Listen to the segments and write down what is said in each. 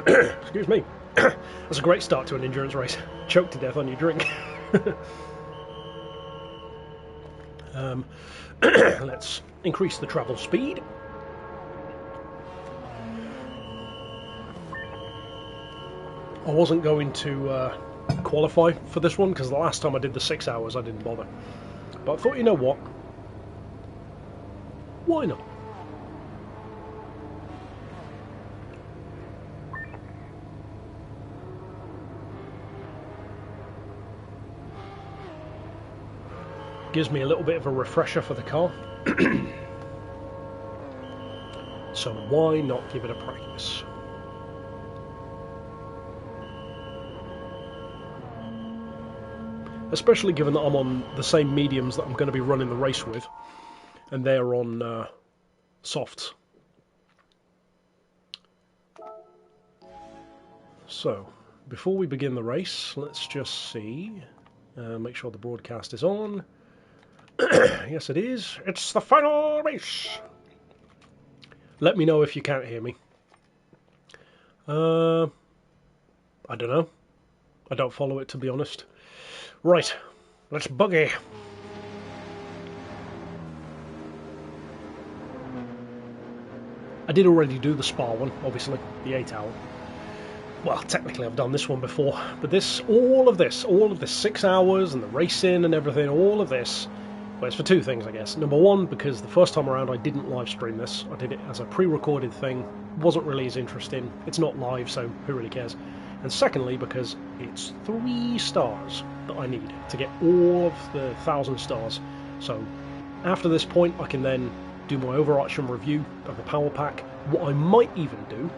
Excuse me. That's a great start to an endurance race. Choke to death on your drink. Let's increase the travel speed. I wasn't going to qualify for this one because the last time I did the 6 hours I didn't bother. But I thought, you know what? Why not? Gives me a little bit of a refresher for the car. So why not give it a practice? Especially given that I'm on the same mediums that I'm going to be running the race with, and they're on softs. So, before we begin the race, let's just see, make sure the broadcast is on. Yes, it is. It's the final race! Let me know if you can't hear me. I don't know. I don't follow it, to be honest. Right, let's buggy. I did already do the Spa one, obviously, the 8 hour. Well, technically I've done this one before, but all of this 6 hours and the racing and everything, all of this, well, it's for two things, I guess. Number one, because the first time around I didn't live stream this. I did it as a pre-recorded thing. Wasn't really as interesting. It's not live, so who really cares? And secondly, because it's 3 stars that I need to get all of the 1,000 stars. So after this point, I can then do my overarching review of the power pack. What I might even do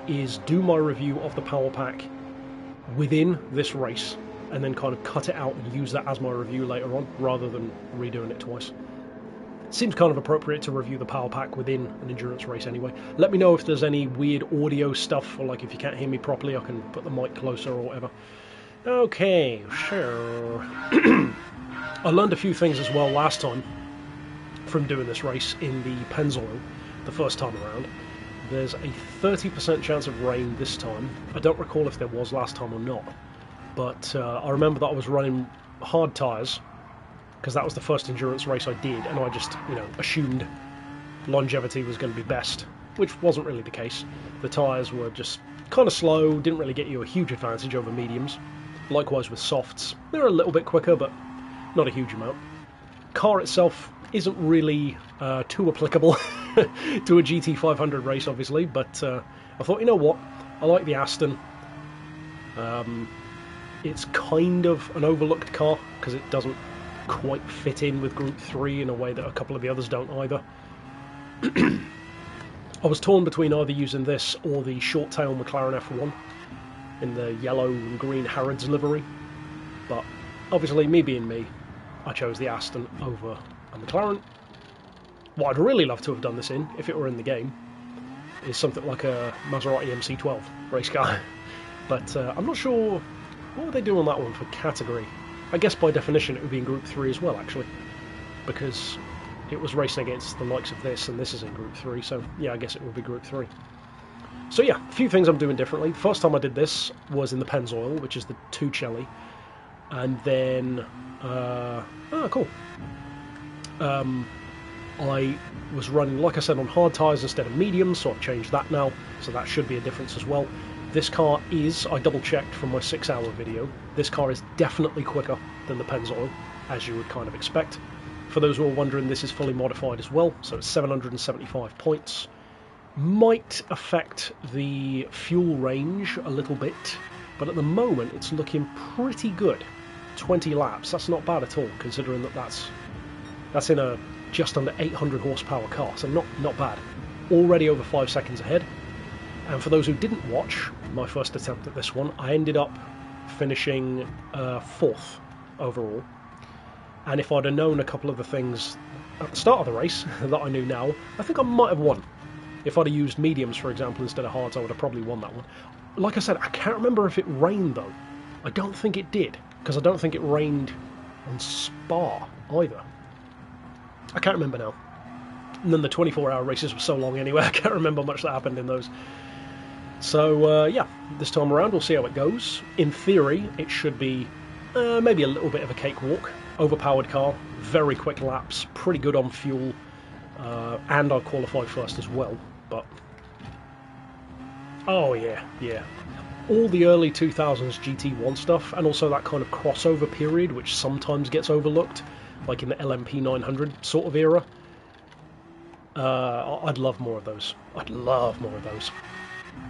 is do my review of the power pack within this race, and then kind of cut it out and use that as my review later on, rather than redoing it twice. Seems kind of appropriate to review the power pack within an endurance race anyway. Let me know if there's any weird audio stuff, or like if you can't hear me properly, I can put the mic closer or whatever. Okay, sure. I learned a few things as well last time from doing this race in the Pennzoil the first time around. There's a 30% chance of rain this time. I don't recall if there was last time or not, but I remember that I was running hard tyres, because that was the first endurance race I did, and I just, assumed longevity was going to be best, which wasn't really the case. The tyres were just kind of slow, didn't really get you a huge advantage over mediums. Likewise with softs. They're a little bit quicker, but not a huge amount. Car itself isn't really too applicable to a GT500 race, obviously, but I thought, you know what, I like the Aston. It's kind of an overlooked car, because it doesn't quite fit in with Group 3 in a way that a couple of the others don't either. I was torn between either using this or the short tail McLaren F1 in the yellow and green Harrods livery, but obviously, me being me, I chose the Aston over a McLaren. What I'd really love to have done this in, if it were in the game, is something like a Maserati MC12 race car, but I'm not sure what would they do on that one for category. I guess by definition it would be in Group 3 as well, actually, because it was racing against the likes of this, and this is in Group 3, so yeah, I guess it would be Group 3. So yeah, a few things I'm doing differently. The first time I did this was in the Pennzoil, which is the 2 Chelly, and then, cool. I was running, like I said, on hard tyres instead of mediums, so I've changed that now, so that should be a difference as well. This car is, I double checked from my 6 hour video, this car is definitely quicker than the Pennzoil, as you would kind of expect. For those who are wondering, this is fully modified as well, so it's 775 points. Might affect the fuel range a little bit, but at the moment it's looking pretty good. 20 laps, that's not bad at all, considering that that's in a just under 800 horsepower car, so not bad. Already over 5 seconds ahead. And for those who didn't watch my first attempt at this one, I ended up finishing 4th overall. And if I'd have known a couple of the things at the start of the race that I knew now, I think I might have won. If I'd have used mediums, for example, instead of hards, I would have probably won that one. Like I said, I can't remember if it rained, though. I don't think it did, because I don't think it rained on Spa either. I can't remember now. And then the 24-hour races were so long anyway, I can't remember much that happened in those. So yeah, this time around we'll see how it goes. In theory, it should be maybe a little bit of a cakewalk. Overpowered car, very quick laps, pretty good on fuel, and I'll qualify first as well. But oh yeah, yeah. All the early 2000s GT1 stuff, and also that kind of crossover period, which sometimes gets overlooked, like in the LMP 900 sort of era. I'd love more of those. I'd love more of those.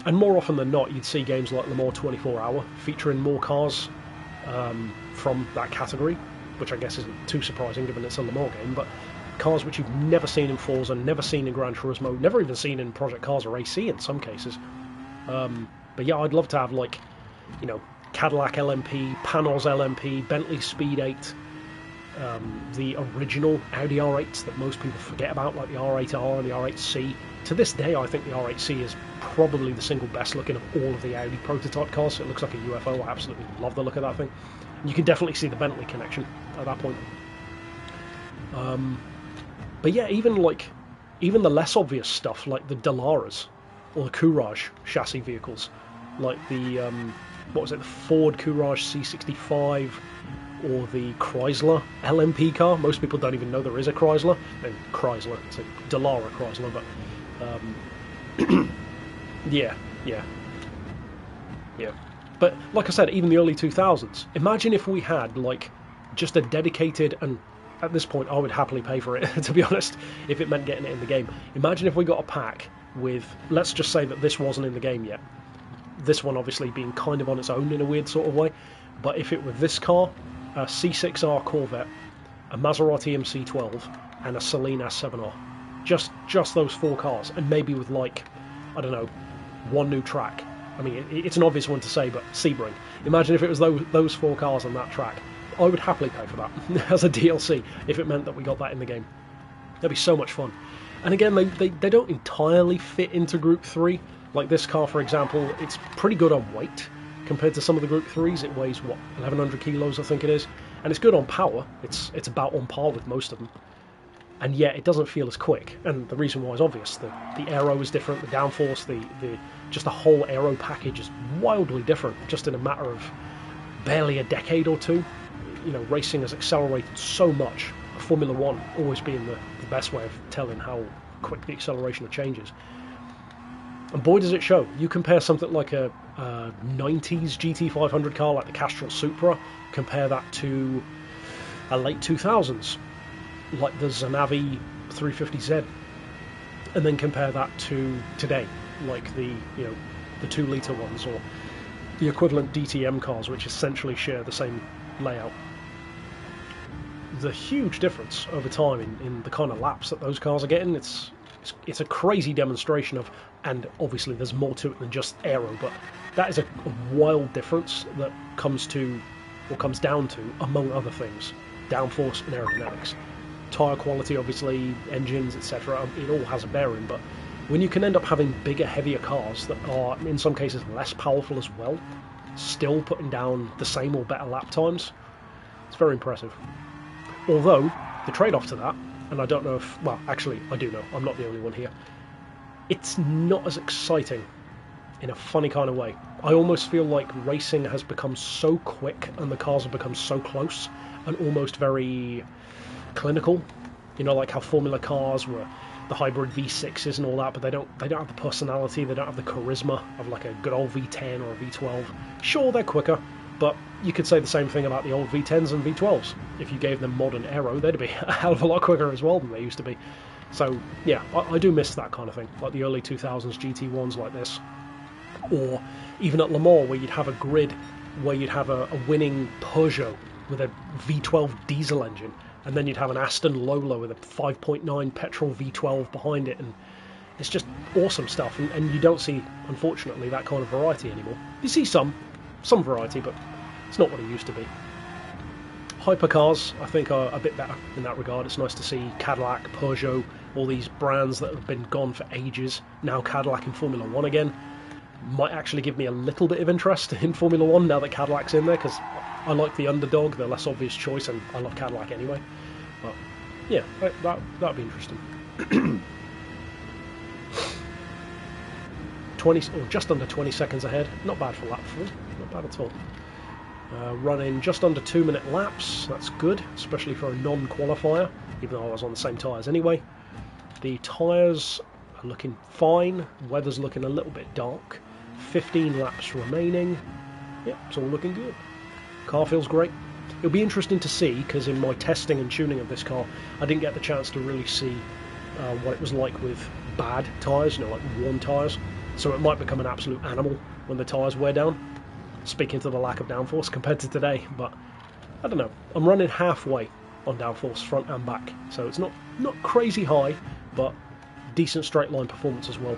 And more often than not, you'd see games like Le Mans 24 Hour featuring more cars from that category, which I guess isn't too surprising given it's a Le Mans game, but cars which you've never seen in Forza, never seen in Gran Turismo, never even seen in Project Cars or AC in some cases. But yeah, I'd love to have, like, you know, Cadillac LMP, Panos LMP, Bentley Speed 8, the original Audi R8s that most people forget about, like the R8R and the R8C. To this day, I think the R8C is probably the single best looking of all of the Audi prototype cars. It looks like a UFO. I absolutely love the look of that thing. You can definitely see the Bentley connection at that point. But yeah, even the less obvious stuff, like the Dalaras or the Courage chassis vehicles, like the what was it, the Ford Courage C65 or the Chrysler LMP car. Most people don't even know there is a Chrysler. And Chrysler, it's a Dallara Chrysler, but yeah. But like I said, even the early 2000s. Imagine if we had like just a dedicated, and at this point I would happily pay for it, to be honest, if it meant getting it in the game. Imagine if we got a pack with, let's just say that this wasn't in the game yet. This one obviously being kind of on its own in a weird sort of way. But if it were this car, a C6R Corvette, a Maserati MC12, and a Saleen S7R. Just those four cars, and maybe with, like, I don't know, one new track. I mean, it's an obvious one to say, but Sebring. Imagine if it was those four cars on that track. I would happily pay for that as a DLC if it meant that we got that in the game. That'd be so much fun. And again, they don't entirely fit into Group 3. Like this car, for example, it's pretty good on weight compared to some of the Group 3s. It weighs, what, 1,100 kilos, I think it is. And it's good on power. It's about on par with most of them. And yet it doesn't feel as quick. And the reason why is obvious. The aero is different, the downforce, just the whole aero package is wildly different, just in a matter of barely a decade or two. You know, racing has accelerated so much. Formula One always being the best way of telling how quick the acceleration of change is. And boy does it show. You compare something like a 90s GT500 car like the Castrol Supra, compare that to a late 2000s like the Zanavi 350Z, and then compare that to today, like the 2-litre ones or the equivalent DTM cars, which essentially share the same layout. The huge difference over time in the kind of laps that those cars are getting, it's a crazy demonstration of, and obviously there's more to it than just aero, but that is a wild difference that comes down to, among other things, downforce and aerodynamics. Tyre quality, obviously, engines, etc., it all has a bearing, but when you can end up having bigger, heavier cars that are, in some cases, less powerful as well, still putting down the same or better lap times, it's very impressive. Although, the trade-off to that, and I don't know if, well, actually, I do know, I'm not the only one here, it's not as exciting in a funny kind of way. I almost feel like racing has become so quick and the cars have become so close and almost very clinical. You know, like how Formula cars were the hybrid V6s and all that, but they don't have the personality, they don't have the charisma of like a good old V10 or a V12. Sure, they're quicker, but you could say the same thing about the old V10s and V12s. If you gave them modern aero, they'd be a hell of a lot quicker as well than they used to be. So yeah, I do miss that kind of thing, like the early 2000s GT1s like this. Or even at Le Mans, where you'd have a grid where you'd have a winning Peugeot with a V12 diesel engine, and then you'd have an Aston Lola with a 5.9 petrol V12 behind it, and it's just awesome stuff. And you don't see, unfortunately, that kind of variety anymore. You see some variety, but it's not what it used to be. Hypercars, I think, are a bit better in that regard. It's nice to see Cadillac, Peugeot, all these brands that have been gone for ages, now Cadillac in Formula 1 again. Might actually give me a little bit of interest in Formula 1 now that Cadillac's in there, because I like the underdog, the less obvious choice, and I love Cadillac anyway. But yeah, that'd be interesting. 20 or just under 20 seconds ahead. Not bad for lap 4, not bad at all. Running just under 2-minute laps, that's good, especially for a non-qualifier, even though I was on the same tyres anyway. The tyres are looking fine, weather's looking a little bit dark. 15 laps remaining. Yep, it's all looking good. Car feels great. It'll be interesting to see, because in my testing and tuning of this car, I didn't get the chance to really see what it was like with bad tyres, you know, like worn tyres. So it might become an absolute animal when the tyres wear down, speaking to the lack of downforce compared to today. But I don't know, I'm running halfway on downforce front and back, so it's not crazy high, but decent straight line performance as well.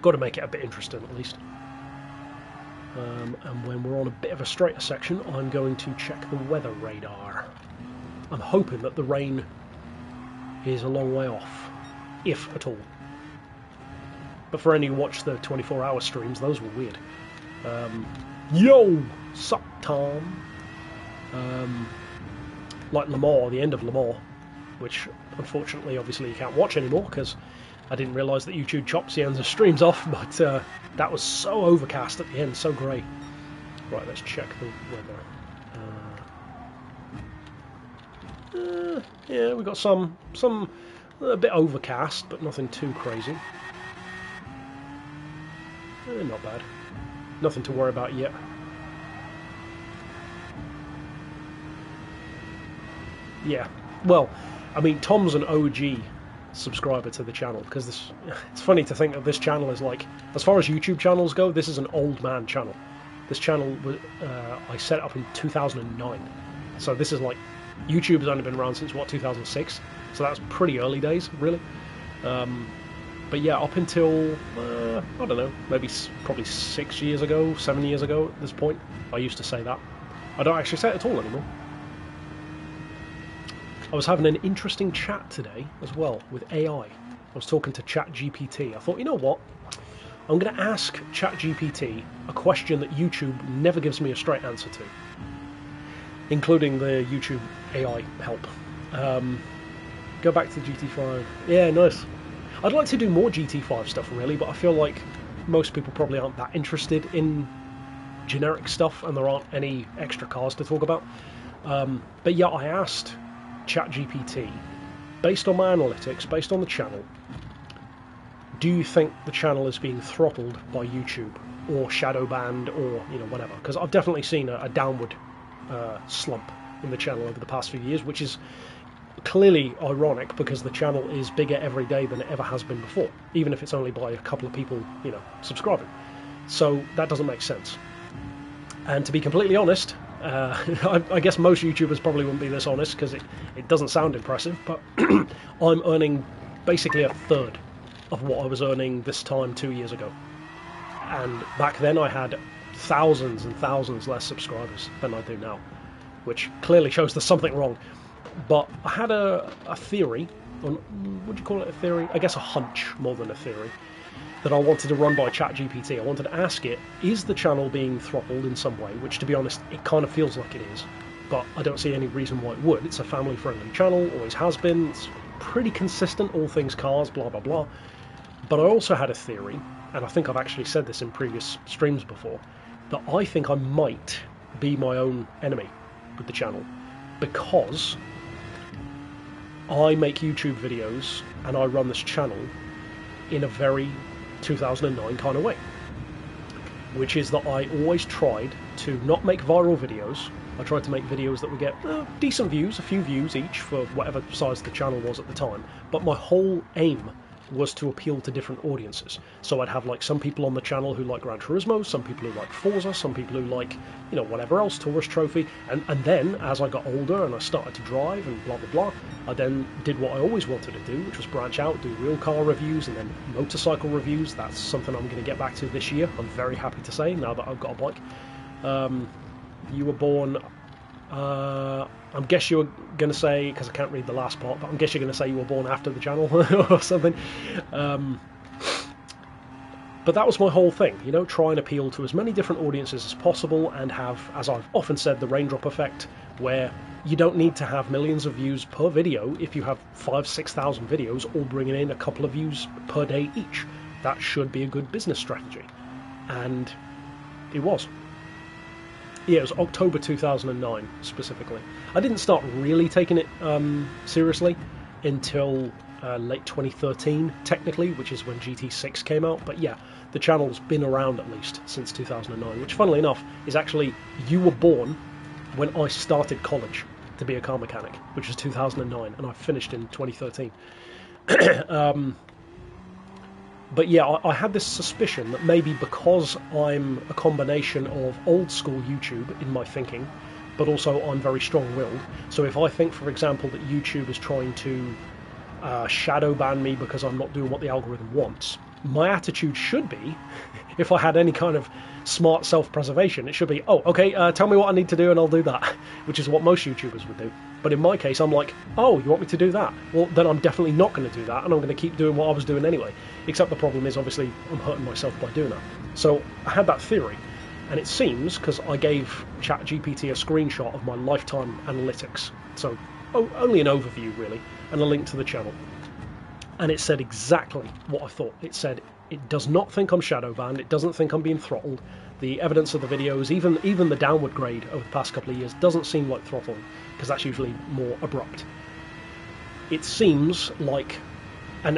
Got to make it a bit interesting at least. And when we're on a bit of a straighter section, I'm going to check the weather radar. I'm hoping that the rain is a long way off, if at all. But for any who watch the 24-hour streams, those were weird. Yo! Sup, Tom? Like Le Mans, the end of Le Mans, which unfortunately, obviously, you can't watch anymore because I didn't realise that YouTube chops the ends of streams off, but that was so overcast at the end, so grey. Right, let's check the weather. Yeah, we got some a bit overcast, but nothing too crazy. Not bad. Nothing to worry about yet. Yeah, well, I mean, Tom's an OG subscriber to the channel, because it's funny to think that this channel is like, as far as YouTube channels go, this is an old man channel. This channel I set up in 2009, so this is like, YouTube's only been around since what, 2006, so that's pretty early days, really. But yeah, up until I don't know, maybe probably 6 years ago, 7 years ago at this point, I used to say that. I don't actually say it at all anymore. I was having an interesting chat today as well with AI. I was talking to ChatGPT. I thought, you know what? I'm going to ask ChatGPT a question that YouTube never gives me a straight answer to, including the YouTube AI help. Go back to GT5. Yeah, nice. I'd like to do more GT5 stuff, really, but I feel like most people probably aren't that interested in generic stuff, and there aren't any extra cars to talk about. But yeah, I asked ChatGPT, based on my analytics, based on the channel, do you think the channel is being throttled by YouTube or shadow banned or, you know, whatever? Because I've definitely seen a downward slump in the channel over the past few years, which is clearly ironic because the channel is bigger every day than it ever has been before, even if it's only by a couple of people, you know, subscribing. So that doesn't make sense. And to be completely honest, I guess most YouTubers probably wouldn't be this honest because it doesn't sound impressive, but I'm earning basically a third of what I was earning this time 2 years ago. And back then I had thousands and thousands less subscribers than I do now, which clearly shows there's something wrong. But I had a theory, would you call it a theory? I guess a hunch more than a theory, that I wanted to run by ChatGPT. I wanted to ask it, is the channel being throttled in some way? Which, to be honest, it kind of feels like it is, but I don't see any reason why it would. It's a family-friendly channel, always has been. It's pretty consistent, all things cars, blah, blah, blah. But I also had a theory, and I think I've actually said this in previous streams before, that I think I might be my own enemy with the channel, because I make YouTube videos and I run this channel in a very 2009 kind of way, which is that I always tried to not make viral videos. I tried to make videos that would get decent views, a few views each for whatever size the channel was at the time, but my whole aim was to appeal to different audiences. So I'd have like some people on the channel who like Gran Turismo, some people who like Forza, some people who like, you know, whatever else, Tourist Trophy, and then as I got older and I started to drive and blah blah blah, I then did what I always wanted to do, which was branch out, do real car reviews and then motorcycle reviews. That's something I'm going to get back to this year, I'm very happy to say, now that I've got a bike. You were born, I guess you were going to say, because I can't read the last part, but I guess you're going to say you were born after the channel or something. But that was my whole thing, you know, try and appeal to as many different audiences as possible and have, as I've often said, the raindrop effect, where you don't need to have millions of views per video if you have 5,000 to 6,000 videos all bringing in a couple of views per day each. that should be a good business strategy. And it was. Yeah, it was October 2009 specifically. I didn't start really taking it seriously until late 2013, technically, which is when GT6 came out. But yeah, the channel's been around at least since 2009, which, funnily enough, is actually, you were born when I started college to be a car mechanic, which was 2009, and I finished in 2013. But yeah, I had this suspicion that maybe because I'm a combination of old school YouTube in my thinking, but also I'm very strong-willed. So if I think, for example, that YouTube is trying to shadow ban me because I'm not doing what the algorithm wants, my attitude should be, if I had any kind of smart self-preservation, it should be, oh, okay, tell me what I need to do and I'll do that, which is what most YouTubers would do. But in my case, I'm like, oh, you want me to do that? Well, then I'm definitely not going to do that, and I'm going to keep doing what I was doing anyway. Except the problem is, obviously, I'm hurting myself by doing that. So I had that theory, and it seems, because I gave ChatGPT a screenshot of my lifetime analytics, so only an overview, really, and a link to the channel. And it said exactly what I thought. It said it does not think I'm shadow banned, it doesn't think I'm being throttled. The evidence of the videos, even the downward grade over the past couple of years, doesn't seem like throttling, because that's usually more abrupt. It seems like a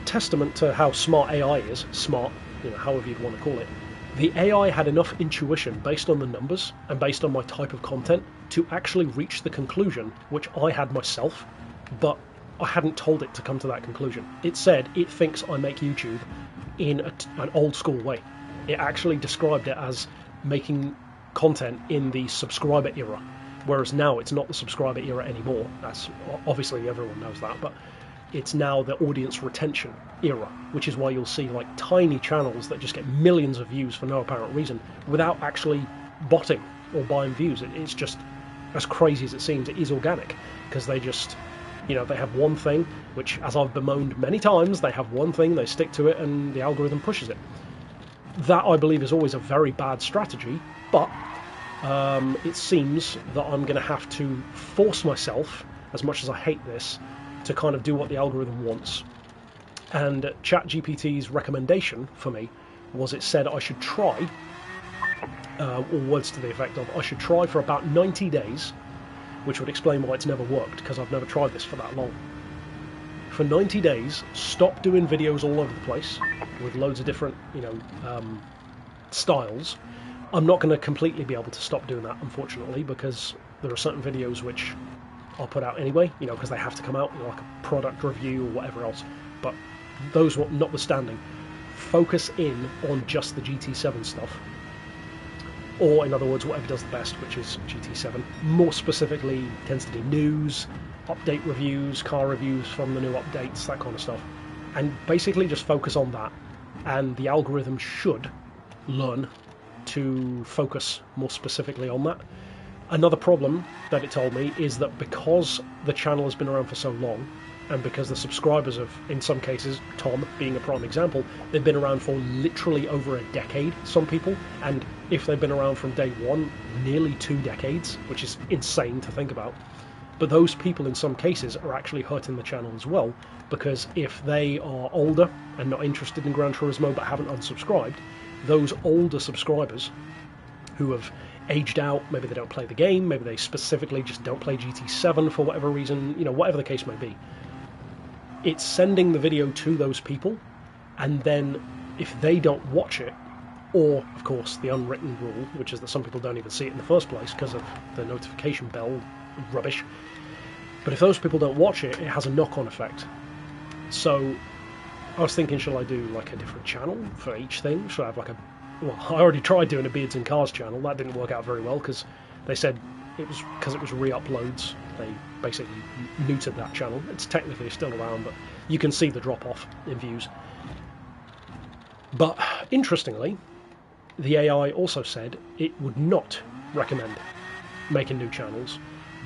testament to how smart AI is, smart, however you'd want to call it. The AI had enough intuition based on the numbers and based on my type of content to actually reach the conclusion, which I had myself, but I hadn't told it to come to that conclusion. It said it thinks I make YouTube in an old school way. It actually described it as making content in the subscriber era, whereas now it's not the subscriber era anymore. That's obviously, everyone knows that, but it's now the audience retention era, which is why you'll see like tiny channels that just get millions of views for no apparent reason without actually botting or buying views. It's just, as crazy as it seems, it is organic, because they just, they have one thing, which, as I've bemoaned many times, they have one thing, they stick to it, and the algorithm pushes it. That, I believe, is always a very bad strategy, but it seems that I'm going to have to force myself, as much as I hate this, to kind of do what the algorithm wants. And ChatGPT's recommendation for me was, it said I should try, or words to the effect of, I should try for about 90 days, which would explain why it's never worked, because I've never tried this for that long. For 90 days, stop doing videos all over the place with loads of different, styles. I'm not going to completely be able to stop doing that, unfortunately, because there are certain videos which I'll put out anyway, because they have to come out, like a product review or whatever else. But those notwithstanding, focus in on just the GT7 stuff. Or, in other words, whatever does the best, which is GT7. More specifically, tends to be news, update reviews, car reviews from the new updates, that kind of stuff. And basically just focus on that. And the algorithm should learn to focus more specifically on that. Another problem that it told me is that because the channel has been around for so long, and because the subscribers have, in some cases, Tom being a prime example, they've been around for literally over a decade, some people, and if they've been around from day one, nearly 2 decades, which is insane to think about. But those people, in some cases, are actually hurting the channel as well, because if they are older and not interested in Gran Turismo but haven't unsubscribed, those older subscribers who have aged out, maybe they don't play the game, maybe they specifically just don't play GT7 for whatever reason, whatever the case may be, it's sending the video to those people, and then if they don't watch it, or, of course, the unwritten rule, which is that some people don't even see it in the first place because of the notification bell rubbish, but if those people don't watch it, it has a knock-on effect. So I was thinking, shall I do like a different channel for each thing? Should I have like well, I already tried doing a Beards and Cars channel. That didn't work out very well, because they said it was because it was re-uploads. They basically neutered that channel. It's technically still around, but you can see the drop-off in views. But interestingly, the AI also said it would not recommend making new channels,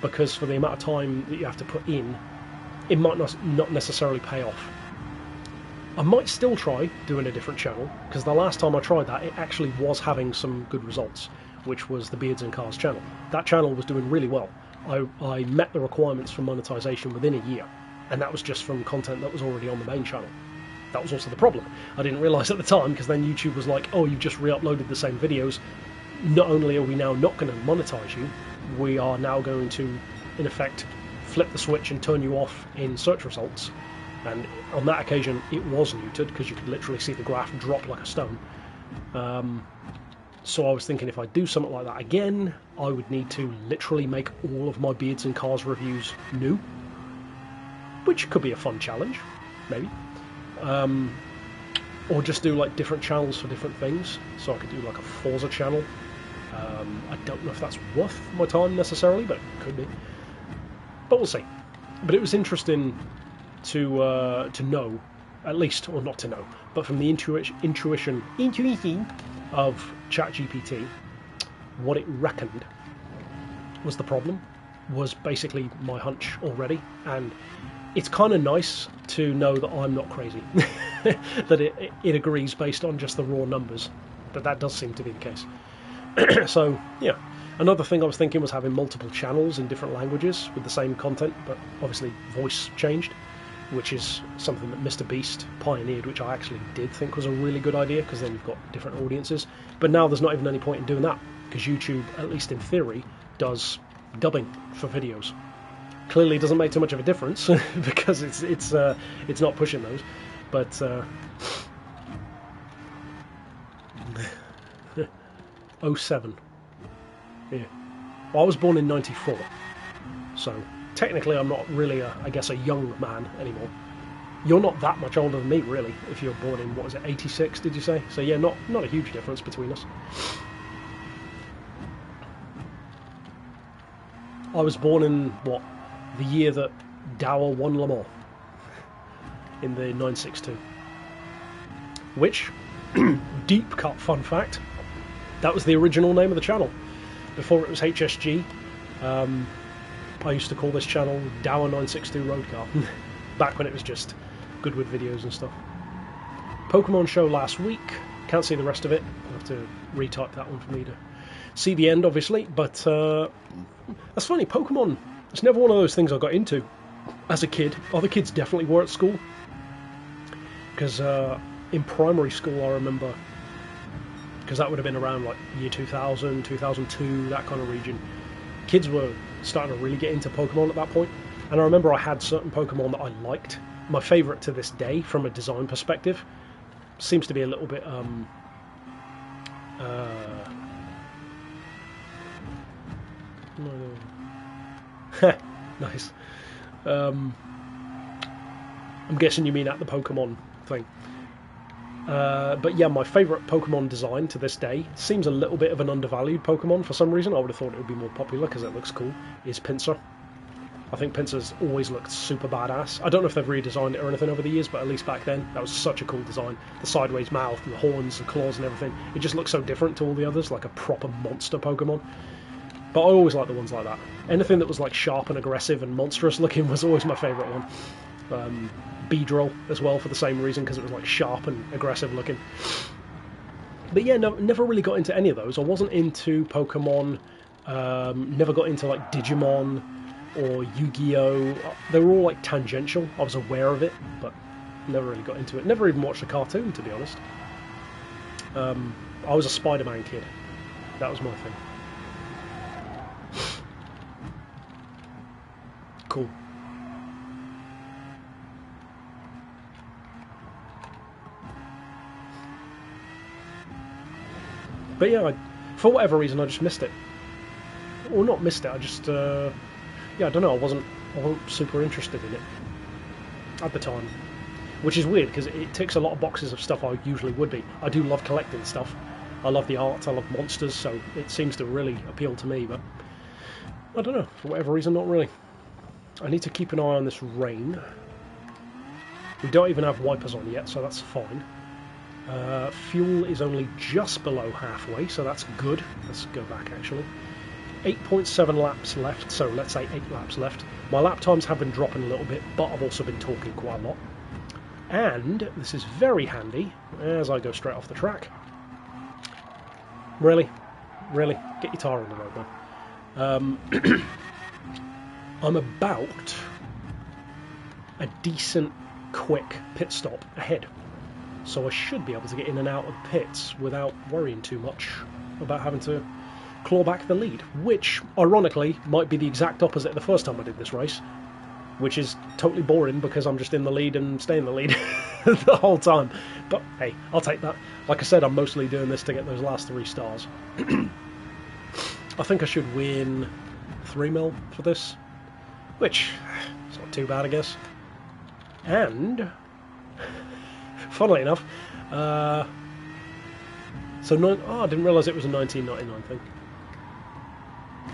because for the amount of time that you have to put in, it might not necessarily pay off. I might still try doing a different channel, because the last time I tried that, it actually was having some good results, which was the Beards and Cars channel. That channel was doing really well. I met the requirements for monetization within a year, and that was just from content that was already on the main channel. That was also the problem. I didn't realise at the time, because then YouTube was like, oh, you've just re-uploaded the same videos. Not only are we now not going to monetize you, we are now going to, in effect, flip the switch and turn you off in search results. And on that occasion, it was neutered, because you could literally see the graph drop like a stone. So I was thinking if I do something like that again, I would need to literally make all of my Beards and Cars reviews new, which could be a fun challenge, maybe. Or just do like different channels for different things. So I could do like a Forza channel. I don't know if that's worth my time necessarily, but it could be. But we'll see. But it was interesting to know, at least, or not to know, but from the intuition of ChatGPT, what it reckoned was the problem was basically my hunch already, and it's kind of nice to know that I'm not crazy, that it agrees based on just the raw numbers, but that does seem to be the case. So, yeah. Another thing I was thinking was having multiple channels in different languages with the same content, but obviously voice changed, which is something that Mr. Beast pioneered, which I actually did think was a really good idea, because then you've got different audiences. But now there's not even any point in doing that, because YouTube, at least in theory, does dubbing for videos. Clearly doesn't make too much of a difference, because it's not pushing those. But 07. Yeah. Well, I was born in 94, so technically I'm not really I guess a young man anymore. You're not that much older than me, really, if you're born in, what was it, 86, did you say? So yeah, not a huge difference between us. I was born in, what, the year that Dower won Le Mans, in the 962. Which, deep cut fun fact, that was the original name of the channel. Before it was HSG, I used to call this channel Dower 962 Road Car, back when it was just Goodwood videos and stuff. Pokemon show last week, can't see the rest of it, I'll have to retype that one for me to see the end, obviously, but that's funny, Pokemon, it's never one of those things I got into as a kid. Other kids definitely were at school, because in primary school I remember, because that would have been around like year 2000, 2002, that kind of region. Kids were starting to really get into Pokemon at that point, and I remember I had certain Pokemon that I liked. My favourite to this day, from a design perspective, seems to be a little bit nice. I'm guessing you mean at the Pokemon thing. But yeah, my favourite Pokemon design to this day, seems a little bit of an undervalued Pokemon for some reason, I would have thought it would be more popular because it looks cool, is Pinsir. I think Pinsir's always looked super badass. I don't know if they've redesigned it or anything over the years, but at least back then, that was such a cool design. The sideways mouth and the horns and claws and everything, it just looks so different to all the others, like a proper monster Pokemon. But I always liked the ones like that. Anything that was like sharp and aggressive and monstrous looking was always my favourite one. Beedrill as well, for the same reason, because it was like sharp and aggressive looking. But yeah, no, never really got into any of those. I wasn't into Pokemon, never got into like Digimon or Yu-Gi-Oh! They were all like tangential. I was aware of it, but never really got into it. Never even watched a cartoon, to be honest. I was a Spider-Man kid. That was my thing. Cool. But yeah, for whatever reason, I just missed it. Or not missed it, I just, yeah, I don't know, I wasn't super interested in it at the time. Which is weird, because it ticks a lot of boxes of stuff I usually would be. I do love collecting stuff. I love the art, I love monsters, so it seems to really appeal to me, but I don't know, for whatever reason, not really. I need to keep an eye on this rain. We don't even have wipers on yet, so that's fine. Fuel is only just below halfway, so that's good. Let's go back, actually. 8.7 laps left, so let's say 8 laps left. My lap times have been dropping a little bit, but I've also been talking quite a lot. And this is very handy as I go straight off the track. Really? Get your tyre on the road, man. I'm about a decent, quick pit stop ahead. so I should be able to get in and out of the pits without worrying too much about having to claw back the lead, which, ironically, might be the exact opposite the first time I did this race, which is totally boring because I'm just in the lead and stay in the lead the whole time. But hey, I'll take that. Like I said, I'm mostly doing this to get those last 3 stars. I think I should win 3 mil for this, which is not too bad, I guess. And, funnily enough, I didn't realise it was a 1999 thing.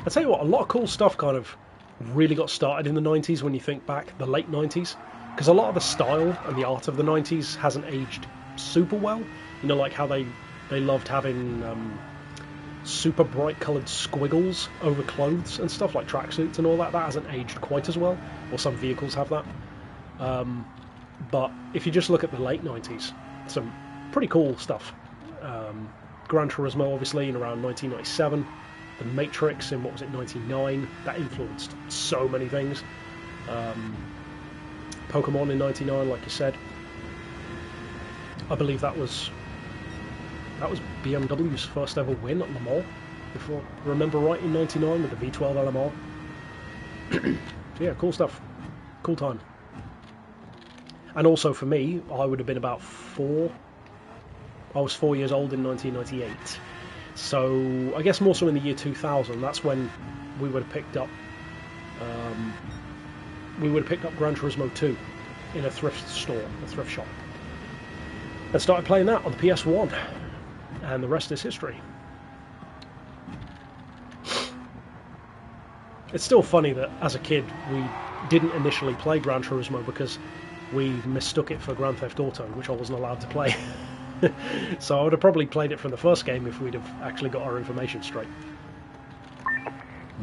I tell you what, a lot of cool stuff kind of really got started in the 90s when you think back, the late 90s, because a lot of the style and the art of the 90s hasn't aged super well. You know, like how they loved having super bright coloured squiggles over clothes and stuff, like tracksuits and all that. That hasn't aged quite as well, or some vehicles have that. But if you just look at the late 90s, some pretty cool stuff. Gran Turismo, obviously, in around 1997. The Matrix in, what was it, 99? That influenced so many things. Pokemon in 99, like you said. I believe that was BMW's first ever win at Le Mans, if I remember right, in 99 with the V12 LMR. Yeah, cool stuff. Cool time. And also for me, I would have been about 4. I was 4 years old in 1998. So I guess more so in the year 2000. That's when we would have picked up. Gran Turismo 2 in a thrift store, a thrift shop, and started playing that on the PS1. And the rest is history. It's still funny that as a kid we didn't initially play Gran Turismo because we mistook it for Grand Theft Auto, which I wasn't allowed to play. So I would have probably played it from the first game if we'd have actually got our information straight.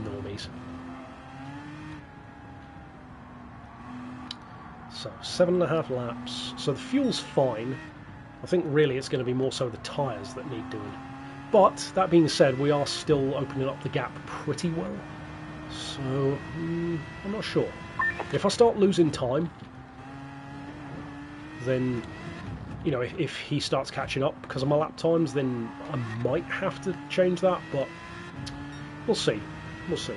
Normies. So 7.5 laps. So the fuel's fine. I think really it's going to be more so the tyres that need doing. But that being said, we are still opening up the gap pretty well. So I'm not sure. If I start losing time, then, you know, if he starts catching up because of my lap times, then I might have to change that, but we'll see. We'll see.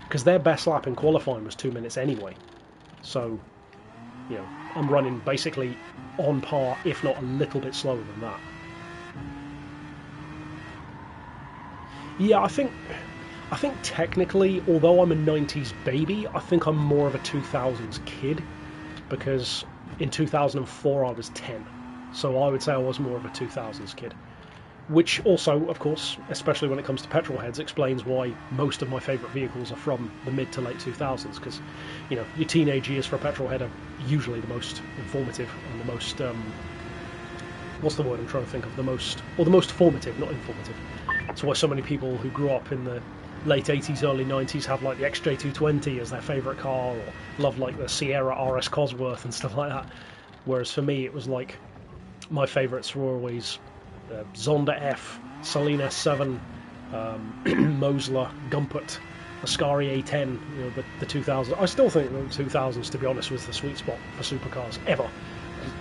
Because their best lap in qualifying was 2 minutes anyway. So, you know, I'm running basically on par, if not a little bit slower than that. Yeah, I think technically, although I'm a 90s baby, I think I'm more of a 2000s kid, because in 2004 I was 10, so I would say I was more of a 2000s kid, which also, of course, especially when it comes to petrol heads, explains why most of my favourite vehicles are from the mid to late 2000s, because, you know, your teenage years for a petrol head are usually the most informative and the most, what's the word I'm trying to think of, the most formative, not informative. That's why so many people who grew up in the late 80s, early 90s have like the XJ220 as their favourite car, or love like the Sierra RS Cosworth and stuff like that. Whereas for me, it was like, my favourites were always Zonda F, Saleen S7, Mosler, Gumpert, Ascari A10, you know, the 2000s. I still think the 2000s, to be honest, was the sweet spot for supercars ever.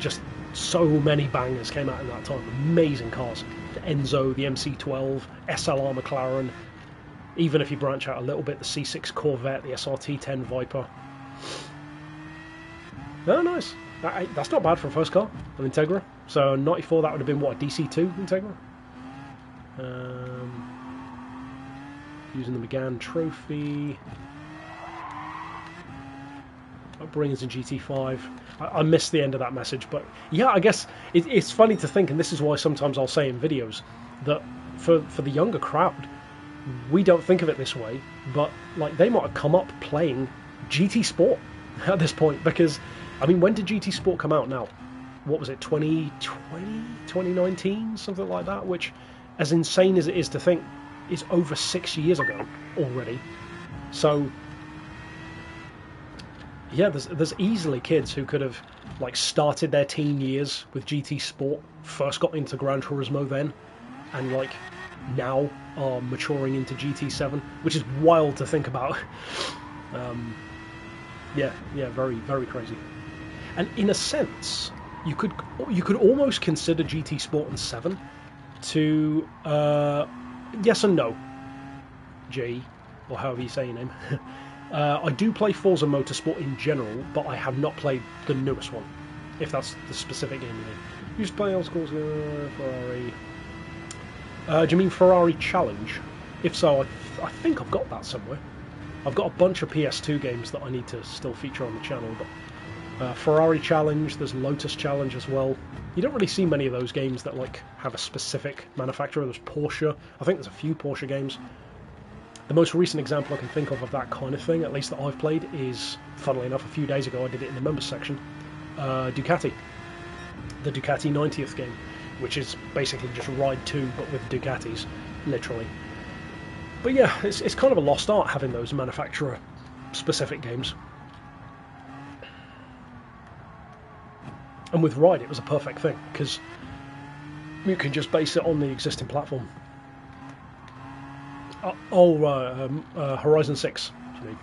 Just so many bangers came out in that time. Amazing cars. The Enzo, the MC12, SLR McLaren. Even if you branch out a little bit, the C6 Corvette, the SRT10 Viper. Oh, nice. That's not bad for a first car, an Integra. So 94, that would have been what, a DC2 Integra? Using the McGann Trophy. Upbringers in GT5. I missed the end of that message, but yeah, I guess it's funny to think, and this is why sometimes I'll say in videos, that for the younger crowd, we don't think of it this way, but like they might have come up playing GT Sport at this point, because, I mean, when did GT Sport come out now? What was it, 2020, 2019, something like that, which, as insane as it is to think, is over 6 years ago already. So yeah, there's easily kids who could have like started their teen years with GT Sport, first got into Gran Turismo then, and like now are maturing into GT7, which is wild to think about. Yeah, very, very crazy. And in a sense, you could almost consider GT Sport and 7 to yes and no. G, or however you say your name. I do play Forza Motorsport in general, but I have not played the newest one, if that's the specific game you mean. You used to play old school Ferrari. Do you mean Ferrari Challenge? If so, I think I've got that somewhere. I've got a bunch of PS2 games that I need to still feature on the channel, but Ferrari Challenge, there's Lotus Challenge as well. You don't really see many of those games that like have a specific manufacturer. There's Porsche. I think there's a few Porsche games. The most recent example I can think of that kind of thing, at least that I've played, is, funnily enough, a few days ago I did it in the members section, Ducati. The Ducati 90th game, which is basically just Ride 2, but with Ducatis, literally. But yeah, it's kind of a lost art having those manufacturer-specific games. And with Ride, it was a perfect thing, because you can just base it on the existing platform. Horizon 6, I mean.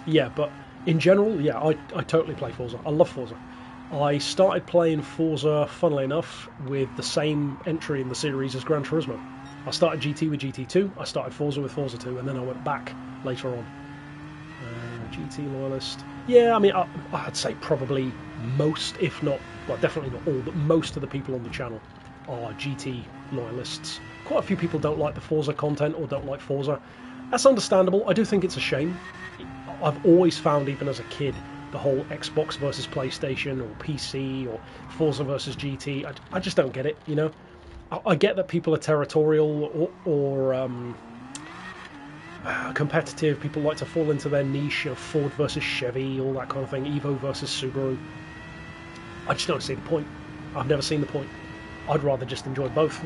Yeah, but in general, yeah, I totally play Forza. I love Forza. I started playing Forza, funnily enough, with the same entry in the series as Gran Turismo. I started GT with GT2, I started Forza with Forza 2, and then I went back later on. GT loyalist. Yeah, I mean, I'd say probably most, if not, well, definitely not all, but most of the people on the channel are GT loyalists. Quite a few people don't like the Forza content or don't like Forza. That's understandable. I do think it's a shame. I've always found, even as a kid, the whole Xbox versus PlayStation or PC or Forza versus GT, I just don't get it, you know? I get that people are territorial or competitive. People like to fall into their niche of Ford versus Chevy, all that kind of thing, Evo versus Subaru. I just don't see the point. I've never seen the point. I'd rather just enjoy both,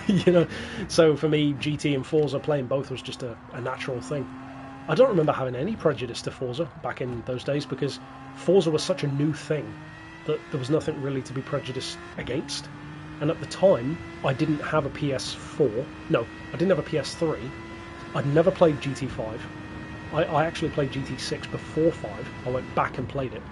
you know. So for me, GT and Forza, playing both was just a natural thing. I don't remember having any prejudice to Forza back in those days because Forza was such a new thing that there was nothing really to be prejudiced against. And at the time, I didn't have a PS4. No, I didn't have a PS3. I'd never played GT5. I actually played GT6 before 5. I went back and played it.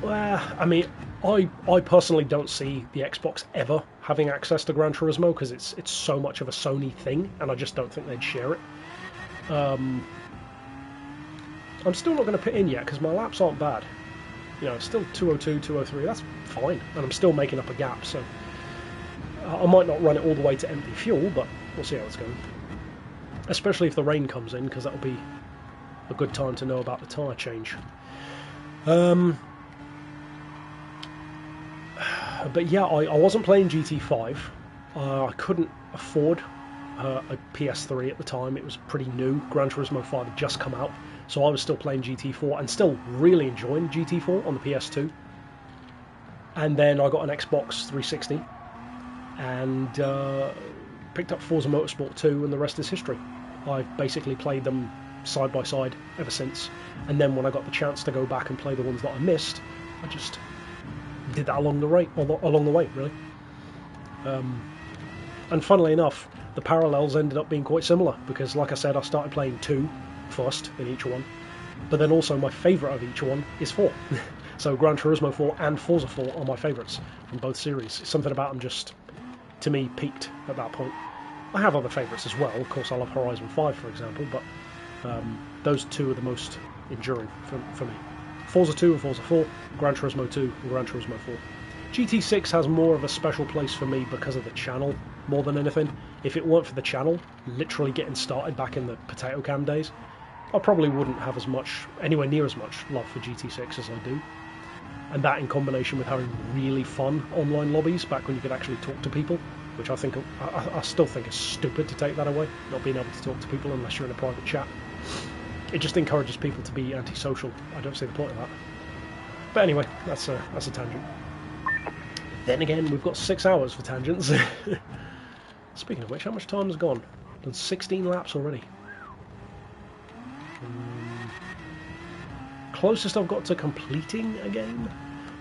Well, I mean, I personally don't see the Xbox ever having access to Gran Turismo because it's so much of a Sony thing, and I just don't think they'd share it. I'm still not going to put in yet because my laps aren't bad. You know, it's still 202, 203, that's fine, and I'm still making up a gap, so I might not run it all the way to empty fuel, but we'll see how it's going. Especially if the rain comes in, because that'll be a good time to know about the tyre change. But yeah, I wasn't playing GT5. I couldn't afford a PS3 at the time. It was pretty new. Gran Turismo 5 had just come out, so I was still playing GT4 and still really enjoying GT4 on the PS2. And then I got an Xbox 360 and picked up Forza Motorsport 2, and the rest is history. I've basically played them side by side ever since. And then when I got the chance to go back and play the ones that I missed, I just did that along the way, really. And funnily enough, the parallels ended up being quite similar because, like I said, I started playing 2 first in each one, but then also my favourite of each one is 4. So Gran Turismo 4 and Forza 4 are my favourites from both series. Something about them just, to me, peaked at that point. I have other favourites as well. Of course, I love Horizon 5, for example, but those two are the most enduring for me. Forza 2 and Forza 4, Gran Turismo 2 and Gran Turismo 4. GT6 has more of a special place for me because of the channel more than anything. If it weren't for the channel, literally getting started back in the potato cam days, I probably wouldn't have anywhere near as much love for GT6 as I do. And that in combination with having really fun online lobbies back when you could actually talk to people, which I still think is stupid to take that away, not being able to talk to people unless you're in a private chat. It just encourages people to be antisocial. I don't see the point of that. But anyway, that's a tangent. Then again, we've got 6 hours for tangents. Speaking of which, how much time has gone? Done 16 laps already. Closest I've got to completing a game?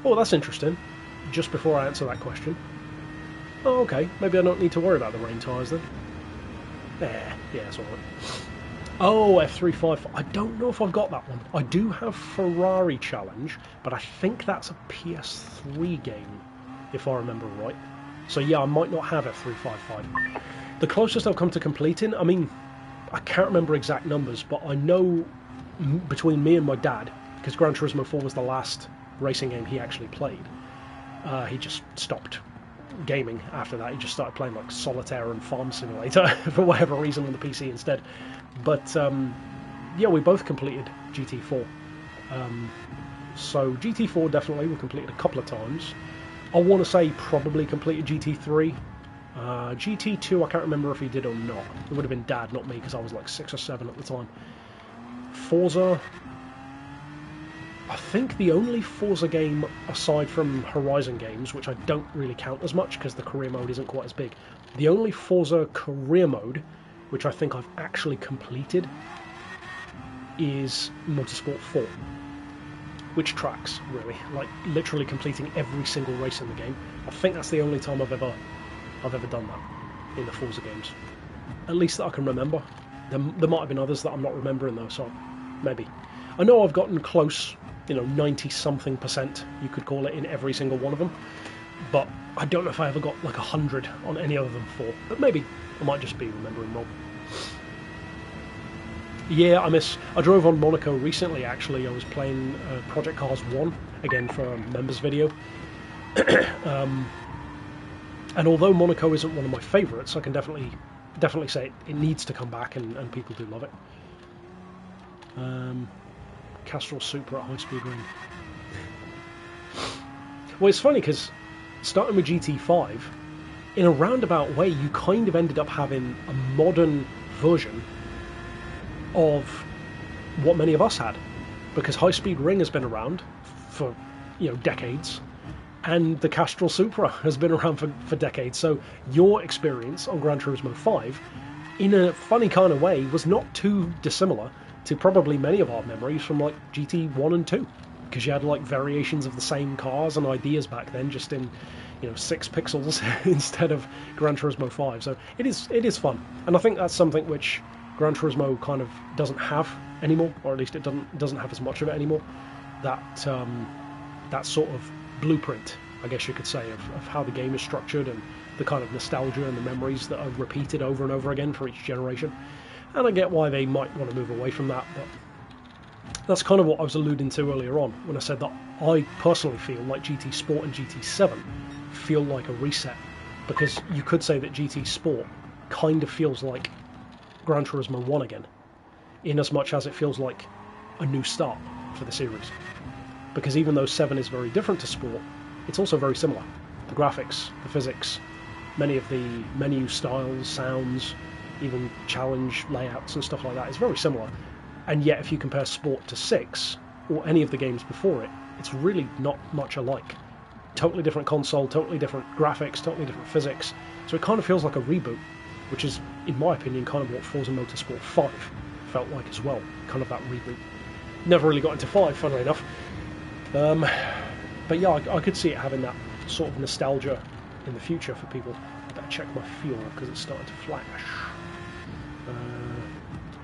Oh, that's interesting. Just before I answer that question. Oh, okay. Maybe I don't need to worry about the rain tyres then. Yeah, it's alright. Oh, F355. I don't know if I've got that one. I do have Ferrari Challenge, but I think that's a PS3 game, if I remember right. So yeah, I might not have F355. The closest I've come to completing, I mean, I can't remember exact numbers, but I know between me and my dad, because Gran Turismo 4 was the last racing game he actually played, he just stopped gaming after that. He just started playing like Solitaire and Farm Simulator for whatever reason on the PC instead. But yeah, we both completed GT4. So GT4 definitely we completed a couple of times. I want to say probably completed GT3. GT2 I can't remember if he did or not. It would have been Dad, not me, because I was like 6 or 7 at the time. Forza, I think the only Forza game aside from Horizon games, which I don't really count as much because the career mode isn't quite as big, the only Forza career mode which I think I've actually completed is Motorsport 4, which tracks, really, like literally completing every single race in the game. I think that's the only time I've ever done that in the Forza games, at least that I can remember. There might have been others that I'm not remembering though, so maybe. I know I've gotten close, you know, 90-something% you could call it in every single one of them, but I don't know if I ever got like 100 on any other than 4, but maybe I might just be remembering wrong. Yeah, I drove on Monaco recently actually. I was playing Project Cars 1 again for a members video. And although Monaco isn't one of my favourites, I can definitely say it needs to come back, and people do love it. Castrol Supra at High Speed Ring. Well, it's funny because starting with GT5, in a roundabout way, you kind of ended up having a modern version of what many of us had, because High Speed Ring has been around for, you know, decades, and the Castrol Supra has been around for decades. So your experience on Gran Turismo 5, in a funny kind of way, was not too dissimilar to probably many of our memories from like GT1 and 2, because you had like variations of the same cars and ideas back then, just in, you know, 6 pixels instead of Gran Turismo 5. So it is fun, and I think that's something which Gran Turismo kind of doesn't have anymore, or at least it doesn't have as much of it anymore. That sort of blueprint, I guess you could say, of how the game is structured, and the kind of nostalgia and the memories that are repeated over and over again for each generation. And I get why they might want to move away from that, but that's kind of what I was alluding to earlier on when I said that I personally feel like GT Sport and GT7 feel like a reset, because you could say that GT Sport kind of feels like Gran Turismo 1 again, in as much as it feels like a new start for the series. Because even though 7 is very different to Sport, it's also very similar. The graphics, the physics, many of the menu styles, sounds, even challenge layouts and stuff like that is very similar. And yet if you compare Sport to 6, or any of the games before it, it's really not much alike. Totally different console, totally different graphics, totally different physics. So it kind of feels like a reboot, which is, in my opinion, kind of what Forza Motorsport 5 felt like as well. Kind of that reboot. Never really got into 5, funnily enough. But yeah, I could see it having that sort of nostalgia in the future for people. I better check my fuel because it's starting to flash.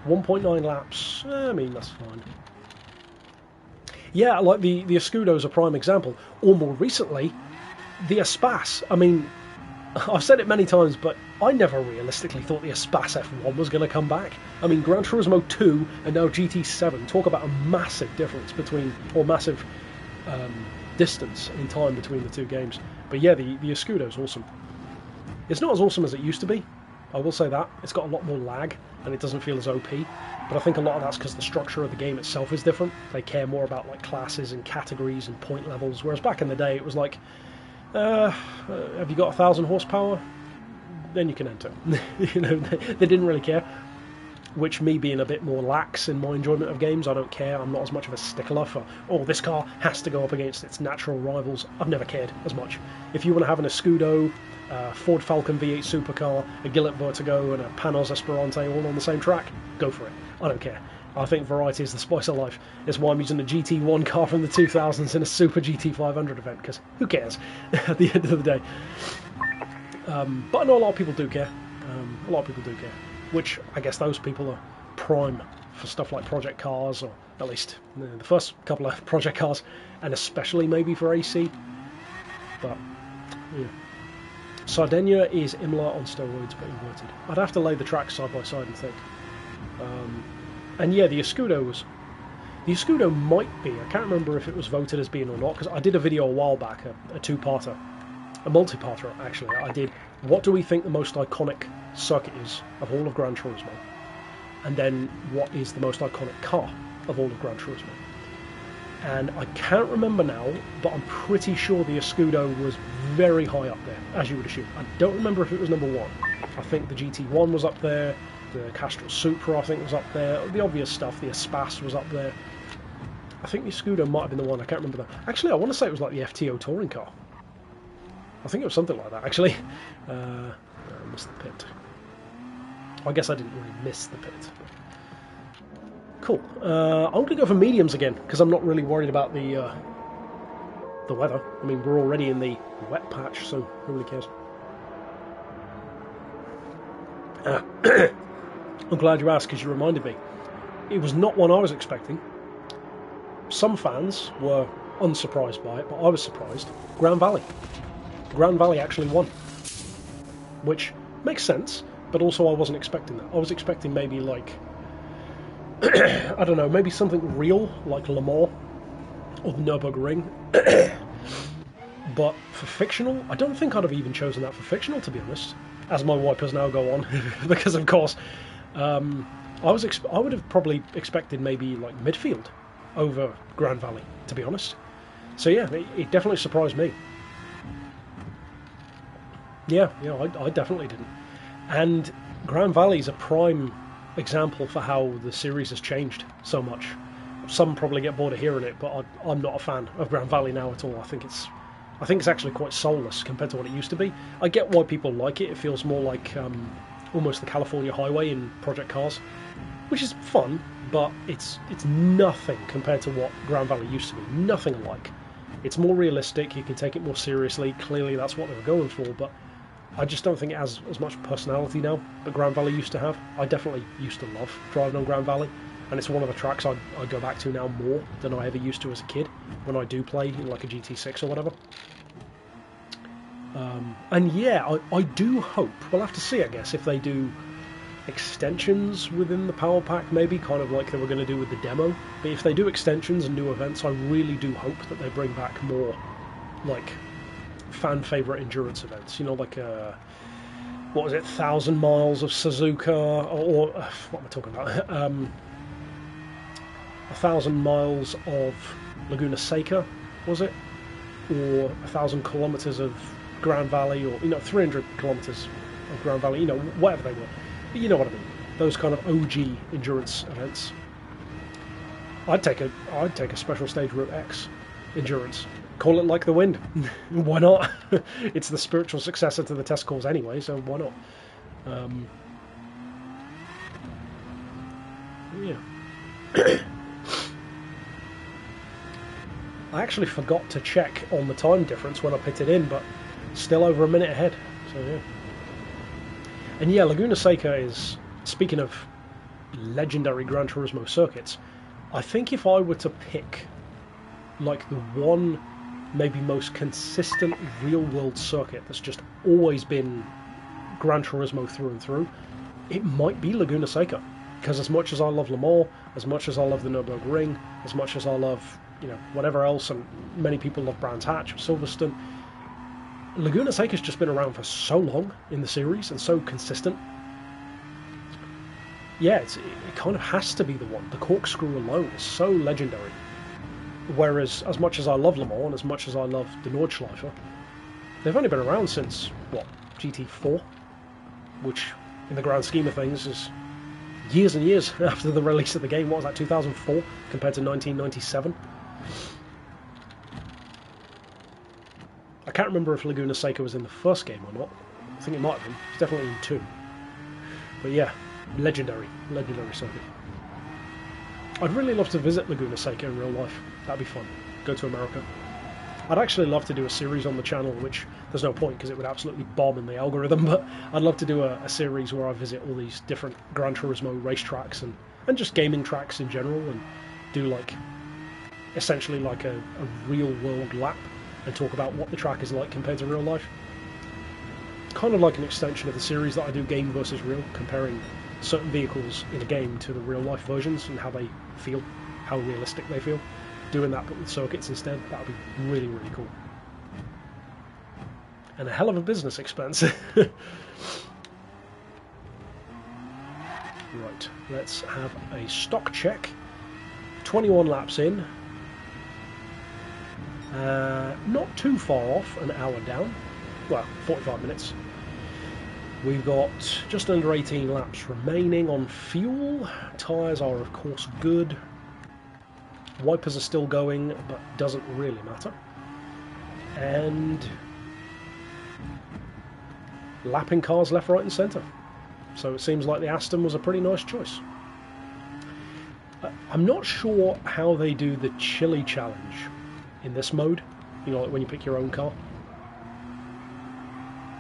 1.9 laps, I mean, that's fine. Yeah, like the Escudo is a prime example. Or more recently, the Espace. I mean, I've said it many times, but I never realistically thought the Espace F1 was going to come back. I mean, Gran Turismo 2 and now GT7, talk about a massive difference between, or massive distance in time between the two games. But yeah, the Escudo is awesome. It's not as awesome as it used to be, I will say that. It's got a lot more lag, and it doesn't feel as OP. But I think a lot of that's because the structure of the game itself is different. They care more about like classes and categories and point levels, whereas back in the day it was like, have you got 1,000 horsepower? Then you can enter. You know, they didn't really care. Which, me being a bit more lax in my enjoyment of games, I don't care. I'm not as much of a stickler for, oh, this car has to go up against its natural rivals. I've never cared as much. If you want to have an Escudo, Ford Falcon V8 supercar, a Gillette Vertigo and a Panos Esperante all on the same track, go for it. I don't care. I think variety is the spice of life. It's why I'm using a GT1 car from the 2000s in a Super GT500 event, because who cares at the end of the day. But I know a lot of people do care. A lot of people do care. Which I guess those people are prime for stuff like project cars, or at least the first couple of project cars, and especially maybe for AC. But yeah, Sardinia is Imola on steroids but inverted. I'd have to lay the tracks side by side and think. And yeah, the Escudo might be, I can't remember if it was voted as being or not, because I did a video a while back, a two-parter, a multi-parter actually. I did, what do we think the most iconic circuit is of all of Gran Turismo? And then what is the most iconic car of all of Gran Turismo? And I can't remember now, but I'm pretty sure the Escudo was very high up there, as you would assume. I don't remember if it was number 1. I think the GT1 was up there, the Castrol Supra I think was up there, the obvious stuff, the Espace was up there. I think the Escudo might have been the one, I can't remember that. Actually, I want to say it was like the FTO touring car. I think it was something like that, actually. I missed the pit. I guess I didn't really miss the pit. Cool. I'm going to go for mediums again, because I'm not really worried about the weather. I mean, we're already in the wet patch, so who really cares? I'm glad you asked, because you reminded me. It was not one I was expecting. Some fans were unsurprised by it, but I was surprised. Grand Valley. Grand Valley actually won. Which makes sense, but also I wasn't expecting that. I was expecting maybe like, I don't know, maybe something real, like Le Mans or the Nürburgring. But for fictional, I don't think I'd have even chosen that for fictional, to be honest, as my wipers now go on, because of course, I would have probably expected maybe like midfield over Grand Valley, to be honest. So yeah, it definitely surprised me. Yeah, I definitely didn't. And Grand Valley's a prime example for how the series has changed so much. Some probably get bored of hearing it, but I'm not a fan of Grand Valley now at all. I think it's actually quite soulless compared to what it used to be. I get why people like it. It feels more like almost the California Highway in Project Cars, which is fun, but it's nothing compared to what Grand Valley used to be. Nothing alike. It's more realistic. You can take it more seriously. Clearly, that's what they were going for, but I just don't think it has as much personality now that Grand Valley used to have. I definitely used to love driving on Grand Valley, and it's one of the tracks I go back to now more than I ever used to as a kid when I do play in like a GT6 or whatever. And yeah, I do hope, we'll have to see I guess, if they do extensions within the Power Pack, maybe kind of like they were going to do with the demo. But if they do extensions and new events, I really do hope that they bring back more like fan favourite endurance events, you know, like what was it, 1,000 miles of Suzuka, or what am I talking about? 1,000 miles of Laguna Seca, was it? Or 1,000 kilometres of Grand Valley, or 300 kilometres of Grand Valley, whatever they were. But you know what I mean. Those kind of OG endurance events. I'd take a special stage Route X endurance. Call it like the wind. Why not? It's the spiritual successor to the test course anyway, so why not? Yeah. I actually forgot to check on the time difference when I pitted in, but still over a minute ahead. So yeah. And yeah, Laguna Seca is, speaking of legendary Gran Turismo circuits, I think if I were to pick like the one maybe most consistent real-world circuit that's just always been Gran Turismo through and through, it might be Laguna Seca. Because as much as I love Le Mans, as much as I love the Nürburgring, as much as I love, whatever else, and many people love Brands Hatch or Silverstone, Laguna Seca's just been around for so long in the series and so consistent. Yeah, it kind of has to be the one. The corkscrew alone is so legendary. Whereas, as much as I love Le Mans and as much as I love the Nordschleife, they've only been around since, what, GT4? Which, in the grand scheme of things, is years and years after the release of the game. What was that, 2004 compared to 1997? I can't remember if Laguna Seca was in the first game or not. I think it might have been. It's definitely in 2. But yeah, legendary circuit. I'd really love to visit Laguna Seca in real life. That'd be fun. Go to America. I'd actually love to do a series on the channel, which there's no point because it would absolutely bomb in the algorithm, but I'd love to do a series where I visit all these different Gran Turismo racetracks and and just gaming tracks in general, and do like essentially like a real world lap and talk about what the track is like compared to real life. Kind of like an extension of the series that I do, Game versus Real, comparing certain vehicles in a game to the real life versions and how they feel, how realistic they feel. Doing that but with circuits instead, that would be really, really cool. And a hell of a business expense. Right, let's have a stock check. 21 laps in. Not too far off, an hour down. Well, 45 minutes. We've got just under 18 laps remaining on fuel. Tyres are of course good. Wipers are still going, but doesn't really matter. And lapping cars left, right and centre. So it seems like the Aston was a pretty nice choice. I'm not sure how they do the chili challenge in this mode. You know, like when you pick your own car.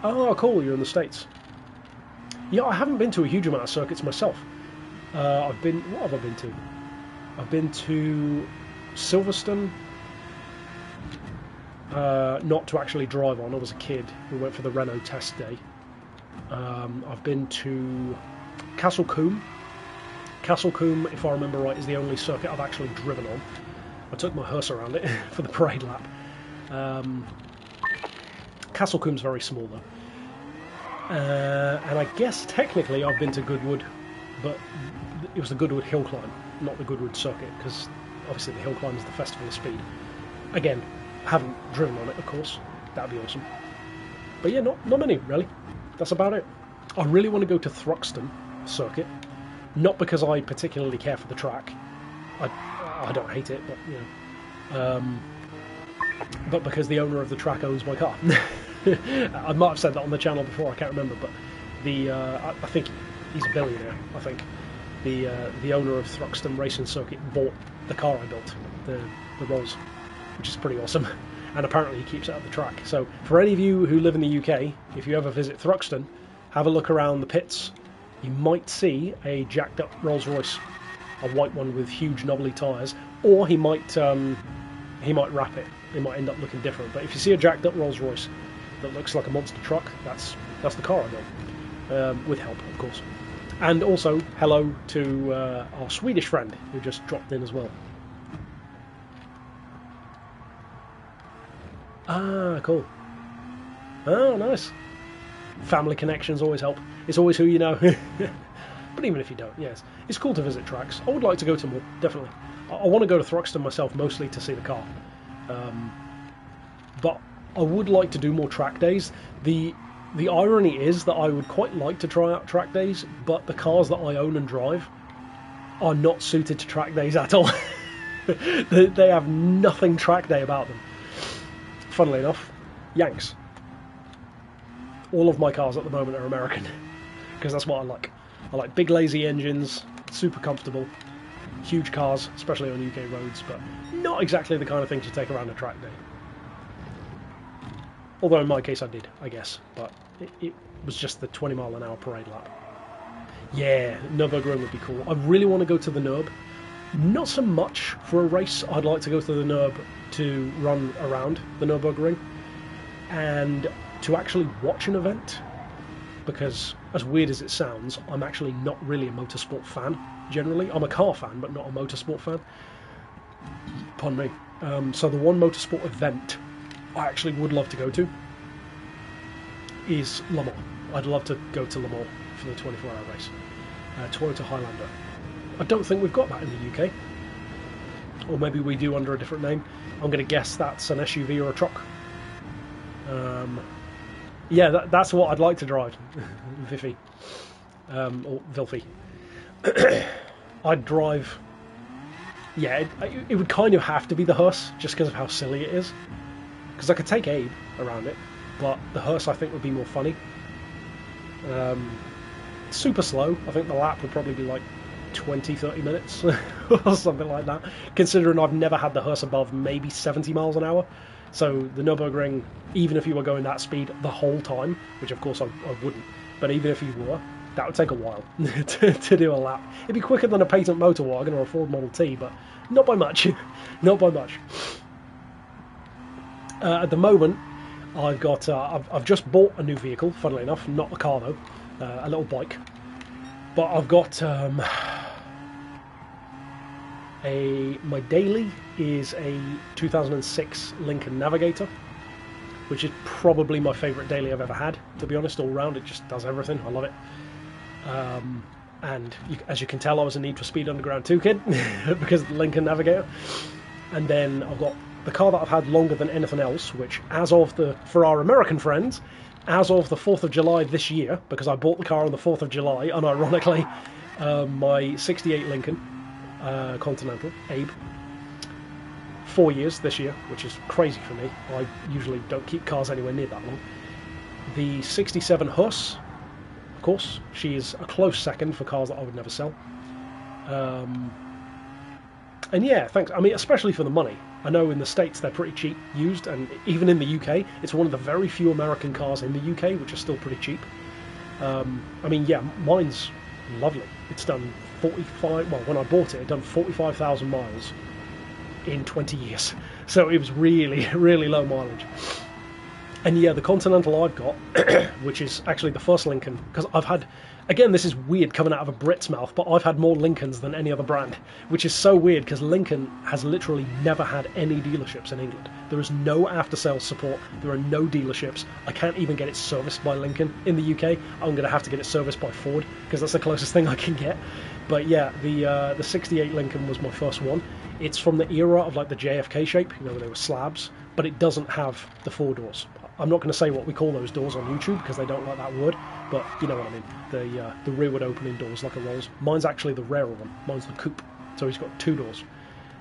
Oh, cool, you're in the States. Yeah, I haven't been to a huge amount of circuits myself. What have I been to? I've been to Silverstone. Not to actually drive on, I was a kid. We went for the Renault test day. I've been to Castle Combe. Castle Combe, if I remember right, is the only circuit I've actually driven on. I took my hearse around it for the parade lap. Castle Combe's very small though. And I guess technically I've been to Goodwood, but it was the Goodwood hill climb, not the Goodwood circuit, because obviously the hill climb is the Festival of Speed. Again, haven't driven on it, of course. That'd be awesome. But yeah, not many, really. That's about it. I really want to go to Thruxton circuit, not because I particularly care for the track. I don't hate it, but you know, but because the owner of the track owns my car. I might have said that on the channel before, I can't remember, but I think he's a billionaire. I think the owner of Thruxton Racing Circuit bought the car I built, the Rolls, which is pretty awesome. And apparently he keeps it at the track. So for any of you who live in the UK, if you ever visit Thruxton, have a look around the pits. You might see a jacked up Rolls Royce, a white one with huge knobbly tyres, or he might wrap it. It might end up looking different. But if you see a jacked up Rolls Royce that looks like a monster truck, that's the car I built, with help, of course. And also hello to our Swedish friend who just dropped in as well. Ah, cool. Oh, nice. Family connections always help. It's always who you know. But even if you don't, yes. It's cool to visit tracks. I would like to go to more, definitely. I want to go to Thruxton myself, mostly to see the car. But I would like to do more track days. The irony is that I would quite like to try out track days, but the cars that I own and drive are not suited to track days at all. They have nothing track day about them. Funnily enough, Yanks. All of my cars at the moment are American, because that's what I like. I like big lazy engines, super comfortable, huge cars, especially on UK roads, but not exactly the kind of things you take around a track day. Although in my case I did, I guess, but it was just the 20-mile-an-hour parade lap. Yeah, Nürburgring would be cool. I really want to go to the Nürb. Not so much for a race. I'd like to go to the Nürb to run around the Nürburgring and to actually watch an event, because as weird as it sounds, I'm actually not really a motorsport fan generally. I'm a car fan but not a motorsport fan, pardon me. So the one motorsport event I actually would love to go to is Le Mans. I'd love to go to Le Mans for the 24-hour race. Toyota Highlander. I don't think we've got that in the UK, or maybe we do under a different name. I'm going to guess that's an SUV or a truck. Yeah, that's what I'd like to drive. Viffy. Or Vilfy. I'd drive... Yeah, it would kind of have to be the hearse, just because of how silly it is. Because I could take Abe around it, but the hearse I think would be more funny. Super slow. I think the lap would probably be like 20-30 minutes or something like that, considering I've never had the hearse above maybe 70 miles an hour. So the Nürburgring, even if you were going that speed the whole time, which of course I wouldn't, but even if you were, that would take a while to do a lap. It'd be quicker than a patent motor wagon or a Ford Model T, but not by much. Not by much. At the moment, I've got I've just bought a new vehicle, funnily enough, not a car though, a little bike. But I've got my daily is a 2006 Lincoln Navigator, which is probably my favourite daily I've ever had, to be honest. All round, it just does everything. I love it. And as you can tell, I was a Need for Speed Underground 2 kid because of the Lincoln Navigator. And then I've got the car that I've had longer than anything else, which for our American friends, as of the 4th of July this year, because I bought the car on the 4th of July, unironically, my 68 Lincoln Continental, Abe. 4 years this year, which is crazy for me. I usually don't keep cars anywhere near that long. The 67 Hearse, of course, she is a close second for cars that I would never sell. And yeah, thanks. I mean, especially for the money. I know in the States they're pretty cheap used, and even in the UK, it's one of the very few American cars in the UK which are still pretty cheap. I mean, yeah, mine's lovely. It's done 45, well, when I bought it, it done 45,000 miles in 20 years. So it was really, really low mileage. And yeah, the Continental I've got, which is actually the first Lincoln, because I've had, again, this is weird coming out of a Brit's mouth, but I've had more Lincolns than any other brand, which is so weird because Lincoln has literally never had any dealerships in England. There is no after-sales support. There are no dealerships. I can't even get it serviced by Lincoln in the UK. I'm going to have to get it serviced by Ford because that's the closest thing I can get. But yeah, the 68 Lincoln was my first one. It's from the era of like the JFK shape, you know, where they were slabs, but it doesn't have the 4 doors. I'm not going to say what we call those doors on YouTube because they don't like that word, but you know what I mean. The rearward opening doors like a Rolls. Mine's actually the rarer one. Mine's the coupe, so he's got 2 doors,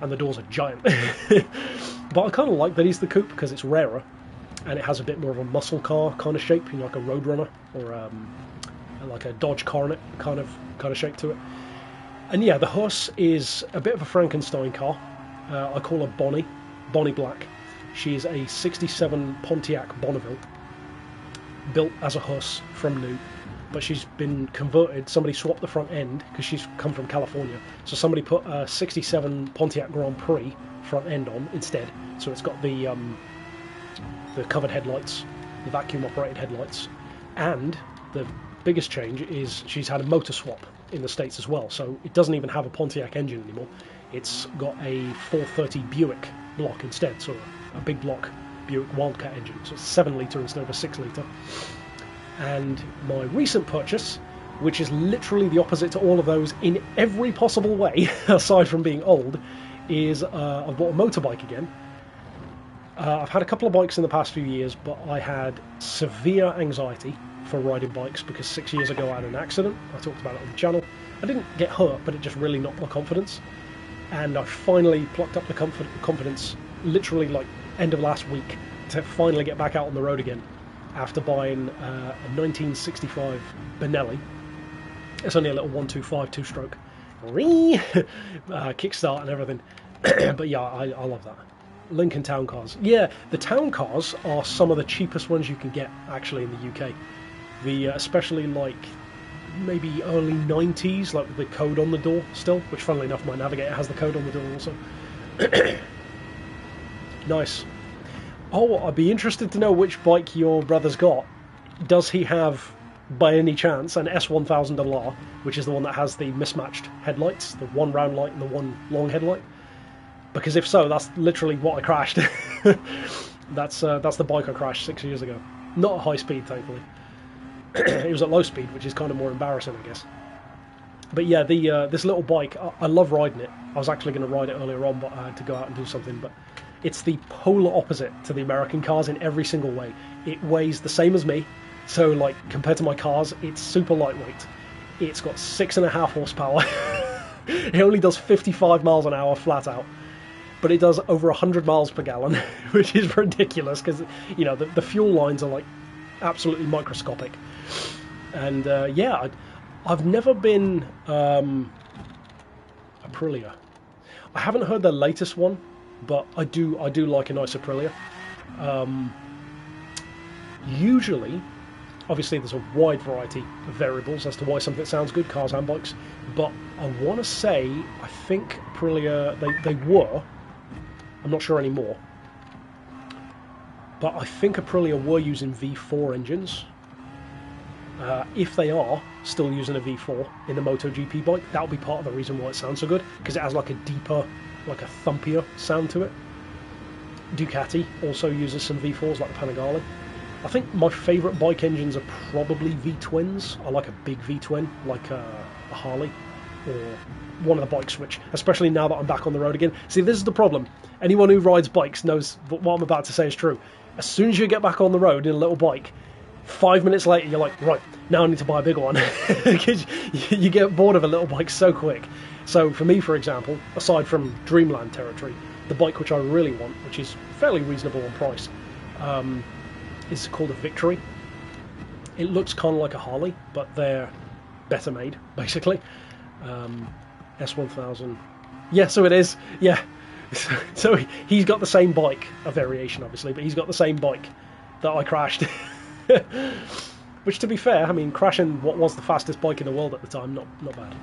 and the doors are giant. But I kind of like that he's the coupe because it's rarer, and it has a bit more of a muscle car kind of shape, you know, like a Roadrunner or like a Dodge Coronet kind of shape to it. And yeah, the Hearse is a bit of a Frankenstein car. I call her Bonnie Black. She is a 67 Pontiac Bonneville, built as a Hearse from new, but she's been converted. Somebody swapped the front end because she's come from California, so somebody put a 67 Pontiac Grand Prix front end on instead. So it's got the covered headlights, the vacuum operated headlights, and the biggest change is she's had a motor swap in the States as well. So it doesn't even have a Pontiac engine anymore. It's got a 430 Buick block instead, so a big block Buick Wildcat engine, so it's 7 litre instead of a 6 litre. And my recent purchase, which is literally the opposite to all of those in every possible way, aside from being old, is I've bought a motorbike again. I've had a couple of bikes in the past few years, but I had severe anxiety for riding bikes because 6 years ago I had an accident. I talked about it on the channel. I didn't get hurt, but it just really knocked my confidence. And I finally plucked up the confidence, literally like end of last week, to finally get back out on the road again after buying a 1965 Benelli. It's only a little 125 two-stroke kickstart and everything. But yeah, I love that. Lincoln town cars. Yeah, the town cars are some of the cheapest ones you can get actually in the UK. Especially like maybe early 90s, like the code on the door still, which funnily enough my Navigator has the code on the door also. Nice. Oh, I'd be interested to know which bike your brother's got. Does he have, by any chance, an S1000RR, which is the one that has the mismatched headlights, the one round light and the one long headlight? Because if so, that's literally what I crashed. That's the bike I crashed 6 years ago. Not at high speed, thankfully. It was at low speed, which is kind of more embarrassing, I guess. But yeah, this little bike, I love riding it. I was actually going to ride it earlier on, but I had to go out and do something. But it's the polar opposite to the American cars in every single way. It weighs the same as me, so like compared to my cars, it's super lightweight. It's got 6.5 horsepower. It only does 55 miles an hour flat out, but it does over 100 miles per gallon, which is ridiculous because, you know, the fuel lines are like absolutely microscopic. And yeah, I've never been Aprilia. I haven't heard their latest one, but I do like a nice Aprilia. Usually Obviously, there's a wide variety of variables as to why something sounds good, cars and bikes. But I want to say, I think Aprilia, they were, I'm not sure anymore, but I think Aprilia were using V4 engines. If they are still using a V4 in the MotoGP bike, that'll be part of the reason why it sounds so good, because it has like a deeper, like a thumpier sound to it. Ducati also uses some V4s like the Panigale. I think my favourite bike engines are probably V-twins. I like a big V-twin, like a Harley, or one of the bikes, which, especially now that I'm back on the road again. See, this is the problem. Anyone who rides bikes knows what I'm about to say is true. As soon as you get back on the road in a little bike, 5 minutes later you're like, right, now I need to buy a bigger one. Because you get bored of a little bike so quick. So for me, for example, aside from Dreamland territory, the bike which I really want, which is fairly reasonable on price, is called a Victory. It looks kind of like a Harley, but they're better made, basically. S1000. Yeah, so it is. Yeah. So he's got the same bike, a variation obviously, but he's got the same bike that I crashed. Which, to be fair, I mean, crashing what was the fastest bike in the world at the time, not bad.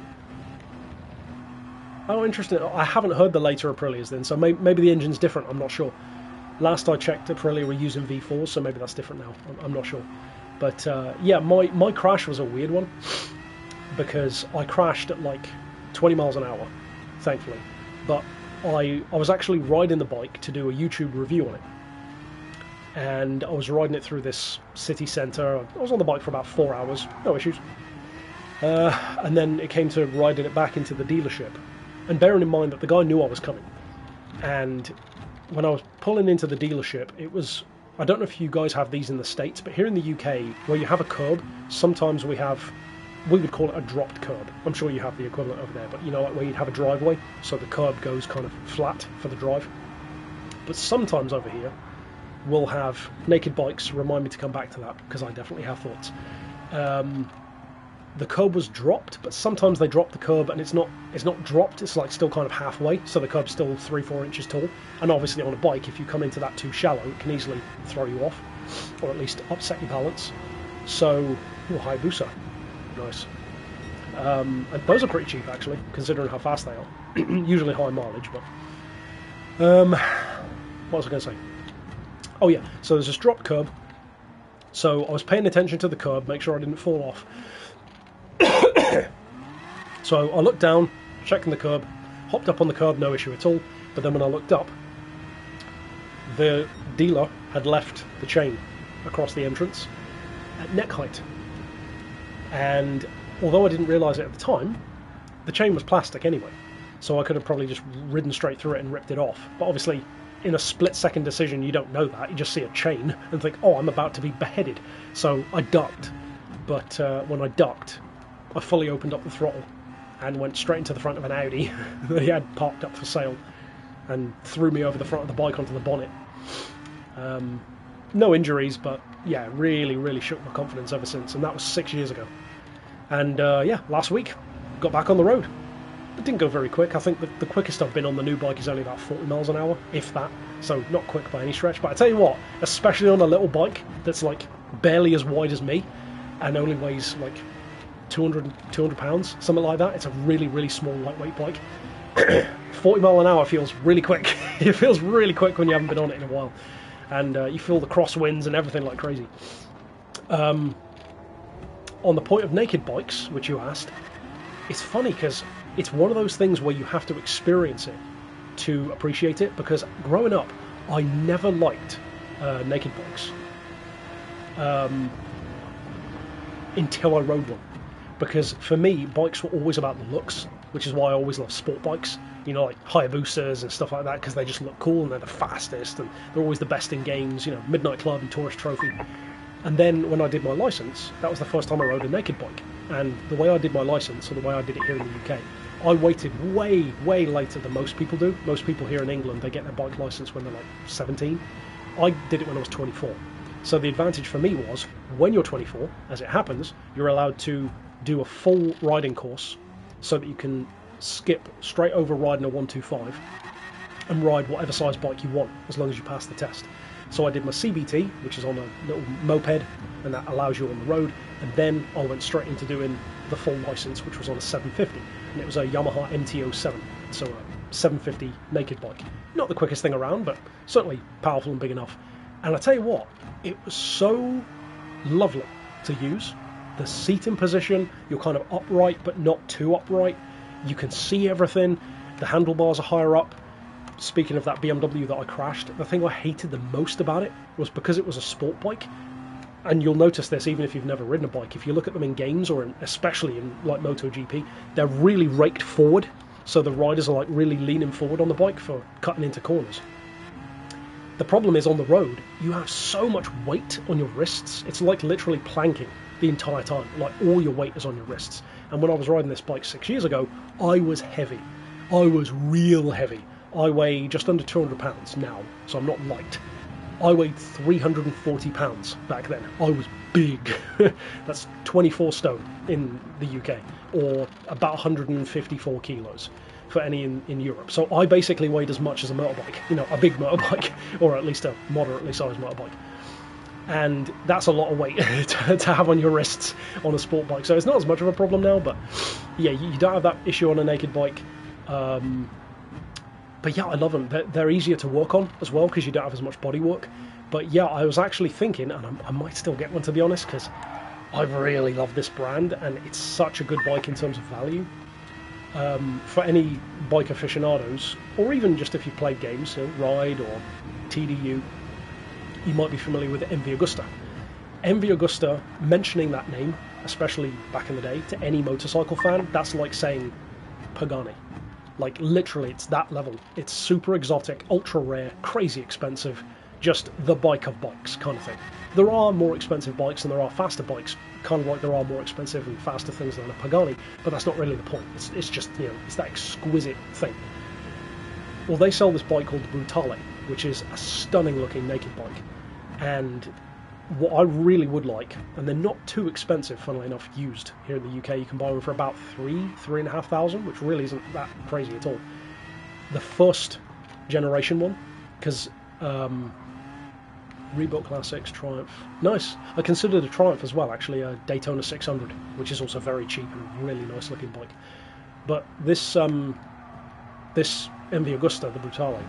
Oh, interesting. I haven't heard the later Aprilias then, so maybe the engine's different, I'm not sure. Last I checked, Aprilia were using V4s, so maybe that's different now. I'm not sure. But yeah, my crash was a weird one, because I crashed at like 20 miles an hour, thankfully. But I was actually riding the bike to do a YouTube review on it. And I was riding it through this city centre. I was on the bike for about 4 hours, no issues. And then it came to riding it back into the dealership. And bearing in mind that the guy knew I was coming. And when I was pulling into the dealership, it was, I don't know if you guys have these in the States, but here in the UK, where you have a curb, sometimes we would call it a dropped curb. I'm sure you have the equivalent over there, but you know, like where you'd have a driveway, so the curb goes kind of flat for the drive. But sometimes over here, we'll have naked bikes. Remind me to come back to that, because I definitely have thoughts. The curb was dropped, but sometimes they drop the curb and it's not dropped, it's like still kind of halfway, so the curb's still 3-4 inches tall. And obviously on a bike, if you come into that too shallow, it can easily throw you off, or at least upset your balance. So, Hayabusa, nice. And those are pretty cheap actually, considering how fast they are. Usually high mileage, but what was I going to say? Oh yeah, so there's this drop curb. So I was paying attention to the curb, make sure I didn't fall off. So I looked down, checking the curb, hopped up on the curb, no issue at all. But then when I looked up, the dealer had left the chain across the entrance at neck height. And although I didn't realise it at the time, the chain was plastic anyway. So I could have probably just ridden straight through it and ripped it off. But obviously, in a split-second decision, you don't know that. You just see a chain and think, oh, I'm about to be beheaded. So I ducked. But when I ducked, I fully opened up the throttle and went straight into the front of an Audi that he had parked up for sale, and threw me over the front of the bike onto the bonnet. No injuries, but yeah, really shook my confidence ever since, and that was 6 years ago. And yeah, last week, got back on the road. It didn't go very quick. I think the quickest I've been on the new bike is only about 40 miles an hour, if that. So not quick by any stretch. But I tell you what, especially on a little bike that's like barely as wide as me and only weighs like 200 pounds, something like that. It's a really small, lightweight bike. 40 mile an hour feels really quick. It feels really quick when you haven't been on it in a while. And you feel the crosswinds and everything like crazy. On the point of naked bikes, which you asked, it's funny because it's one of those things where you have to experience it to appreciate it, because growing up, I never liked naked bikes until I rode one. Because for me, bikes were always about the looks, which is why I always love sport bikes. You know, like Hayabusas and stuff like that, because they just look cool and they're the fastest and they're always the best in games, you know, Midnight Club and Tourist Trophy. And then when I did my licence, that was the first time I rode a naked bike. And the way I did my licence, or the way I did it here in the UK, I waited way later than most people do. Most people here in England, they get their bike licence when they're like 17. I did it when I was 24. So the advantage for me was, when you're 24, as it happens, you're allowed to do a full riding course so that you can skip straight over riding a 125 and ride whatever size bike you want, as long as you pass the test. So I did my CBT, which is on a little moped, and that allows you on the road, and then I went straight into doing the full license, which was on a 750, and it was a Yamaha MT-07, so a 750 naked bike. Not the quickest thing around, but certainly powerful and big enough. And I tell you what, it was so lovely to use. The seating position, you're kind of upright, but not too upright. You can see everything. The handlebars are higher up. Speaking of that BMW that I crashed, the thing I hated the most about it was because it was a sport bike. And you'll notice this even if you've never ridden a bike. If you look at them in games, or especially in like MotoGP, they're really raked forward. So the riders are like really leaning forward on the bike for cutting into corners. The problem is on the road, you have so much weight on your wrists. It's like literally planking the entire time. Like all your weight is on your wrists. And when I was riding this bike 6 years ago, I was heavy. I was real heavy. I weigh just under 200 pounds now, so I'm not light. I weighed 340 pounds back then. I was big. That's 24 stone in the UK, or about 154 kilos for any in Europe. So I basically weighed as much as a motorbike, you know, a big motorbike, or at least a moderately sized motorbike. And that's a lot of weight to have on your wrists on a sport bike. So it's not as much of a problem now, but yeah, you don't have that issue on a naked bike. But yeah, I love them. They're easier to work on as well because you don't have as much body work. But yeah, I was actually thinking, and I might still get one to be honest, because I really love this brand and it's such a good bike in terms of value. For any bike aficionados, or even just if you played games, so Ride or TDU, you might be familiar with MV Agusta. MV Agusta, mentioning that name, especially back in the day, to any motorcycle fan, that's like saying Pagani. Like literally, it's that level. It's super exotic, ultra rare, crazy expensive, just the bike of bikes kind of thing. There are more expensive bikes and there are faster bikes, kind of like there are more expensive and faster things than a Pagani, but that's not really the point. It's just, you know, it's that exquisite thing. Well, they sell this bike called the Brutale, which is a stunning looking naked bike. And what I really would like, and they're not too expensive, funnily enough, used here in the UK. You can buy them for about $3,500, which really isn't that crazy at all. The first generation one, because Reebok Classics, Triumph, nice. I considered a Triumph as well, actually, a Daytona 600, which is also very cheap and a really nice looking bike. But this this MV Agusta, the Brutale,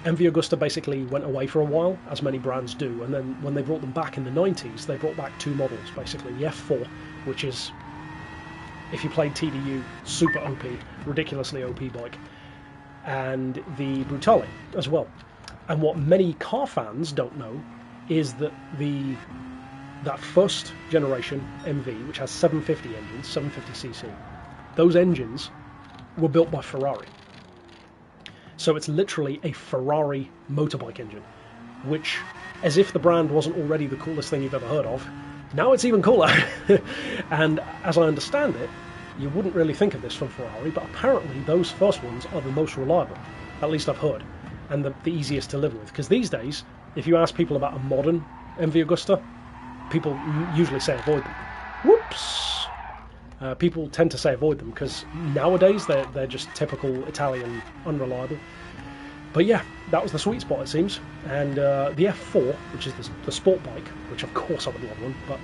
MV Agusta basically went away for a while, as many brands do, and then when they brought them back in the 90s, they brought back two models, basically. The F4, which is, if you played TDU, super OP, ridiculously OP bike, and the Brutale as well. And what many car fans don't know is that that first generation MV, which has 750 engines, 750cc, those engines were built by Ferrari. So it's literally a Ferrari motorbike engine, which, as if the brand wasn't already the coolest thing you've ever heard of, now it's even cooler. And as I understand it, you wouldn't really think of this from Ferrari, but apparently those first ones are the most reliable, at least I've heard, and the easiest to live with. Because these days, if you ask people about a modern MV Agusta, people usually say avoid them. Whoops! People tend to say avoid them because nowadays they're just typical Italian unreliable. But yeah, that was the sweet spot, it seems. And the F4, which is the sport bike, which of course I would love one, but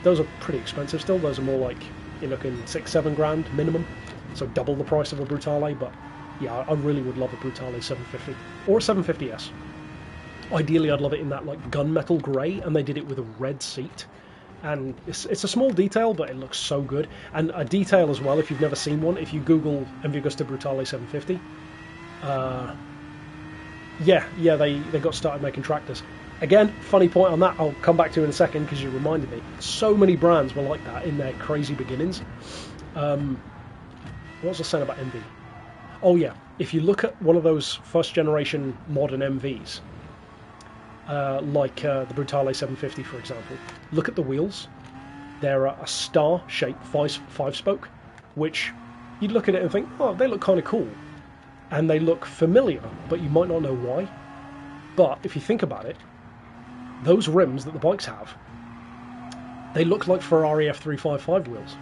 those are pretty expensive still. Those are more like, you're looking $6-7 grand minimum, so double the price of a Brutale. But yeah, I really would love a Brutale 750 or a 750S. Ideally, I'd love it in that like gunmetal grey, and they did it with a red seat. And it's a small detail, but it looks so good. And a detail as well, if you've never seen one, if you Google MV Agusta Brutale 750, they got started making tractors. Again, funny point on that, I'll come back to in a second because you reminded me. So many brands were like that in their crazy beginnings. What was I saying about MV? Oh yeah, if you look at one of those first generation modern MVs, like the Brutale 750 for example, look at the wheels. They're a star-shaped five-spoke, which you'd look at it and think, oh, they look kind of cool. And they look familiar, but you might not know why. But if you think about it, those rims that the bikes have, they look like Ferrari F355 wheels.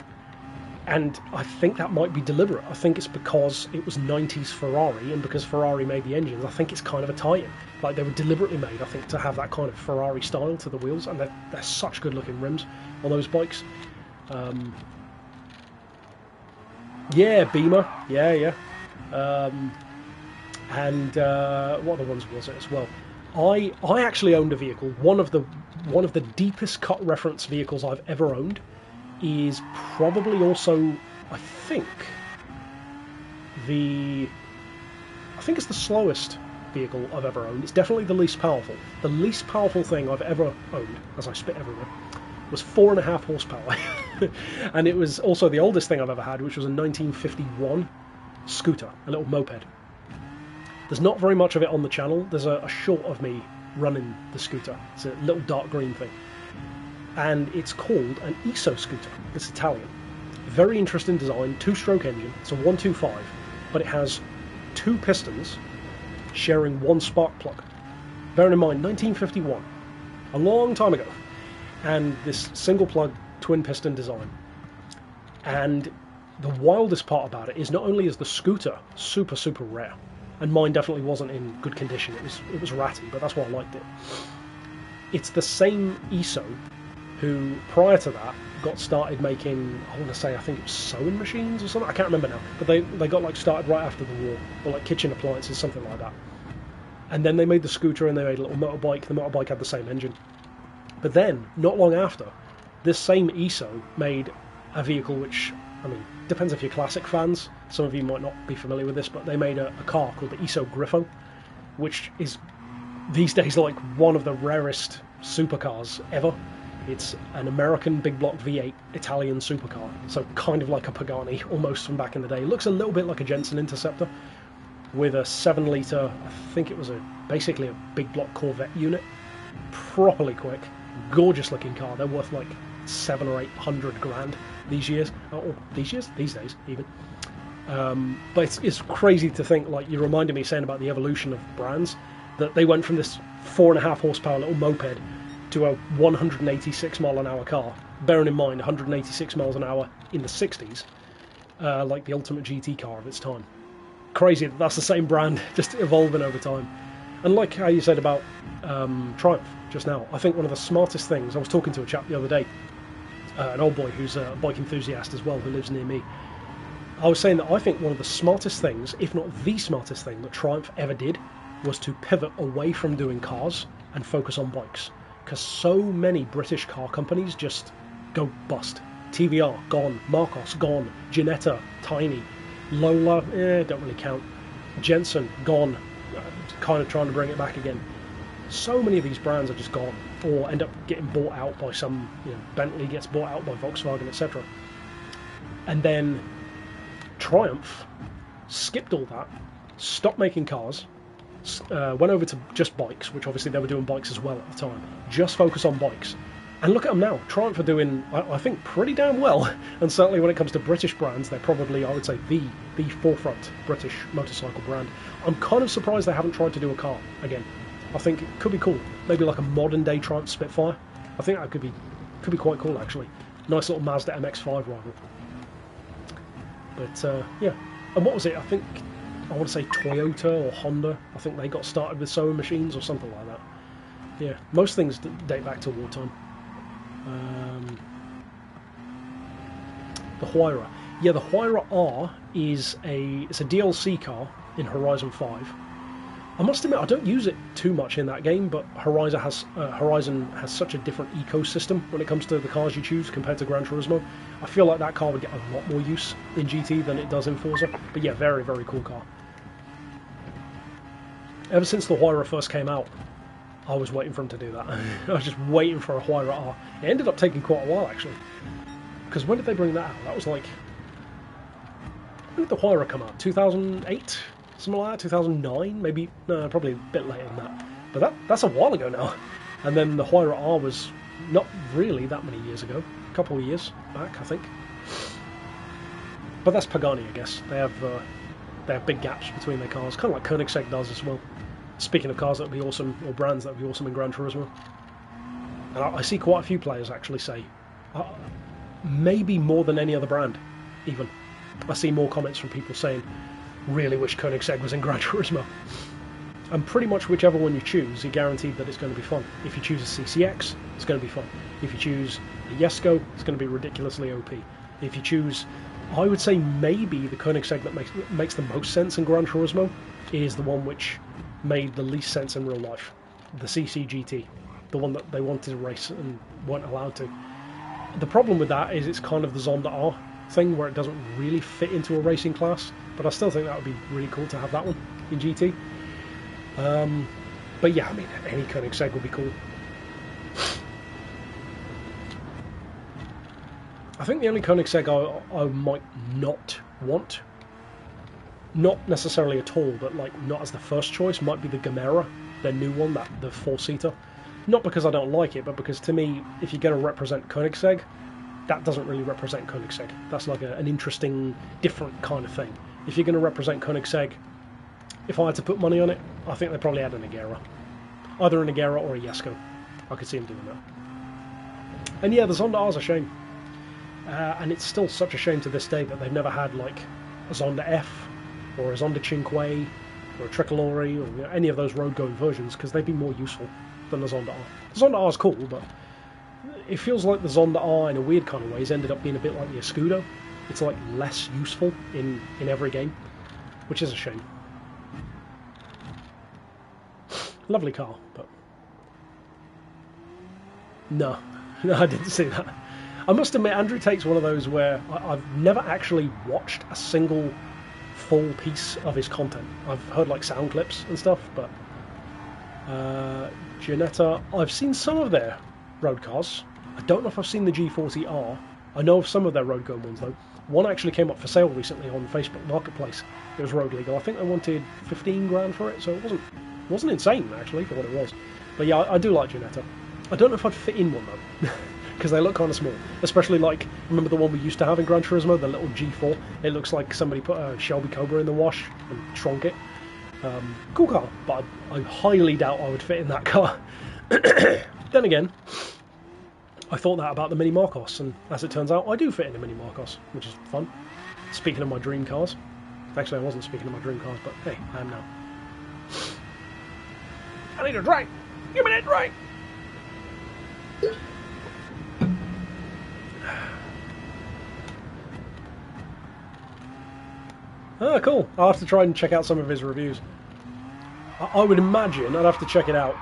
And I think that might be deliberate. I think it's because it was 90s Ferrari, and because Ferrari made the engines, I think it's kind of a tie-in. Like, they were deliberately made, I think, to have that kind of Ferrari style to the wheels, and they're such good-looking rims on those bikes. Yeah, Beamer. Yeah. And what other ones was it as well? I actually owned a vehicle. One of the deepest cut reference vehicles I've ever owned is probably also, I think it's the slowest vehicle I've ever owned. It's definitely the least powerful. The least powerful thing I've ever owned, as I spit everywhere, was 4.5 horsepower. And it was also the oldest thing I've ever had, which was a 1951 scooter, a little moped. There's not very much of it on the channel. There's a short of me running the scooter. It's a little dark green thing. And it's called an ESO scooter. It's Italian. Very interesting design, 2-stroke engine. It's a 125, but it has 2 pistons sharing 1 spark plug. Bearing in mind, 1951, a long time ago. And this single plug twin piston design. And the wildest part about it is not only is the scooter super, super rare, and mine definitely wasn't in good condition, it was ratty, but that's why I liked it. It's the same ESO who, prior to that, got started making, I want to say, I think it was sewing machines or something, I can't remember now, but they got like started right after the war, or like kitchen appliances, something like that. And then they made the scooter and they made a little motorbike. The motorbike had the same engine. But then, not long after, this same ESO made a vehicle which, I mean, depends if you're classic fans. Some of you might not be familiar with this, but they made a car called the ESO Griffo, which is these days like one of the rarest supercars ever. It's an American big block V8 Italian supercar, so kind of like a Pagani almost from back in the day. It looks a little bit like a Jensen Interceptor with a 7-litre, I think it was basically a big block Corvette unit. Properly quick, gorgeous looking car. They're worth like 700 or 800 grand these days even. But it's crazy to think, like you reminded me saying about the evolution of brands, that they went from this 4.5 horsepower little moped to a 186 mile an hour car, bearing in mind 186 miles an hour in the 60s, like the ultimate GT car of its time. Crazy that that's the same brand, just evolving over time. And like how you said about Triumph just now, I think one of the smartest things, I was talking to a chap the other day, an old boy who's a bike enthusiast as well, who lives near me. I was saying that I think one of the smartest things, if not the smartest thing that Triumph ever did, was to pivot away from doing cars and focus on bikes. Because so many British car companies just go bust. TVR, gone. Marcos, gone. Ginetta, tiny. Lola, don't really count. Jensen, gone. Kind of trying to bring it back again. So many of these brands are just gone, or end up getting bought out by some, Bentley gets bought out by Volkswagen, etc. And then Triumph skipped all that, stopped making cars, went over to just bikes, which obviously they were doing bikes as well at the time, just focus on bikes. And look at them now. Triumph are doing, I think, pretty damn well. And certainly when it comes to British brands, they're probably, I would say, the forefront British motorcycle brand. I'm kind of surprised they haven't tried to do a car again. I think it could be cool. Maybe like a modern day Triumph Spitfire. I think that could be quite cool, actually. Nice little Mazda MX-5 rival. But yeah. And what was it? I want to say Toyota or Honda. I think they got started with sewing machines or something like that. Yeah, most things date back to wartime. The Huayra. Yeah, the Huayra R is it's a DLC car in Horizon 5. I must admit, I don't use it too much in that game, but Horizon has such a different ecosystem when it comes to the cars you choose compared to Gran Turismo. I feel like that car would get a lot more use in GT than it does in Forza. But yeah, very, very cool car. Ever since the Huayra first came out, I was waiting for him to do that. I was just waiting for a Huayra R. It ended up taking quite a while, actually. Because when did they bring that out? That was like... When did the Huayra come out? 2008? Something like that? 2009? Maybe? No, probably a bit later than that. But that's a while ago now. And then the Huayra R was not really that many years ago. A couple of years back, I think. But that's Pagani, I guess. They have big gaps between their cars. Kind of like Koenigsegg does as well. Speaking of cars that would be awesome, or brands that would be awesome in Gran Turismo. And I see quite a few players actually say, maybe more than any other brand, even. I see more comments from people saying, really wish Koenigsegg was in Gran Turismo. And pretty much whichever one you choose, you're guaranteed that it's going to be fun. If you choose a CCX, it's going to be fun. If you choose a Jesko, it's going to be ridiculously OP. If you choose, I would say maybe the Koenigsegg that makes the most sense in Gran Turismo is the one which made the least sense in real life. The CCGT. The one that they wanted to race and weren't allowed to. The problem with that is it's kind of the Zonda R thing where it doesn't really fit into a racing class, but I still think that would be really cool to have that one in GT. But yeah, I mean, any Koenigsegg would be cool. I think the only Koenigsegg I might not want, not necessarily at all, but like not as the first choice, might be the Gamera, their new one, the 4-seater. Not because I don't like it, but because to me, if you're going to represent Koenigsegg, that doesn't really represent Koenigsegg. That's like an interesting, different kind of thing. If you're going to represent Koenigsegg, if I had to put money on it, I think they probably had a Nagera. Either a Nagera or a Jesko. I could see them doing that. And yeah, the Zonda R's a shame. And it's still such a shame to this day that they've never had like a Zonda F, or a Zonda Cinque, or a Tricolore, or you know, any of those road-going versions, because they'd be more useful than the Zonda R. The Zonda R is cool, but it feels like the Zonda R, in a weird kind of ways, ended up being a bit like the Escudo. It's like less useful in every game, which is a shame. Lovely car, but no, I didn't see that. I must admit, Andrew Tate's one of those where I've never actually watched a single full piece of his content. I've heard like sound clips and stuff, but Ginetta, I've seen some of their road cars. I don't know if I've seen the G40R. I know of some of their road going ones though. One actually came up for sale recently on Facebook Marketplace. It was road legal. I think they wanted 15 grand for it, so it wasn't insane actually for what it was. But yeah, I do like Ginetta. I don't know if I'd fit in one though, because they look kind of small. Especially like, remember the one we used to have in Gran Turismo, the little G4? It looks like somebody put a Shelby Cobra in the wash and shrunk it. Cool car, but I highly doubt I would fit in that car. Then again, I thought that about the Mini Marcos, and as it turns out, I do fit in a Mini Marcos, which is fun. Speaking of my dream cars. Actually, I wasn't speaking of my dream cars, but hey, I am now. I need a drink! Give me that drink! Ah, cool. I'll have to try and check out some of his reviews. I would imagine I'd have to check it out.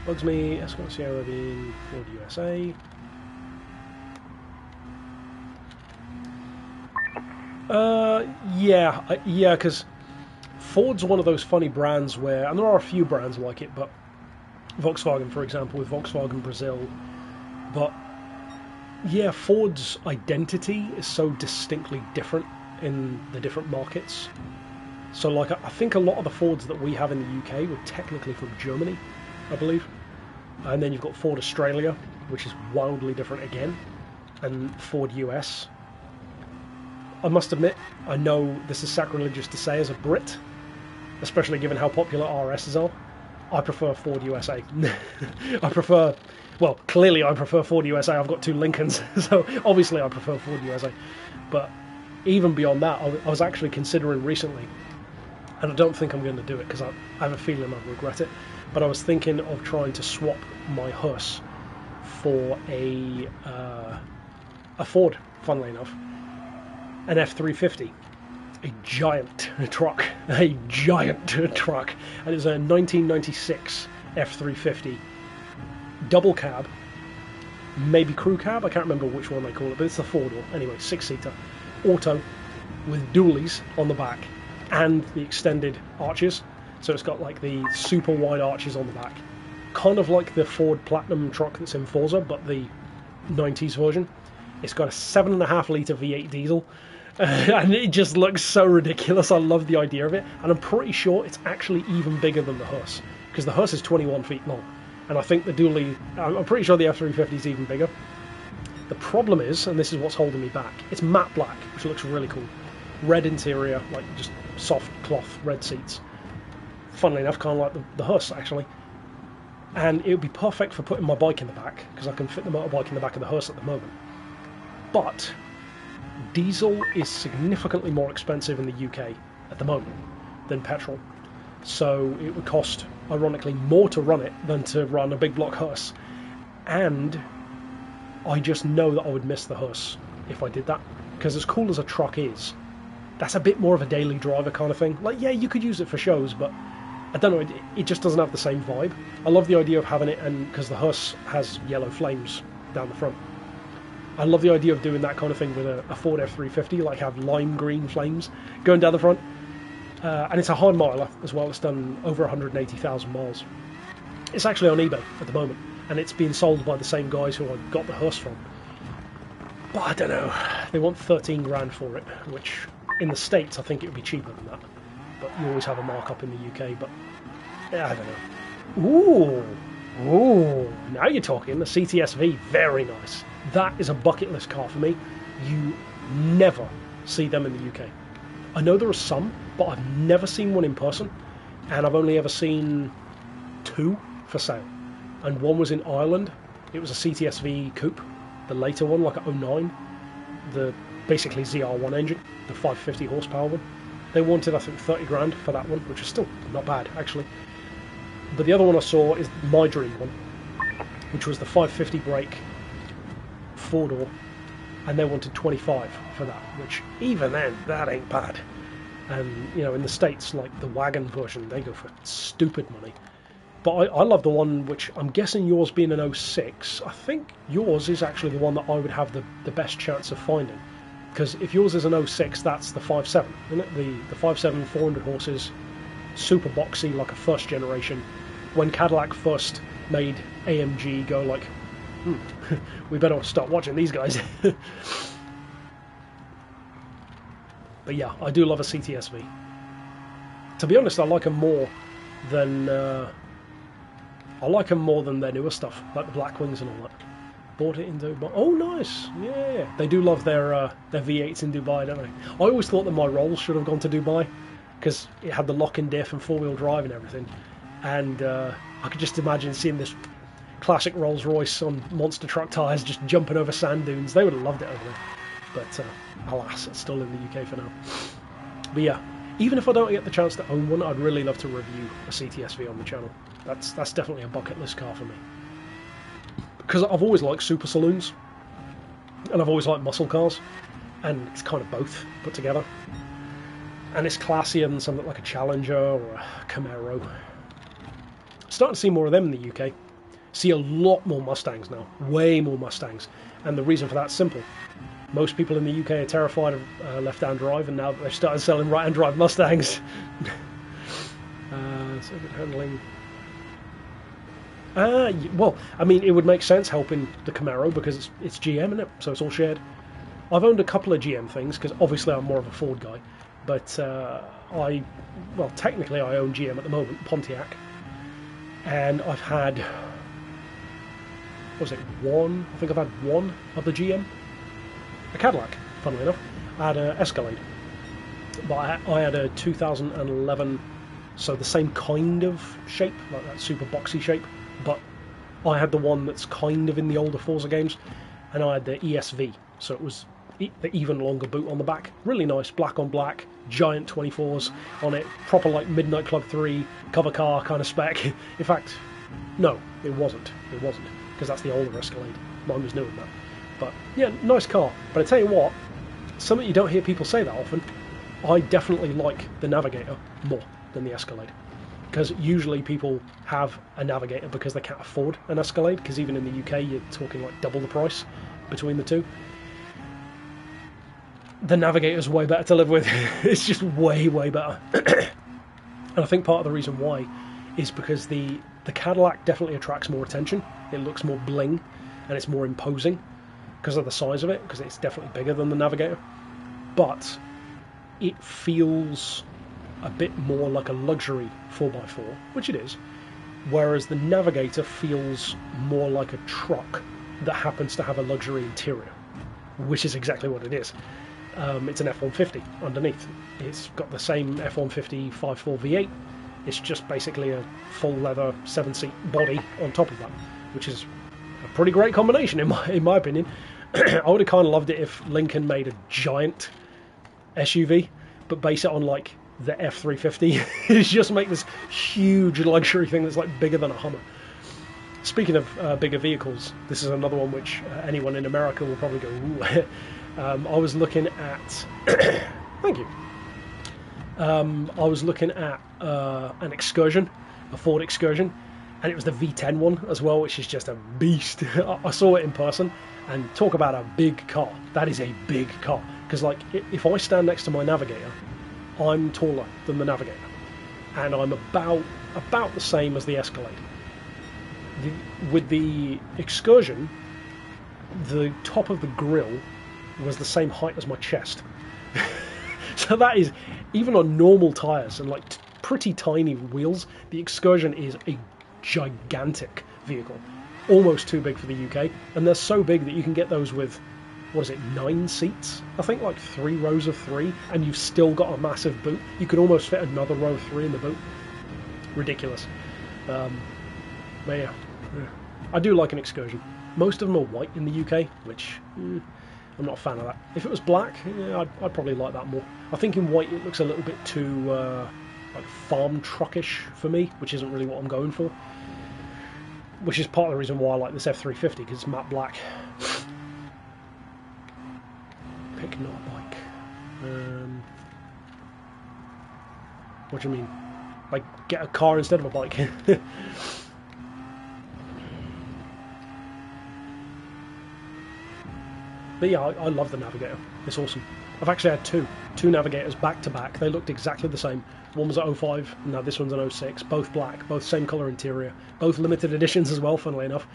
Bugs me, Escort Sierra being Ford USA. Yeah, because Ford's one of those funny brands where, and there are a few brands like it, but Volkswagen, for example, with Volkswagen Brazil, but yeah, Ford's identity is so distinctly different in the different markets. So like, I think a lot of the Fords that we have in the UK were technically from Germany, I believe. And then you've got Ford Australia, which is wildly different again, and Ford US. I must admit, I know this is sacrilegious to say as a Brit, especially given how popular RSs are. I prefer Ford USA. Well, clearly I prefer Ford USA. I've got two Lincolns, so obviously I prefer Ford USA. But even beyond that, I was actually considering recently, and I don't think I'm going to do it because I have a feeling I'd regret it, but I was thinking of trying to swap my hearse for a Ford, funnily enough, an F350. A giant truck, and it's a 1996 F350 double cab, maybe crew cab, I can't remember which one they call it, but it's the four-door, anyway, 6-seater, auto, with dualies on the back, and the extended arches, so it's got like the super wide arches on the back, kind of like the Ford Platinum truck that's in Forza, but the 90s version. It's got a 7.5 litre V8 diesel, and it just looks so ridiculous. I love the idea of it, and I'm pretty sure it's actually even bigger than the hearse, because the hearse is 21 feet long, and I think the dually, I'm pretty sure the F350 is even bigger. The problem is, and this is what's holding me back, it's matte black, which looks really cool. Red interior, like just soft cloth red seats. Funnily enough, kind of like the hearse actually. And it would be perfect for putting my bike in the back, because I can fit the motorbike in the back of the hearse at the moment. But diesel is significantly more expensive in the UK at the moment than petrol. So it would cost, ironically, more to run it than to run a big block hearse. And I just know that I would miss the hearse if I did that. Because as cool as a truck is, that's a bit more of a daily driver kind of thing. Like, yeah, you could use it for shows, but I don't know, it just doesn't have the same vibe. I love the idea of having it, and because the hearse has yellow flames down the front. I love the idea of doing that kind of thing with a Ford F350, like have lime green flames going down the front. And it's a hard miler as well. It's done over 180,000 miles. It's actually on eBay at the moment, and it's being sold by the same guys who I got the hearse from. But I don't know, they want 13 grand for it, which in the States I think it would be cheaper than that. But you always have a markup in the UK, but yeah, I don't know. Ooh, now you're talking. The CTSV, very nice. That is a bucket list car for me. You never see them in the UK. I know there are some, but I've never seen one in person, and I've only ever seen 2 for sale. And one was in Ireland. It was a CTSV coupe, the later one, like a 09, the basically ZR1 engine, the 550 horsepower one. They wanted, I think, 30 grand for that one, which is still not bad, actually. But the other one I saw is my dream one, which was the 550 brake 4-door, and they wanted 25 for that, which even then, that ain't bad. And, you know, in the States, like the wagon version, they go for stupid money. But I love the one, which I'm guessing yours being an 06, I think yours is actually the one that I would have the best chance of finding. Because if yours is an 06, that's the 5.7, isn't it? The 5.7, 400 horses, super boxy, like a first generation. When Cadillac first made AMG go like, we better start watching these guys. But yeah, I do love a CTSV. To be honest, I like them more than their newer stuff, like the Blackwings and all that. Bought it in Dubai. Oh, nice. Yeah, they do love their V8s in Dubai, don't they? I always thought that my Rolls should have gone to Dubai because it had the lock-in diff and four-wheel drive and everything. And I could just imagine seeing this classic Rolls Royce on monster truck tyres just jumping over sand dunes. They would have loved it over there. But alas, it's still in the UK for now. But yeah, even if I don't get the chance to own one, I'd really love to review a CTSV on the channel. That's definitely a bucket list car for me. Because I've always liked super saloons, and I've always liked muscle cars, and it's kind of both put together. And it's classier than something like a Challenger or a Camaro. Starting to see more of them in the UK. See a lot more Mustangs now, way more Mustangs. And the reason for that's simple. Most people in the UK are terrified of left-hand drive, and now they've started selling right-hand drive Mustangs. So good handling. Well, I mean, it would make sense helping the Camaro because it's GM, isn't it? So it's all shared. I've owned a couple of GM things because obviously I'm more of a Ford guy. But technically I own GM at the moment, Pontiac. And I've had, what was it, one? I think I've had one of the GM. A Cadillac, funnily enough. I had an Escalade. But I had a 2011, so the same kind of shape, like that super boxy shape. But I had the one that's kind of in the older Forza games, and I had the ESV, so it was the even longer boot on the back. Really nice, black on black, giant 24s on it, proper like Midnight Club 3 cover car kind of spec. In fact, no, it wasn't, because that's the older Escalade. Mine was newer than that. But yeah, nice car. But I tell you what, something you don't hear people say that often, I definitely like the Navigator more than the Escalade. Because usually people have a Navigator because they can't afford an Escalade, because even in the UK you're talking like double the price between the two. The Navigator's way better to live with. It's just way, way better. And I think part of the reason why is because the Cadillac definitely attracts more attention. It looks more bling and it's more imposing because of the size of it, because it's definitely bigger than the Navigator. But it feels a bit more like a luxury 4x4, which it is, whereas the Navigator feels more like a truck that happens to have a luxury interior, which is exactly what it is. It's an F-150 underneath. It's got the same F-150 5.4 V8. It's just basically a full leather 7-seat body on top of that, which is a pretty great combination in my opinion. I would have kind of loved it if Lincoln made a giant SUV, but base it on like the F350. It's just make this huge luxury thing that's like bigger than a Hummer. Speaking of bigger vehicles, this is another one which anyone in America will probably go, ooh. I was looking at thank you. I was looking at an Excursion, a Ford Excursion, and it was the V10 one as well, which is just a beast. I saw it in person, and talk about a big car. That is a big car, because like if I stand next to my Navigator, I'm taller than the Navigator, and I'm about the same as the Escalade. With the Excursion, the top of the grille was the same height as my chest. So that is, even on normal tyres and like pretty tiny wheels, the Excursion is a gigantic vehicle. Almost too big for the UK. And they're so big that you can get those with, what is it, 9 seats? I think like 3 rows of 3, and you've still got a massive boot. You could almost fit another row of 3 in the boot. Ridiculous. But yeah, I do like an Excursion. Most of them are white in the UK, which I'm not a fan of that. If it was black, yeah, I'd probably like that more. I think in white it looks a little bit too like farm truckish for me, which isn't really what I'm going for. Which is part of the reason why I like this F350, because it's matte black. Pick not a bike. What do you mean? Like, get a car instead of a bike? But yeah, I love the Navigator. It's awesome. I've actually had two Navigators back to back. They looked exactly the same. One was at 05, now this one's an 06. Both black, both same colour interior, both limited editions as well, funnily enough.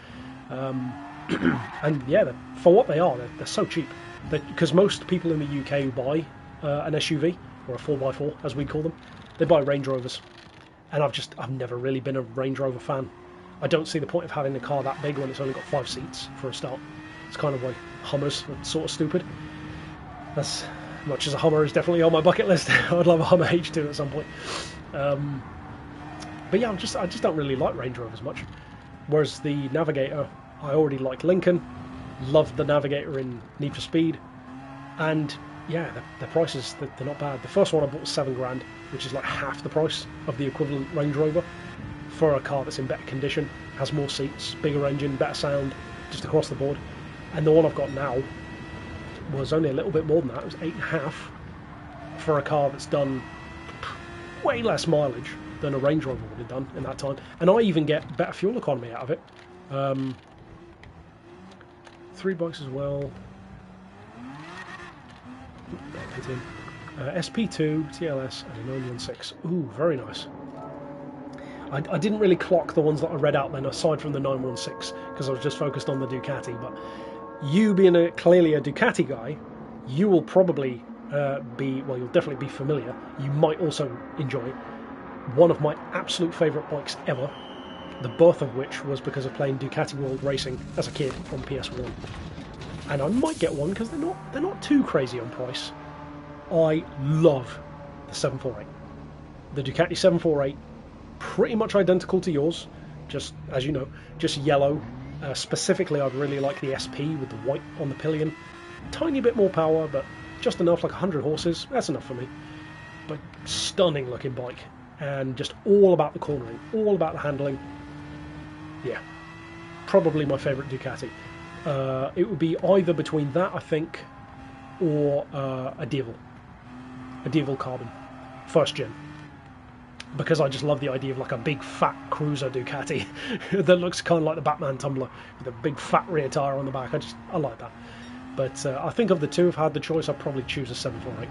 And yeah, for what they are, they're so cheap. Because most people in the UK who buy an SUV, or a 4x4 as we call them, they buy Range Rovers. And I've never really been a Range Rover fan. I don't see the point of having a car that big when it's only got 5 seats for a start. It's kind of like Hummers, it's sort of stupid. As much as a Hummer is definitely on my bucket list, I'd love a Hummer H2 at some point. But yeah, I just don't really like Range Rovers much. Whereas the Navigator, I already like Lincoln, loved the Navigator in Need for Speed, and yeah, the prices, they're not bad. The first one I bought was $7,000, which is like half the price of the equivalent Range Rover for a car that's in better condition, has more seats, bigger engine, better sound, just across the board. And the one I've got now was only a little bit more than that. It was 8.5 for a car that's done way less mileage than a Range Rover would have done in that time. And I even get better fuel economy out of it. 3 bikes as well. SP2, TLS, and a 916. Ooh, very nice. I didn't really clock the ones that I read out then, aside from the 916, because I was just focused on the Ducati. But you being clearly a Ducati guy, you will probably you'll definitely be familiar. You might also enjoy one of my absolute favourite bikes ever, the birth of which was because of playing Ducati World Racing as a kid on PS1. And I might get one because they're not too crazy on price. I love the 748. The Ducati 748, pretty much identical to yours, just as you know, just yellow. Specifically, I'd really like the SP with the white on the pillion. Tiny bit more power, but just enough, like 100 horses. That's enough for me. But stunning looking bike, and just all about the cornering, all about the handling. Yeah, probably my favourite Ducati. It would be either between that, I think, or a Divel Carbon, first gen. Because I just love the idea of like a big fat cruiser Ducati that looks kind of like the Batman tumbler with a big fat rear tyre on the back. I like that. But I think of the two, if I had the choice, I'd probably choose a 748.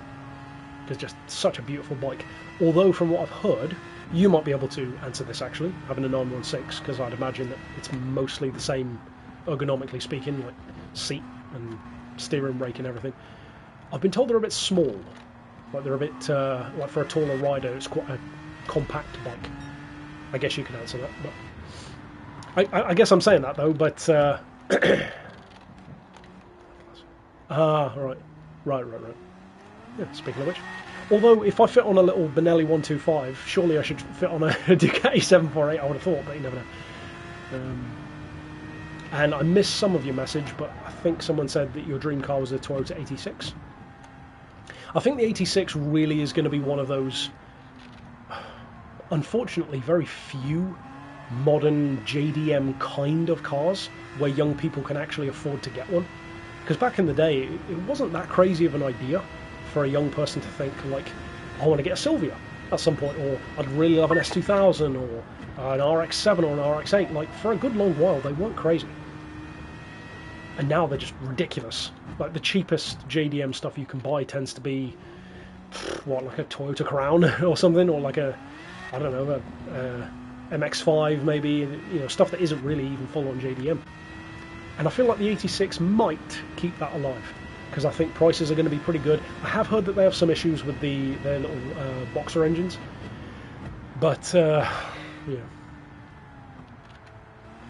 It's just such a beautiful bike. Although from what I've heard, you might be able to answer this actually, having a 916, because I'd imagine that it's mostly the same, ergonomically speaking, like seat and steering brake and everything. I've been told they're a bit small. Like they're a bit, like for a taller rider, it's quite a compact bike. I guess you can answer that, but I guess I'm saying that though, but right. Yeah, speaking of which, although if I fit on a little Benelli 125, surely I should fit on a Ducati 748, I would have thought, but you never know. And I missed some of your message, but I think someone said that your dream car was a Toyota 86. I think the 86 really is going to be one of those, unfortunately, very few modern JDM kind of cars where young people can actually afford to get one. Because back in the day, it wasn't that crazy of an idea for a young person to think, like, I want to get a Silvia at some point, or I'd really love an S2000, or an RX-7 or an RX-8. Like, for a good long while, they weren't crazy. And now they're just ridiculous. Like, the cheapest JDM stuff you can buy tends to be, what, like a Toyota Crown or something, or like a, I don't know, a MX-5 maybe, you know, stuff that isn't really even full-on JDM. And I feel like the 86 might keep that alive, because I think prices are going to be pretty good. I have heard that they have some issues with their little boxer engines, but yeah.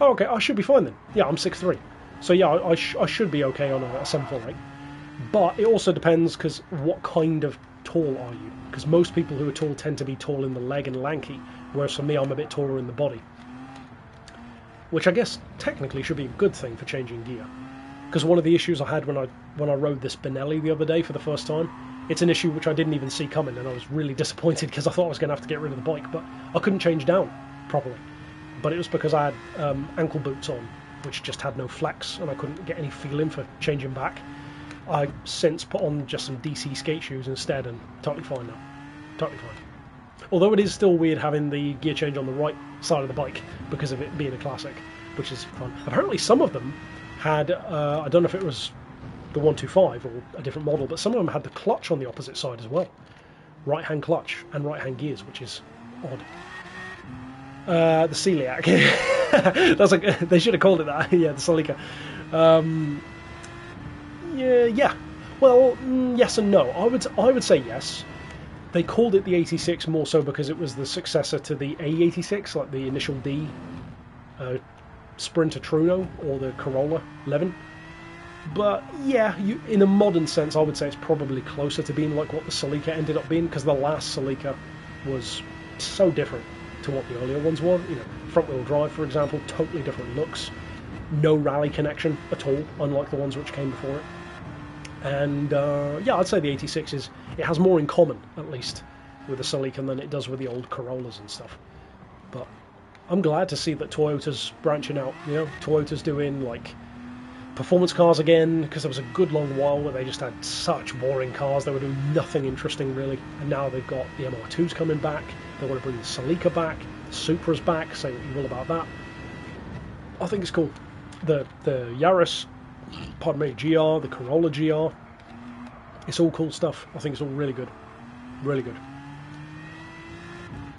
Oh, okay, I should be fine then. Yeah, I'm 6'3", so yeah, I should be okay on a 748. But it also depends, because what kind of tall are you? Because most people who are tall tend to be tall in the leg and lanky, whereas for me, I'm a bit taller in the body. Which I guess technically should be a good thing for changing gear. Because one of the issues I had when I rode this Benelli the other day for the first time, it's an issue which I didn't even see coming, and I was really disappointed because I thought I was going to have to get rid of the bike, but I couldn't change down properly. But it was because I had ankle boots on, which just had no flex, and I couldn't get any feeling for changing back. I since put on just some DC skate shoes instead, and totally fine now. Totally fine. Although it is still weird having the gear change on the right side of the bike because of it being a classic, which is fun. Apparently some of them had, I don't know if it was the 125 or a different model, but some of them had the clutch on the opposite side as well. Right-hand clutch and right-hand gears, which is odd. The celiac. That's like, they should have called it that. Yeah, the Celica. Yeah. Well, yes and no. I would say yes. They called it the 86 more so because it was the successor to the A86, like the initial D Sprinter Truno or the Corolla 11. But yeah, in a modern sense, I would say it's probably closer to being like what the Celica ended up being, because the last Celica was so different to what the earlier ones were. You know, front-wheel drive, for example, totally different looks, no rally connection at all, unlike the ones which came before it. And yeah, I'd say the 86 it has more in common, at least, with the Celica than it does with the old Corollas and stuff. But I'm glad to see that Toyota's branching out. You know, Toyota's doing like performance cars again, because there was a good long while where they just had such boring cars. They were doing nothing interesting really, and now they've got the MR2s coming back. They want to bring the Celica back, the Supra's back. Say what you will about that. I think it's cool. The Yaris, pardon me, GR, the Corolla GR. It's all cool stuff. I think it's all really good. Really good.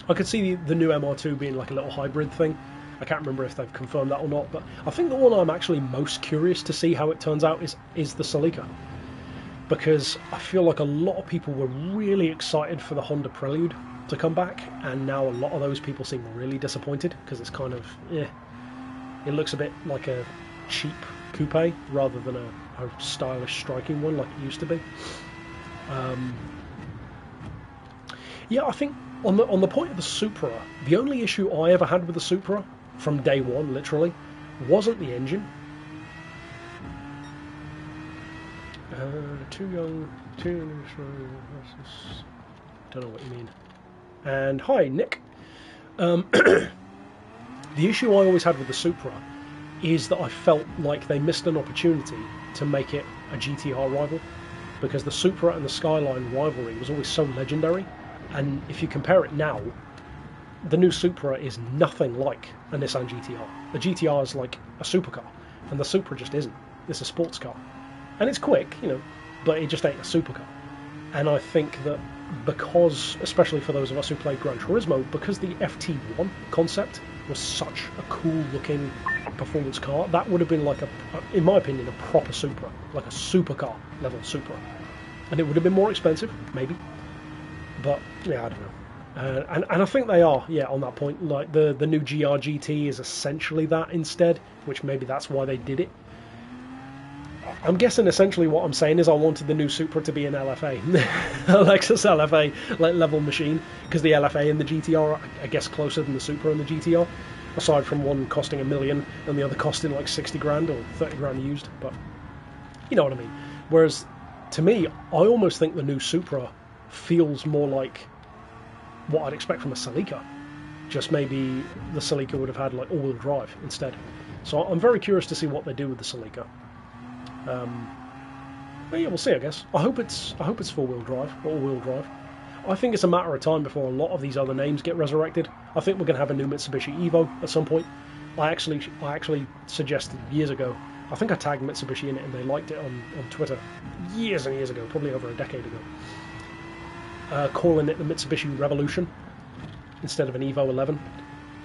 I could see the new MR2 being like a little hybrid thing. I can't remember if they've confirmed that or not, but I think the one I'm actually most curious to see how it turns out is the Celica. Because I feel like a lot of people were really excited for the Honda Prelude to come back, and now a lot of those people seem really disappointed because it's kind of, it looks a bit like a cheap coupe rather than a stylish striking one like it used to be. Yeah, I think on the point of the Supra, the only issue I ever had with the Supra from day one, literally, wasn't the engine. Too young, don't know what you mean. And hi, Nick. The issue I always had with the Supra is that I felt like they missed an opportunity to make it a GTR rival, because the Supra and the Skyline rivalry was always so legendary, and if you compare it now, the new Supra is nothing like a Nissan GTR. The GTR is like a supercar, and the Supra just isn't. It's a sports car. And it's quick, you know, but it just ain't a supercar. And I think that because, especially for those of us who played Gran Turismo, because the FT1 concept was such a cool looking performance car, that would have been like in my opinion, a proper Supra, like a supercar level Supra. And it would have been more expensive, maybe. But yeah, I don't know. And I think they are, yeah, on that point. Like the new GR GT is essentially that instead, which maybe that's why they did it. I'm guessing essentially what I'm saying is I wanted the new Supra to be an LFA, a Lexus LFA level machine, because the LFA and the GTR are, I guess, closer than the Supra and the GTR. aside from one costing $1 million and the other costing like 60 grand or 30 grand used, but you know what I mean. Whereas to me, I almost think the new Supra feels more like what I'd expect from a Celica. Just maybe the Celica would have had like all-wheel drive instead. So I'm very curious to see what they do with the Celica. But yeah, we'll see, I guess. I hope it's four-wheel drive or all-wheel drive. I think it's a matter of time before a lot of these other names get resurrected. I think we're going to have a new Mitsubishi Evo at some point. I actually suggested years ago. I think I tagged Mitsubishi in it, and they liked it on Twitter years and years ago, probably over a decade ago. Calling it the Mitsubishi Revolution instead of an Evo 11,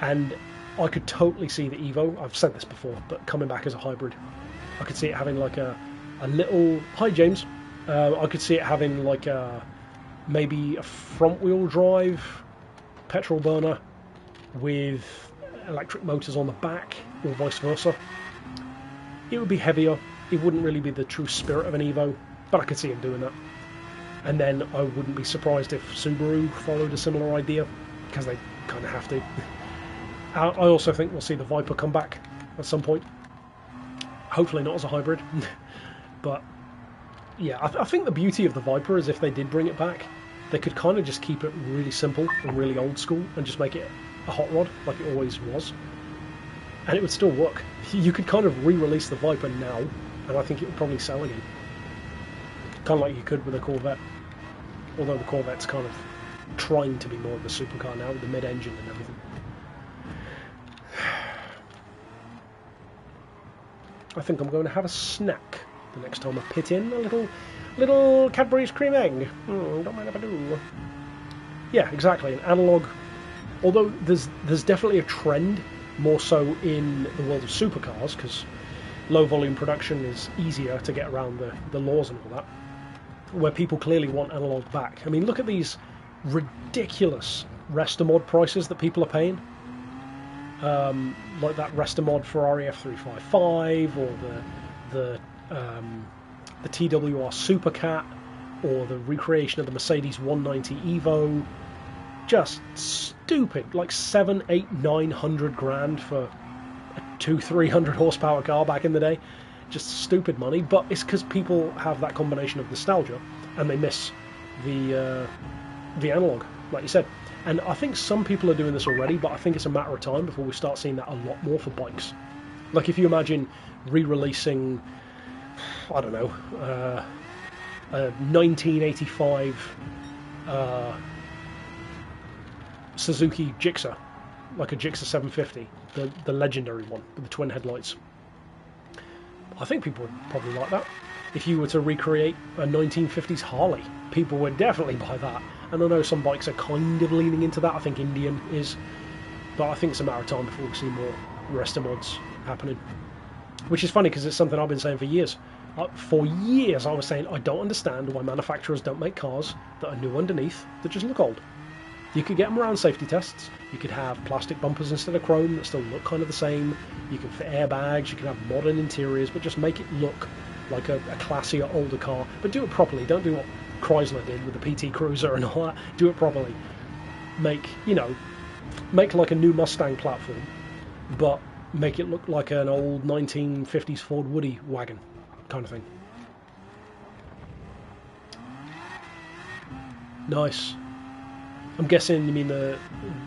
and I could totally see the Evo. I've said this before, but coming back as a hybrid, I could see it having like a little. Hi James. I could see it having like maybe a front-wheel drive petrol burner with electric motors on the back, or vice versa. It would be heavier. It wouldn't really be the true spirit of an Evo, but I could see him doing that. And then I wouldn't be surprised if Subaru followed a similar idea, because they kind of have to. I also think we'll see the Viper come back at some point. Hopefully not as a hybrid. But yeah, I think the beauty of the Viper is if they did bring it back, they could kind of just keep it really simple and really old school and just make it a hot rod like it always was. And it would still work. You could kind of re-release the Viper now, and I think it would probably sell again. Kind of like you could with a Corvette. Although the Corvette's kind of trying to be more of a supercar now with the mid-engine and everything. I think I'm going to have a snack the next time I pit in. A little Cadbury's cream egg. Don't mind if I do. Yeah, exactly. An analog. Although there's definitely a trend more so in the world of supercars, because low volume production is easier to get around the laws and all that, where people clearly want analog back. I mean, look at these ridiculous Restomod prices that people are paying. Like that Restomod Ferrari F355, or the TWR Supercat, or the recreation of the Mercedes 190 Evo. Just stupid, like 700, 800, 900 grand for a 200-300 horsepower car back in the day. Just stupid money, but it's because people have that combination of nostalgia and they miss the analog, like you said. And I think some people are doing this already, but I think it's a matter of time before we start seeing that a lot more for bikes. Like if you imagine re-releasing, I don't know, a 1985 Suzuki Gixxer, like a Gixxer 750, the legendary one with the twin headlights. I think people would probably like that. If you were to recreate a 1950s Harley, people would definitely buy that. And I know some bikes are kind of leaning into that. I think Indian is, but I think it's a matter of time before we see more Restomods happening. Which is funny because it's something I've been saying for years. For years I was saying I don't understand why manufacturers don't make cars that are new underneath that just look old. You could get them around safety tests. You could have plastic bumpers instead of chrome that still look kind of the same. You can fit airbags. You can have modern interiors, but just make it look like a classier, older car. But do it properly. Don't do what Chrysler did with the PT Cruiser and all that. Do it properly. Make like a new Mustang platform, but make it look like an old 1950s Ford Woody wagon kind of thing. Nice. I'm guessing you mean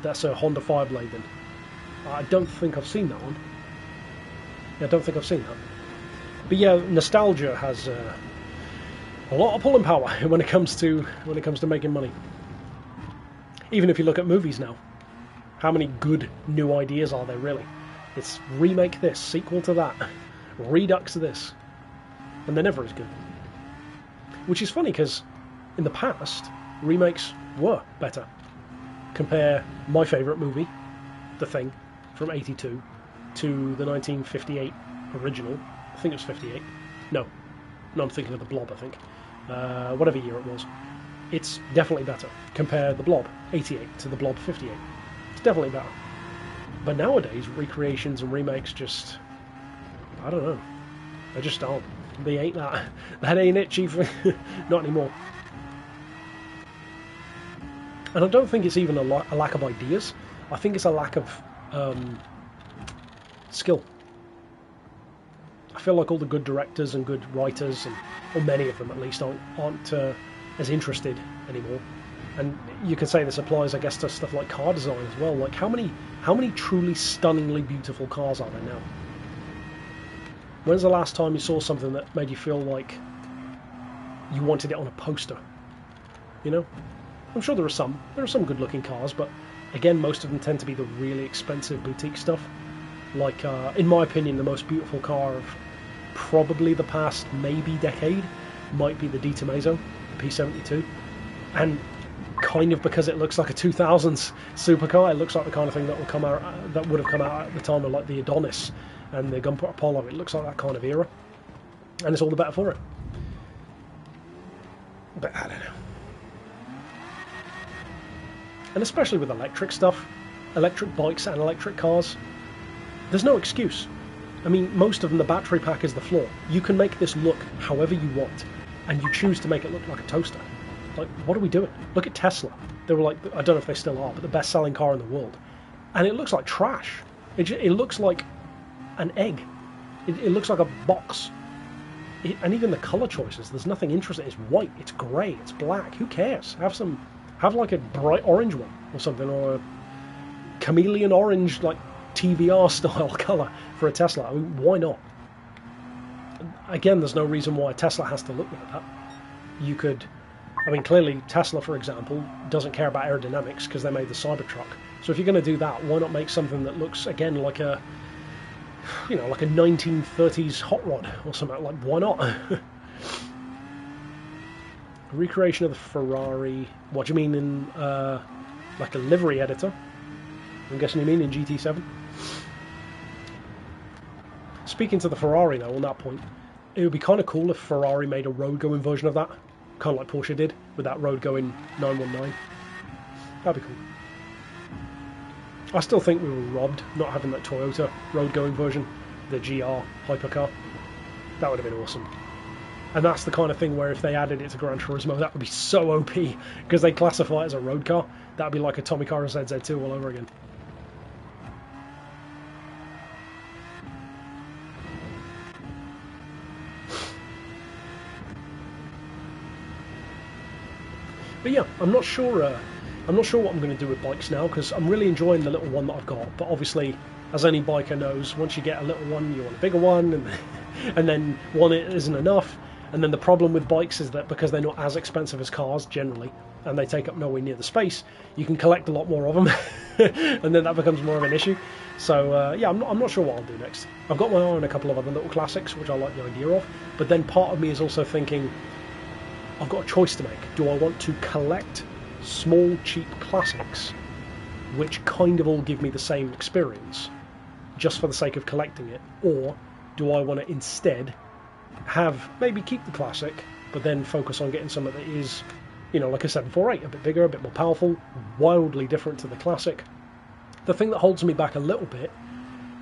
that's a Honda Fireblade then. I don't think I've seen that one. Yeah, I don't think I've seen that. But yeah, nostalgia has a lot of pulling power when it comes to making money. Even if you look at movies now, how many good new ideas are there really? It's remake this, sequel to that, redux this, and they're never as good. Which is funny because in the past, remakes were better. Compare my favourite movie, The Thing, from '82, to the 1958 original. I think it was 58. No, I'm thinking of The Blob, I think. Whatever year it was. It's definitely better. Compare The Blob, 88, to The Blob, 58. It's definitely better. But nowadays, recreations and remakes just... I don't know. They just aren't. They ain't that. That ain't it, Chief. Not anymore. And I don't think it's even a lack of ideas. I think it's a lack of skill. I feel like all the good directors and good writers, or many of them at least, aren't as interested anymore. And you could say this applies, I guess, to stuff like car design as well. Like, how many truly stunningly beautiful cars are there now? When's the last time you saw something that made you feel like you wanted it on a poster? You know? I'm sure there are some good-looking cars, but again, most of them tend to be the really expensive boutique stuff. Like, in my opinion, the most beautiful car of probably the past maybe decade might be the D2 the P72. And kind of because it looks like a 2000s supercar, it looks like the kind of thing that would have come out at the time of like the Adonis and the Gunpowder Apollo. It looks like that kind of era, and it's all the better for it. But I don't know. And especially with electric stuff, electric bikes and electric cars, there's no excuse. I mean, most of them, the battery pack is the flaw. You can make this look however you want, and you choose to make it look like a toaster. Like, what are we doing? Look at Tesla. They were like, I don't know if they still are, but the best-selling car in the world. And it looks like trash. It looks like an egg. It looks like a box. And even the colour choices, there's nothing interesting. It's white, it's grey, it's black. Who cares? Have like a bright orange one or something, or a chameleon orange, like TVR style colour for a Tesla. I mean, why not? Again, there's no reason why a Tesla has to look like that. You could, I mean, clearly Tesla, for example, doesn't care about aerodynamics because they made the Cybertruck. So if you're going to do that, why not make something that looks, again, like a, you know, like a 1930s hot rod or something? Like, why not? A recreation of the Ferrari. What do you mean in, like a livery editor? I'm guessing you mean in GT7. Speaking to the Ferrari though, on that point, it would be kind of cool if Ferrari made a road-going version of that, kind of like Porsche did with that road-going 919. That'd be cool. I still think we were robbed not having that Toyota road-going version, the GR hypercar. That would have been awesome. And that's the kind of thing where if they added it to Gran Turismo, that would be so OP, because they classify it as a road car. That would be like a Tomicara ZZ2 all over again. But yeah, I'm not sure what I'm going to do with bikes now, because I'm really enjoying the little one that I've got. But obviously, as any biker knows, once you get a little one, you want a bigger one, and then one isn't enough. And then the problem with bikes is that because they're not as expensive as cars generally, and they take up nowhere near the space, you can collect a lot more of them, and then that becomes more of an issue. So yeah, I'm not sure what I'll do next. I've got my eye on a couple of other little classics, which I like the idea of, but then part of me is also thinking, I've got a choice to make. Do I want to collect small, cheap classics, which kind of all give me the same experience, just for the sake of collecting it, or do I want to instead maybe keep the classic, but then focus on getting something that is, you know, like a 748, a bit bigger, a bit more powerful, wildly different to the classic. The thing that holds me back a little bit,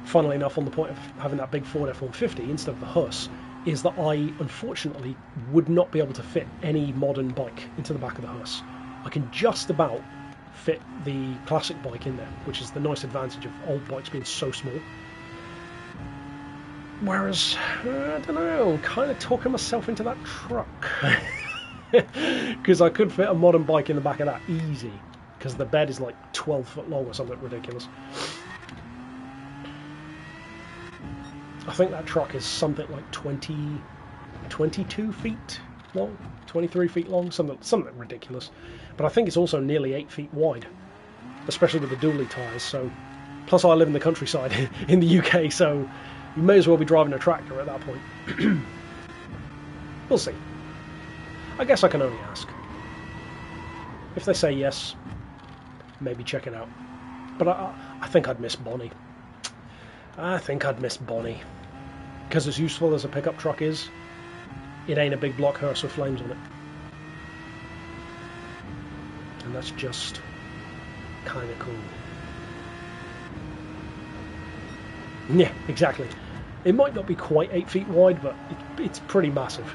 funnily enough, on the point of having that big Ford F-150 instead of the hearse, is that I, unfortunately, would not be able to fit any modern bike into the back of the hearse. I can just about fit the classic bike in there, which is the nice advantage of old bikes being so small. Whereas, I don't know, I'm kind of talking myself into that truck. Because I could fit a modern bike in the back of that easy, because the bed is like 12 foot long or something ridiculous. I think that truck is something like 22 feet long, 23 feet long, something ridiculous. But I think it's also nearly 8 feet wide, especially with the dually tyres. So, plus I live in the countryside in the UK, so you may as well be driving a tractor at that point. We'll see. I guess I can only ask. If they say yes, maybe check it out. But I think I'd miss Bonnie. Because as useful as a pickup truck is, it ain't a big block hearse with flames on it. And that's just kind of cool. Yeah, exactly. It might not be quite 8 feet wide, but it's pretty massive.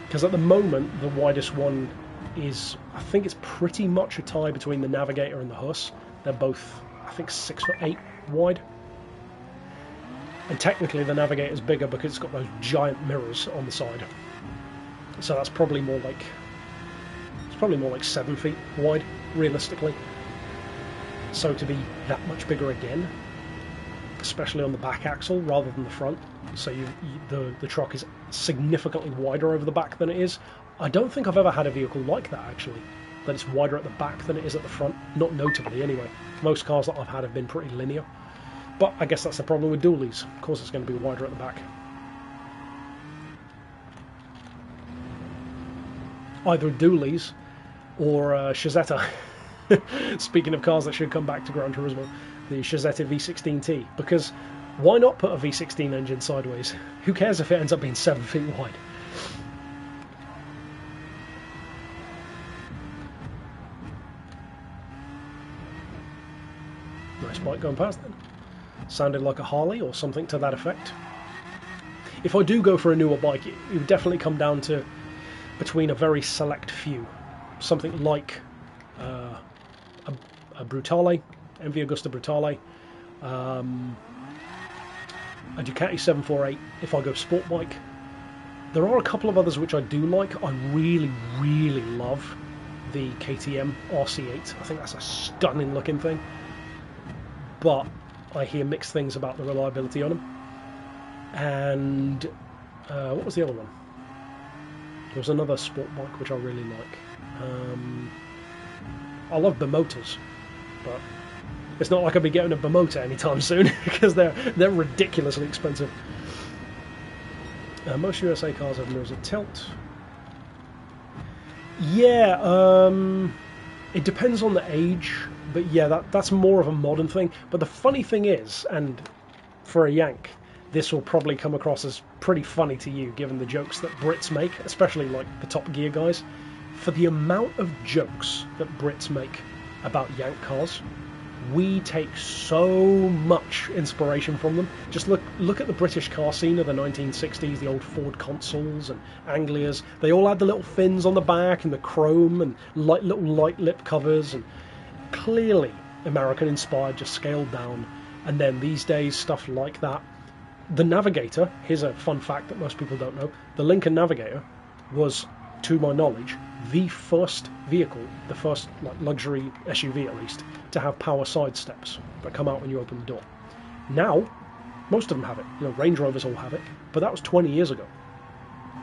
Because at the moment, the widest one is, I think it's pretty much a tie between the Navigator and the hearse. They're both, I think, 6'8" wide. And technically the Navigator's bigger because it's got those giant mirrors on the side. So that's probably more like 7 feet wide, realistically. So to be that much bigger again, especially on the back axle rather than the front, so the truck is significantly wider over the back than it is. I don't think I've ever had a vehicle like that, actually, that it's wider at the back than it is at the front, not notably anyway. Most cars that I've had have been pretty linear. But I guess that's the problem with dualies. Of course it's going to be wider at the back. Either dualies or Chazetta. Speaking of cars that should come back to Gran Turismo, the Chazetta V16T. Because why not put a V16 engine sideways? Who cares if it ends up being 7 feet wide? Nice bike going past then. Sounded like a Harley or something to that effect. If I do go for a newer bike, it would definitely come down to between a very select few. Something like a Brutale, MV Agusta Brutale, a Ducati 748 if I go sport bike. There are a couple of others which I do like. I really, really love the KTM RC8. I think that's a stunning looking thing. But I hear mixed things about the reliability on them. And what was the other one? There was another sport bike which I really like. I love Bimotas, but it's not like I'll be getting a Bimota anytime soon because they're ridiculously expensive. Most USA cars have mirrors of tilt. Yeah, it depends on the age, but yeah, that's more of a modern thing. But the funny thing is, and for a Yank, this will probably come across as pretty funny to you, given the jokes that Brits make, especially like the Top Gear guys. For the amount of jokes that Brits make about Yank cars, we take so much inspiration from them. Just look at the British car scene of the 1960s, the old Ford Consols and Anglias. They all had the little fins on the back and the chrome and little light lip covers, and clearly American inspired, just scaled down. And then these days, stuff like that. The Navigator, here's a fun fact that most people don't know, the Lincoln Navigator was, to my knowledge, the first vehicle, the first like luxury SUV at least, to have power side steps that come out when you open the door. Now, most of them have it. You know, Range Rovers all have it, but that was 20 years ago.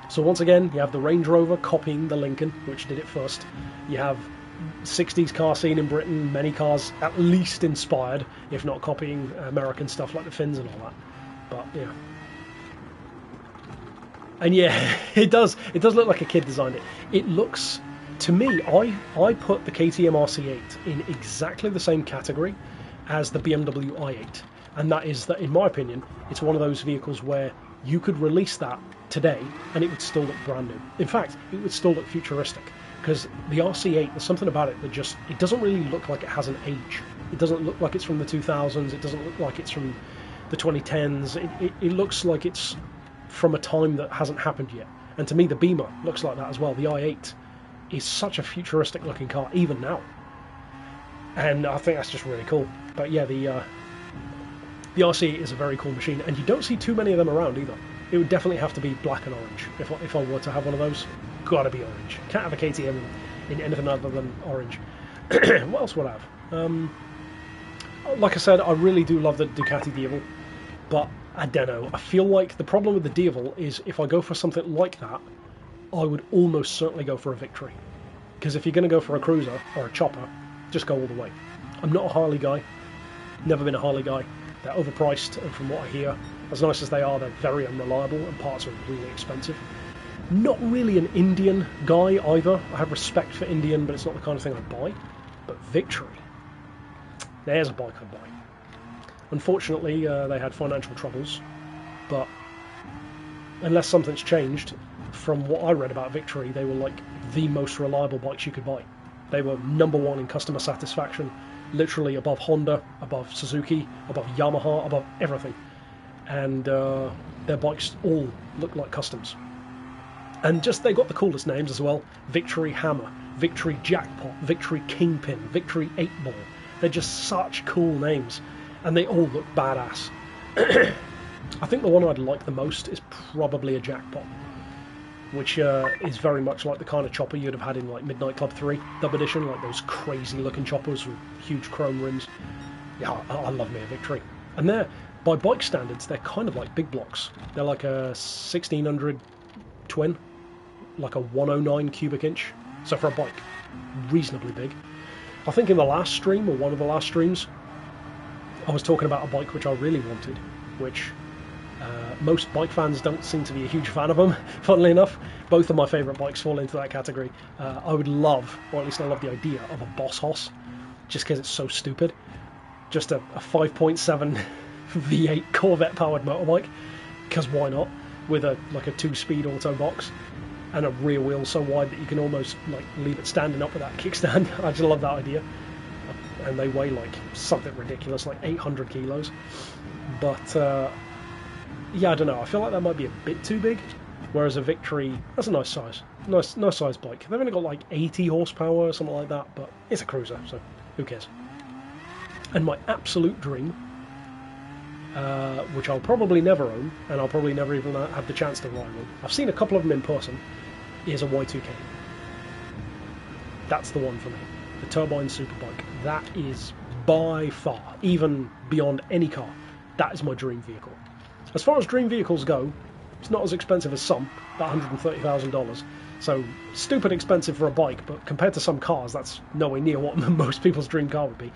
So once again, you have the Range Rover copying the Lincoln, which did it first. You have 60s car scene in Britain, many cars at least inspired, if not copying American stuff like the fins and all that. But yeah. And yeah, it does look like a kid designed it. It looks, to me, I put the KTM RC8 in exactly the same category as the BMW i8. And that is that, in my opinion, it's one of those vehicles where you could release that today and it would still look brand new. In fact, it would still look futuristic. Because the RC8, there's something about it that just, it doesn't really look like it has an age. It doesn't look like it's from the 2000s. It doesn't look like it's from the 2010s. It looks like it's from a time that hasn't happened yet. And to me, the Beamer looks like that as well. The i8 is such a futuristic looking car, even now. And I think that's just really cool. But yeah, the RC8 is a very cool machine, and you don't see too many of them around either. It would definitely have to be black and orange if I were to have one of those. Gotta be orange. Can't have a KTM in anything other than orange. What else would I have? Like I said, I really do love the Ducati Diavel, but I don't know. I feel like the problem with the Diavel is if I go for something like that, I would almost certainly go for a Victory. Because if you're going to go for a cruiser or a chopper, just go all the way. I'm not a Harley guy. Never been a Harley guy. They're overpriced, and from what I hear, as nice as they are, they're very unreliable, and parts are really expensive. Not really an Indian guy either. I have respect for Indian, but it's not the kind of thing I buy. But Victory, there's a bike I'd buy. Unfortunately, they had financial troubles, but unless something's changed, from what I read about Victory, they were like the most reliable bikes you could buy. They were #1 in customer satisfaction, literally above Honda, above Suzuki, above Yamaha, above everything. And their bikes all look like customs. And just, they got the coolest names as well. Victory Hammer, Victory Jackpot, Victory Kingpin, Victory 8-Ball. They're just such cool names. And they all look badass. I think the one I'd like the most is probably a Jackpot, which is very much like the kind of chopper you'd have had in like Midnight Club 3 Dub Edition, like those crazy looking choppers with huge chrome rims. Yeah, I love me a Victory. And they're, by bike standards, they're kind of like big blocks. They're like a 1600 twin, like a 109 cubic inch. So for a bike, reasonably big. I think in the last stream, or one of the last streams, I was talking about a bike which I really wanted, which most bike fans don't seem to be a huge fan of them, funnily enough. Both of my favourite bikes fall into that category. I would love, or at least I love the idea of a Boss Hoss, just because it's so stupid. Just a 5.7 V8 Corvette powered motorbike, because why not, with a 2-speed auto box and a rear wheel so wide that you can almost like leave it standing up with that kickstand. I just love that idea. And they weigh like something ridiculous, like 800 kilos. But yeah, I don't know, I feel like that might be a bit too big, whereas a Victory, that's a nice size, nice size bike. They've only got like 80 horsepower or something like that, but it's a cruiser, so who cares. And my absolute dream, which I'll probably never own, and I'll probably never even have the chance to ride one, I've seen a couple of them in person, is a Y2K. That's the one for me. The Turbine Superbike. That is by far, even beyond any car, that is my dream vehicle. As far as dream vehicles go, it's not as expensive as some, about $130,000. So stupid expensive for a bike, but compared to some cars, that's nowhere near what most people's dream car would be.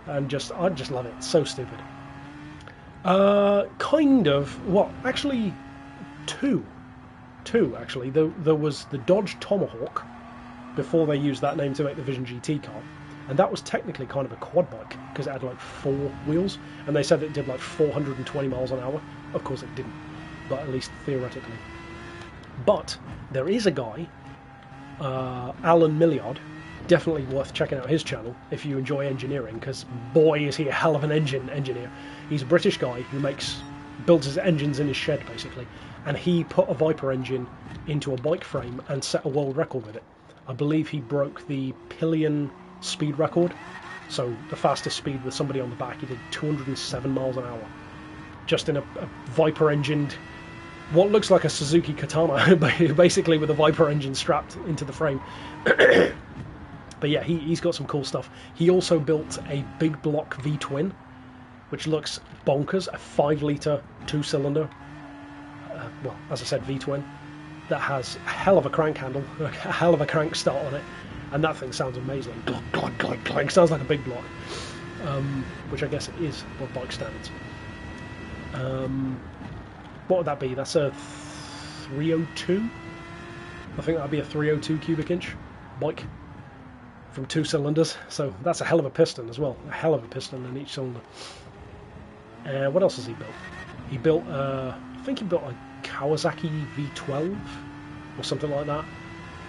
And I just love it. It's so stupid. Kind of. Well, actually, two actually. There was the Dodge Tomahawk before they used that name to make the Vision GT car, and that was technically kind of a quad bike because it had like 4 wheels, and they said it did like 420 miles an hour. Of course it didn't, but at least theoretically. But there is a guy, Alan Milliard, definitely worth checking out his channel if you enjoy engineering, because boy is he a hell of an engineer. He's a British guy who builds his engines in his shed basically, and he put a Viper engine into a bike frame and set a world record with it. I believe he broke the pillion speed record, so the fastest speed with somebody on the back. He did 207 miles an hour just in a Viper engined, what looks like a Suzuki Katana, basically with a Viper engine strapped into the frame. But yeah, he's got some cool stuff. He also built a big block V-twin, which looks bonkers, a 5-litre 2-cylinder, well, as I said, V-twin, that has a hell of a crank handle, a hell of a crank start on it, and that thing sounds amazing. Glug, glug, glug, glug. Sounds like a big block, which I guess it is by bike standards. What would that be? That's a 302? I think that would be a 302 cubic inch bike from 2 cylinders, so that's a hell of a piston as well, a hell of a piston in each cylinder. What else has he built? He built, I think he built a Kawasaki V12 or something like that,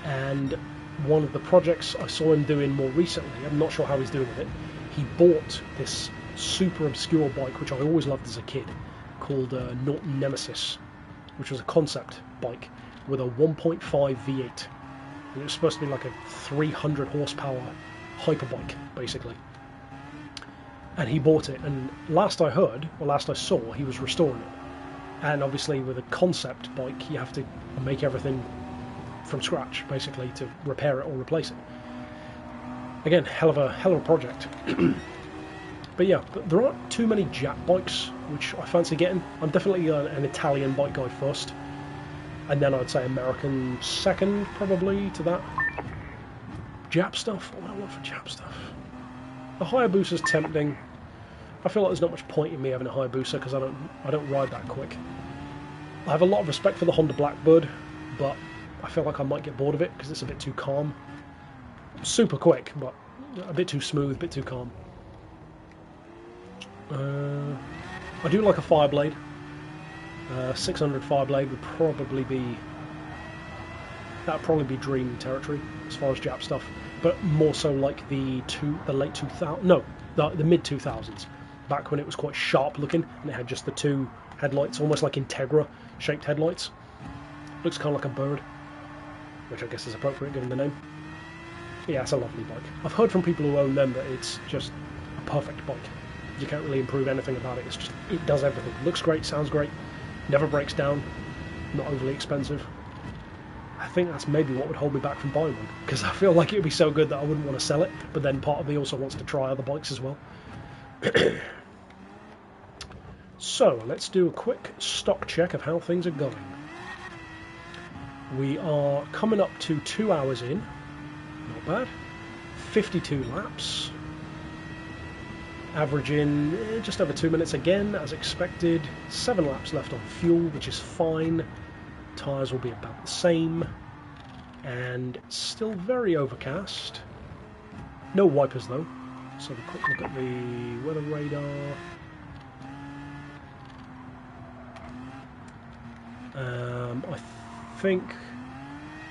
and one of the projects I saw him doing more recently, I'm not sure how he's doing with it, he bought this super obscure bike which I always loved as a kid, called Norton Nemesis, which was a concept bike with a 1.5 V8. It was supposed to be like a 300 horsepower hyperbike, basically. And he bought it, and last I heard, or last I saw, he was restoring it. And obviously with a concept bike, you have to make everything from scratch, basically, to repair it or replace it. Again, hell of a project. But yeah, there aren't too many Jap bikes which I fancy getting. I'm definitely an Italian bike guy first, and then I'd say American second, probably, to that. Jap stuff? What do I want for Jap stuff? A Hayabusa's tempting. I feel like there's not much point in me having a Hayabusa because I don't ride that quick. I have a lot of respect for the Honda Blackbird, but I feel like I might get bored of it because it's a bit too calm. Super quick, but a bit too smooth, a bit too calm. I do like a Fireblade. 600 Fireblade would probably be... That'd probably be dream territory as far as Jap stuff, but more so like the late 2000s. No, the mid 2000s, back when it was quite sharp looking and it had just the 2 headlights, almost like Integra shaped headlights. Looks kind of like a bird, which I guess is appropriate given the name. But yeah, it's a lovely bike. I've heard from people who own them that it's just a perfect bike. You can't really improve anything about it. It's just, it does everything. Looks great, sounds great, Never breaks down, not overly expensive. I think that's maybe what would hold me back from buying one, because I feel like it would be so good that I wouldn't want to sell it, but then part of me also wants to try other bikes as well. So, let's do a quick stock check of how things are going. We are coming up to 2 hours in, not bad, 52 laps, averaging just over 2 minutes again, as expected, 7 laps left on fuel, which is fine. Tyres will be about the same, and still very overcast. No wipers though. So have a quick look at the weather radar. I think,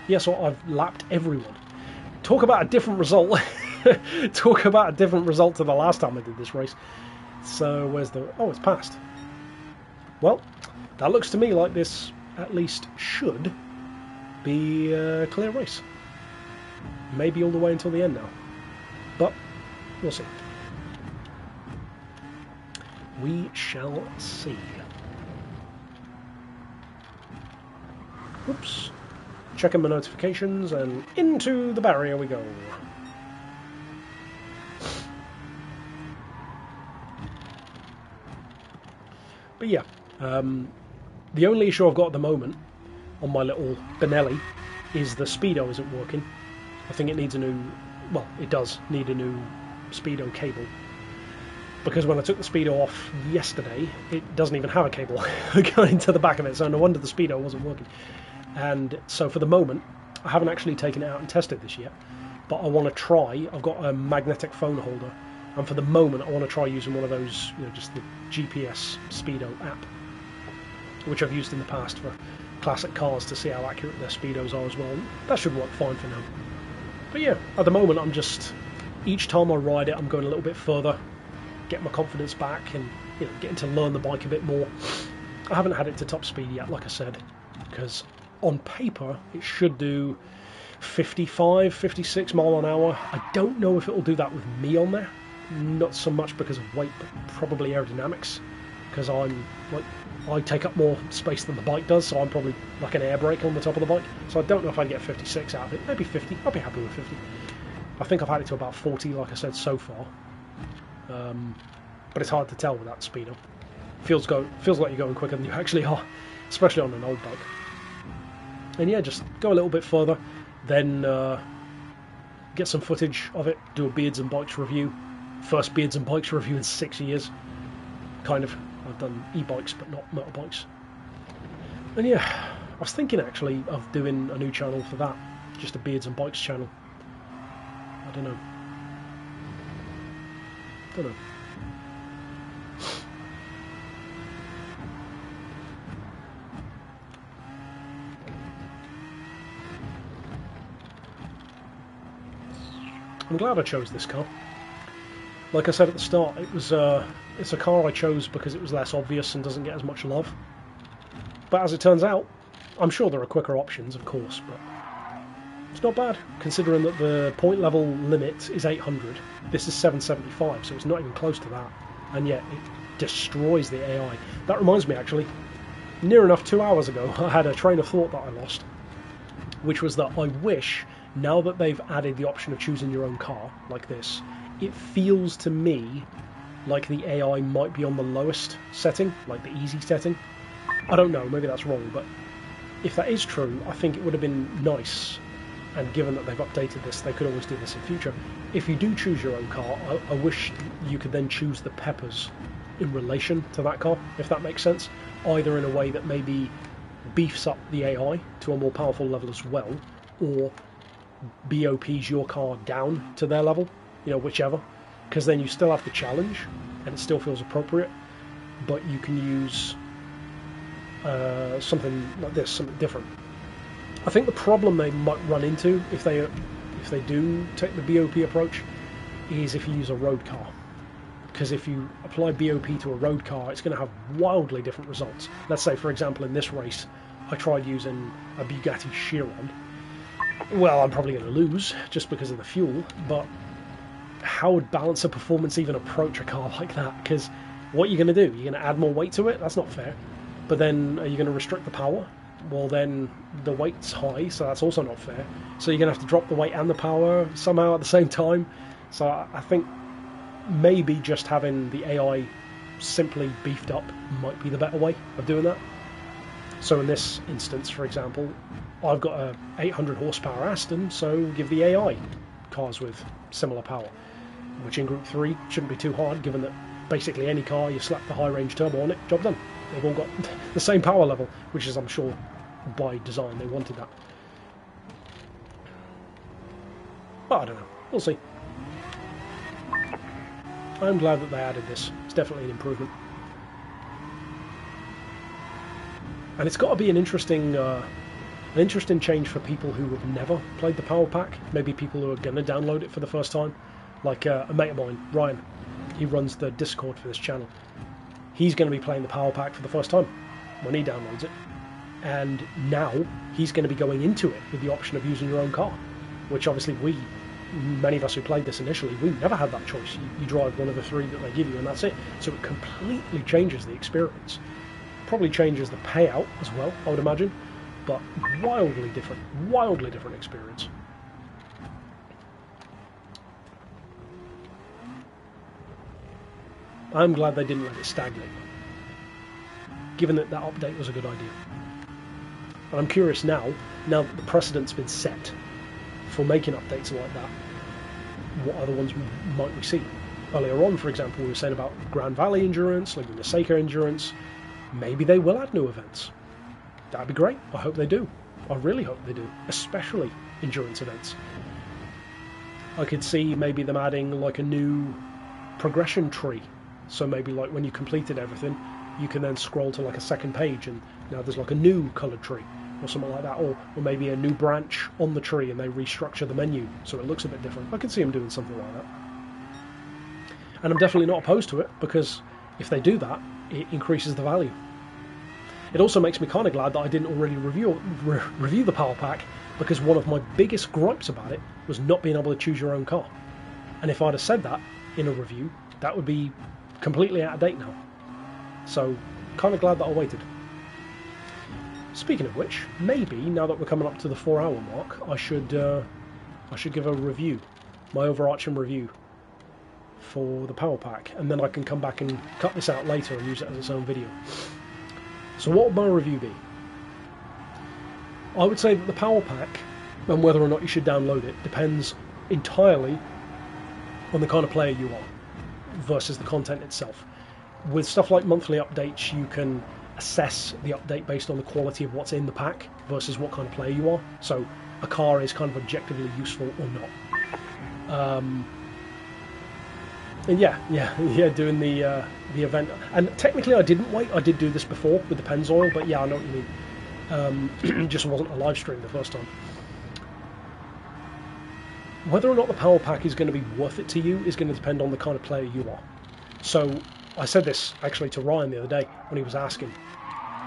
yeah, so I've lapped everyone. Talk about a different result. Talk about a different result to the last time I did this race. So where's the, oh, it's passed. Well, that looks to me like this at least should be a clear race. Maybe all the way until the end now, but we'll see. We shall see. Oops. Checking my notifications, and into the barrier we go. But yeah, the only issue I've got at the moment on my little Benelli is the speedo isn't working. I think it needs a new, well, it does need a new speedo cable, because when I took the speedo off yesterday, it doesn't even have a cable going to the back of it, so no wonder the speedo wasn't working. And so for the moment, I haven't actually taken it out and tested this yet, but I want to try. I've got a magnetic phone holder, and for the moment I want to try using one of those, you know, just the GPS speedo app, which I've used in the past for classic cars to see how accurate their speedos are as well. That should work fine for now. But yeah, at the moment I'm just, each time I ride it I'm going a little bit further, get my confidence back, and, you know, getting to learn the bike a bit more. I haven't had it to top speed yet, like I said, because on paper it should do 55, 56 mile an hour. I don't know if it will do that with me on there, not so much because of weight, but probably aerodynamics, because I'm like, I take up more space than the bike does, so I'm probably like an air brake on the top of the bike, so I don't know if I'd get 56 out of it. Maybe 50, I'll be happy with 50. I think I've had it to about 40, like I said, so far, but it's hard to tell with that speedo. Feels like you're going quicker than you actually are, especially on an old bike. And yeah, just go a little bit further, then get some footage of it, do a Beards and Bikes review. First Beards and Bikes review in 6 years, kind of. I've done e-bikes but not motorbikes. And yeah, I was thinking actually of doing a new channel for that, just a Beards and Bikes channel. I don't know. I'm glad I chose this car. Like I said at the start, it's a car I chose because it was less obvious and doesn't get as much love. But as it turns out, I'm sure there are quicker options, of course, but it's not bad, considering that the point level limit is 800. This is 775, so it's not even close to that. And yet, it destroys the AI. That reminds me, actually, near enough 2 hours ago, I had a train of thought that I lost, which was that I wish, now that they've added the option of choosing your own car, like this, it feels to me like the AI might be on the lowest setting, like the easy setting. I don't know, maybe that's wrong, but if that is true, I think it would have been nice, and given that they've updated this, they could always do this in future. If you do choose your own car, I wish you could then choose the peppers in relation to that car, if that makes sense, either in a way that maybe beefs up the AI to a more powerful level as well, or BOPs your car down to their level, you know, whichever, because then you still have the challenge and it still feels appropriate, but you can use something like this, something different. I think the problem they might run into if they do take the BOP approach is if you use a road car, because if you apply BOP to a road car, it's going to have wildly different results. Let's say, for example, in this race I tried using a Bugatti Chiron. Well, I'm probably going to lose just because of the fuel, but how would balancer performance even approach a car like that? Because what are you going to do? You're going to add more weight to it? That's not fair. but then are you going to restrict the power? Well, then the weight's high, so that's also not fair. So you're going to have to drop the weight and the power somehow at the same time. So I think maybe just having the AI simply beefed up might be the better way of doing that. So in this instance, for example, I've got a 800 horsepower Aston, so give the AI cars with similar power, which in Group 3 shouldn't be too hard, given that basically any car, you slap the high range turbo on it, job done. They've all got the same power level, which is, I'm sure, by design they wanted that. But I don't know, we'll see. I'm glad that they added this. It's definitely an improvement. And it's got to be an interesting change for people who have never played the Power Pack. Maybe people who are going to download it for the first time. Like a mate of mine, Ryan. He runs the Discord for this channel. He's going to be playing the Power Pack for the first time when he downloads it. And now he's going to be going into it with the option of using your own car. Which obviously many of us who played this initially, we never had that choice. You drive one of the 3 that they give you and that's it. So it completely changes the experience. Probably changes the payout as well, I would imagine. But wildly different experience. I'm glad they didn't let it stagnate, given that that update was a good idea. And I'm curious now that the precedent's been set for making updates like that, what other ones might we see? Earlier on, for example, we were saying about Grand Valley Endurance, Laguna Seca Endurance. Maybe they will add new events. That'd be great. I hope they do. I really hope they do, especially endurance events. I could see maybe them adding like a new progression tree. So maybe like when you completed everything, you can then scroll to like a second page and now there's like a new coloured tree or something like that, or maybe a new branch on the tree and they restructure the menu so it looks a bit different. I could see them doing something like that. And I'm definitely not opposed to it, because if they do that, it increases the value. It also makes me kind of glad that I didn't already review the Power Pack, because one of my biggest gripes about it was not being able to choose your own car. And if I'd have said that in a review, that would be completely out of date now. So, kind of glad that I waited. Speaking of which, maybe now that we're coming up to the 4-hour mark, I should give a review, my overarching review for the Power Pack, and then I can come back and cut this out later and use it as its own video. So what would my review be? I would say that the Power Pack, and whether or not you should download it, depends entirely on the kind of player you are versus the content itself. With stuff like monthly updates, you can assess the update based on the quality of what's in the pack versus what kind of player you are. So a car is kind of objectively useful or not. And yeah, doing the event. And technically I didn't wait. I did do this before with the Pennzoil, but yeah, I know what you mean. It just wasn't a live stream the first time. Whether or not the Power Pack is going to be worth it to you is going to depend on the kind of player you are. So I said this actually to Ryan the other day when he was asking.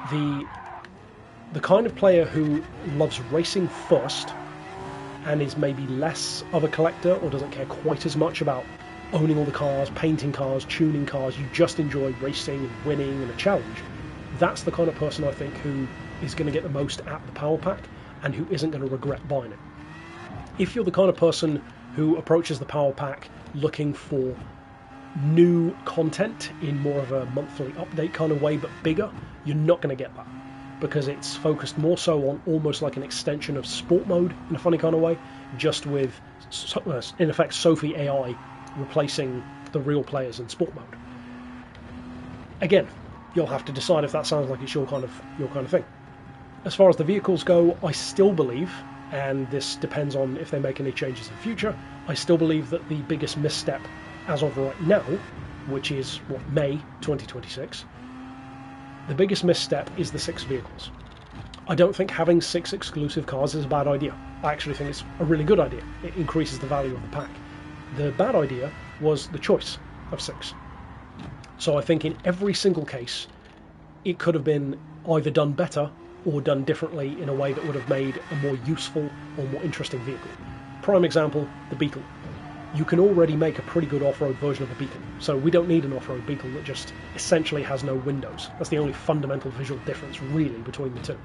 The kind of player who loves racing first and is maybe less of a collector or doesn't care quite as much about owning all the cars, painting cars, tuning cars, you just enjoy racing and winning and a challenge, that's the kind of person I think who is going to get the most at the Power Pack and who isn't going to regret buying it. If you're the kind of person who approaches the Power Pack looking for new content in more of a monthly update kind of way but bigger, you're not going to get that, because it's focused more so on almost like an extension of sport mode in a funny kind of way, just with in effect Sophie AI replacing the real players in sport mode. Again, you'll have to decide if that sounds like it's your kind of thing. As far as the vehicles go, I still believe, and this depends on if they make any changes in future, I still believe that the biggest misstep as of right now, which is May 2026, the biggest misstep is the 6 vehicles. I don't think having 6 exclusive cars is a bad idea. I actually think it's a really good idea. It increases the value of the pack. The bad idea was the choice of 6. So I think in every single case, it could have been either done better or done differently in a way that would have made a more useful or more interesting vehicle. Prime example, the Beetle. you can already make a pretty good off-road version of a Beetle. So we don't need an off-road Beetle that just essentially has no windows. That's the only fundamental visual difference really between the two.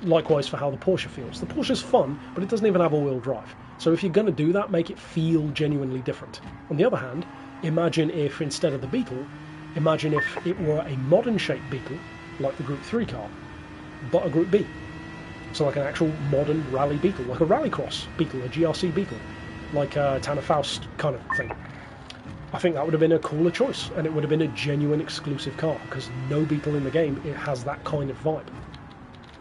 Likewise for how the Porsche feels. The Porsche's fun, but it doesn't even have all-wheel drive. So if you're going to do that, make it feel genuinely different. On the other hand, imagine if instead of the Beetle, imagine if it were a modern-shaped Beetle, like the Group 3 car, but a Group B. So like an actual modern rally Beetle, like a rallycross Beetle, a GRC Beetle, like a Tanner Faust kind of thing. I think that would have been a cooler choice, and it would have been a genuine exclusive car, because no Beetle in the game it has that kind of vibe.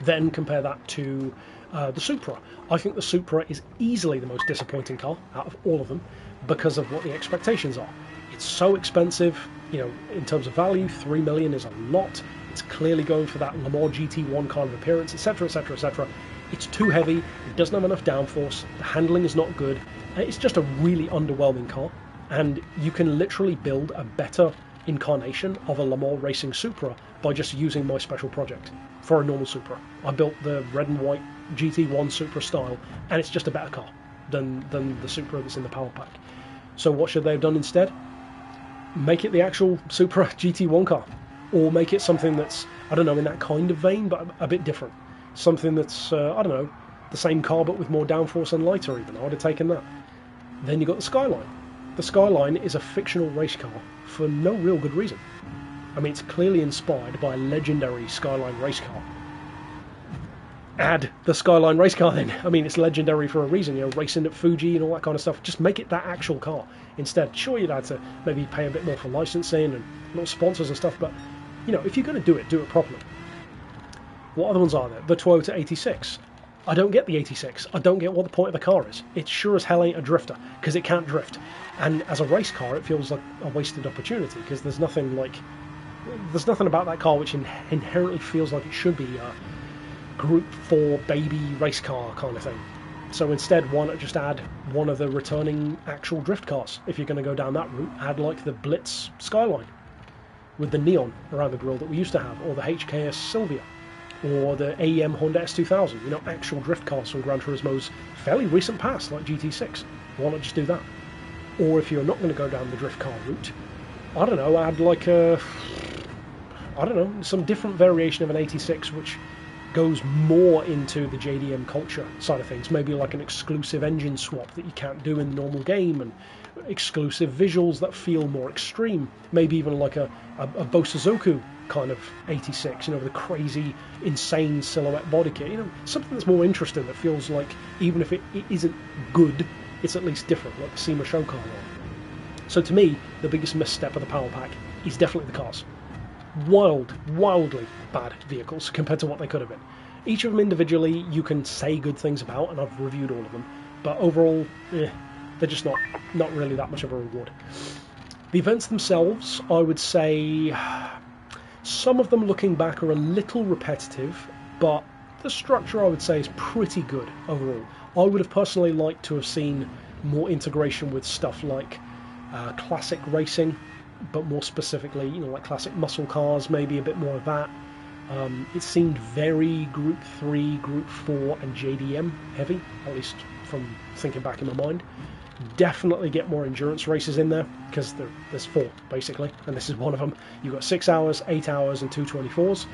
Then compare that to the Supra. I think the Supra is easily the most disappointing car out of all of them, because of what the expectations are. It's so expensive, you know, in terms of value, 3 million is a lot. It's clearly going for that Le Mans GT1 kind of appearance, etc, etc, etc. It's too heavy, it doesn't have enough downforce, the handling is not good. It's just a really underwhelming car, and you can literally build a better incarnation of a Le Mans racing Supra by just using my special project for a normal Supra. I built the red and white GT1 Supra style, and it's just a better car than the Supra that's in the power pack. So what should they have done instead? Make it the actual Supra GT1 car, or make it something that's, I don't know, in that kind of vein, but a bit different. Something that's, I don't know, the same car but with more downforce and lighter even. I would have taken that. Then you got the Skyline. The Skyline is a fictional race car for no real good reason. I mean, it's clearly inspired by a legendary Skyline race car. Add the Skyline race car then. I mean, it's legendary for a reason, you know, racing at Fuji and all that kind of stuff. Just make it that actual car instead. Sure, you'd have to maybe pay a bit more for licensing and little sponsors and stuff, but, you know, if you're going to do it properly. What other ones are there? The Toyota 86. I don't get the 86. I don't get what the point of the car is. It sure as hell ain't a drifter, because it can't drift. And as a race car, it feels like a wasted opportunity, because there's nothing about that car which inherently feels like it should be a Group 4 baby race car kind of thing. So instead, why not just add one of the returning actual drift cars? If you're going to go down that route, add like the Blitz Skyline with the neon around the grille that we used to have, or the HKS Silvia, or the AEM Honda S2000, you know, actual drift cars from Gran Turismo's fairly recent past, like GT6. Why not just do that? Or if you're not going to go down the drift car route, I don't know, add like some different variation of an 86 which goes more into the JDM culture side of things. Maybe like an exclusive engine swap that you can't do in the normal game, and exclusive visuals that feel more extreme. Maybe even like a Bosuzoku kind of 86, you know, with a crazy, insane silhouette body kit. You know, something that's more interesting, that feels like, even if it isn't good, it's at least different, like the SEMA show car one. So to me, the biggest misstep of the power pack is definitely the cars. Wildly bad vehicles compared to what they could have been. Each of them individually you can say good things about, and I've reviewed all of them, but overall, they're just not really that much of a reward. The events themselves, I would say, some of them looking back are a little repetitive, but the structure I would say is pretty good overall. I would have personally liked to have seen more integration with stuff like classic racing, but more specifically, you know, like classic muscle cars, maybe a bit more of that. It seemed very Group 3, Group 4 and JDM heavy, at least from thinking back in my mind. Definitely get more endurance races in there, because there's 4 basically, and this is one of them. You've got 6 hours, 8 hours and 2 24s.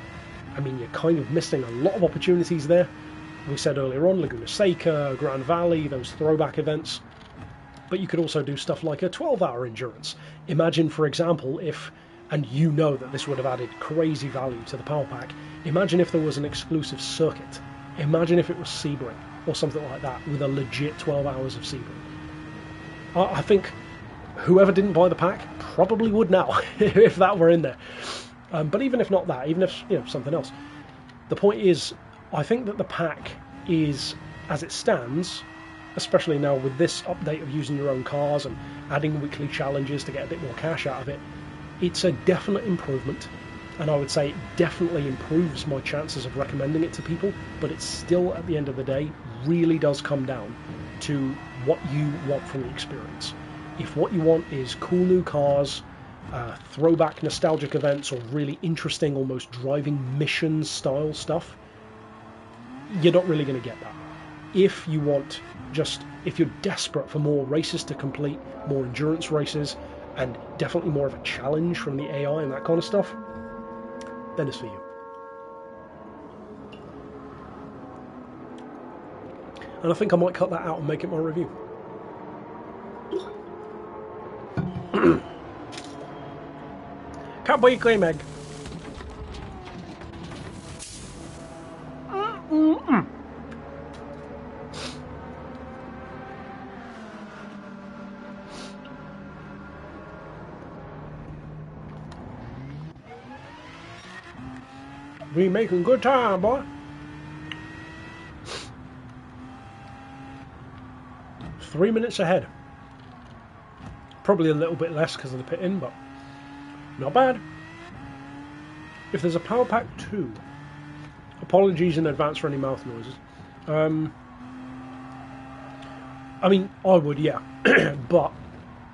I mean, you're kind of missing a lot of opportunities there. We said earlier on, Laguna Seca, Grand Valley, those throwback events. But you could also do stuff like a 12-hour endurance. Imagine, for example, if, and you know that this would have added crazy value to the power pack, imagine if there was an exclusive circuit. Imagine if it was Sebring, or something like that, with a legit 12 hours of Sebring. I think whoever didn't buy the pack probably would now, if that were in there. But even if not that, even if, you know, something else. The point is, I think that the pack is, as it stands, especially now with this update of using your own cars and adding weekly challenges to get a bit more cash out of it, it's a definite improvement, and I would say it definitely improves my chances of recommending it to people, but it still, at the end of the day, really does come down to what you want from the experience. If what you want is cool new cars, throwback nostalgic events, or really interesting, almost driving mission style stuff, you're not really going to get that. if you want, if you're desperate for more races to complete, more endurance races, and definitely more of a challenge from the AI and that kind of stuff, then it's for you. And I think I might cut that out and make it my review. Can't buy your cream egg. We making good time, boy. 3 minutes ahead. Probably a little bit less because of the pit-in, but not bad. If there's a power pack 2, apologies in advance for any mouth noises. I mean, I would, yeah. But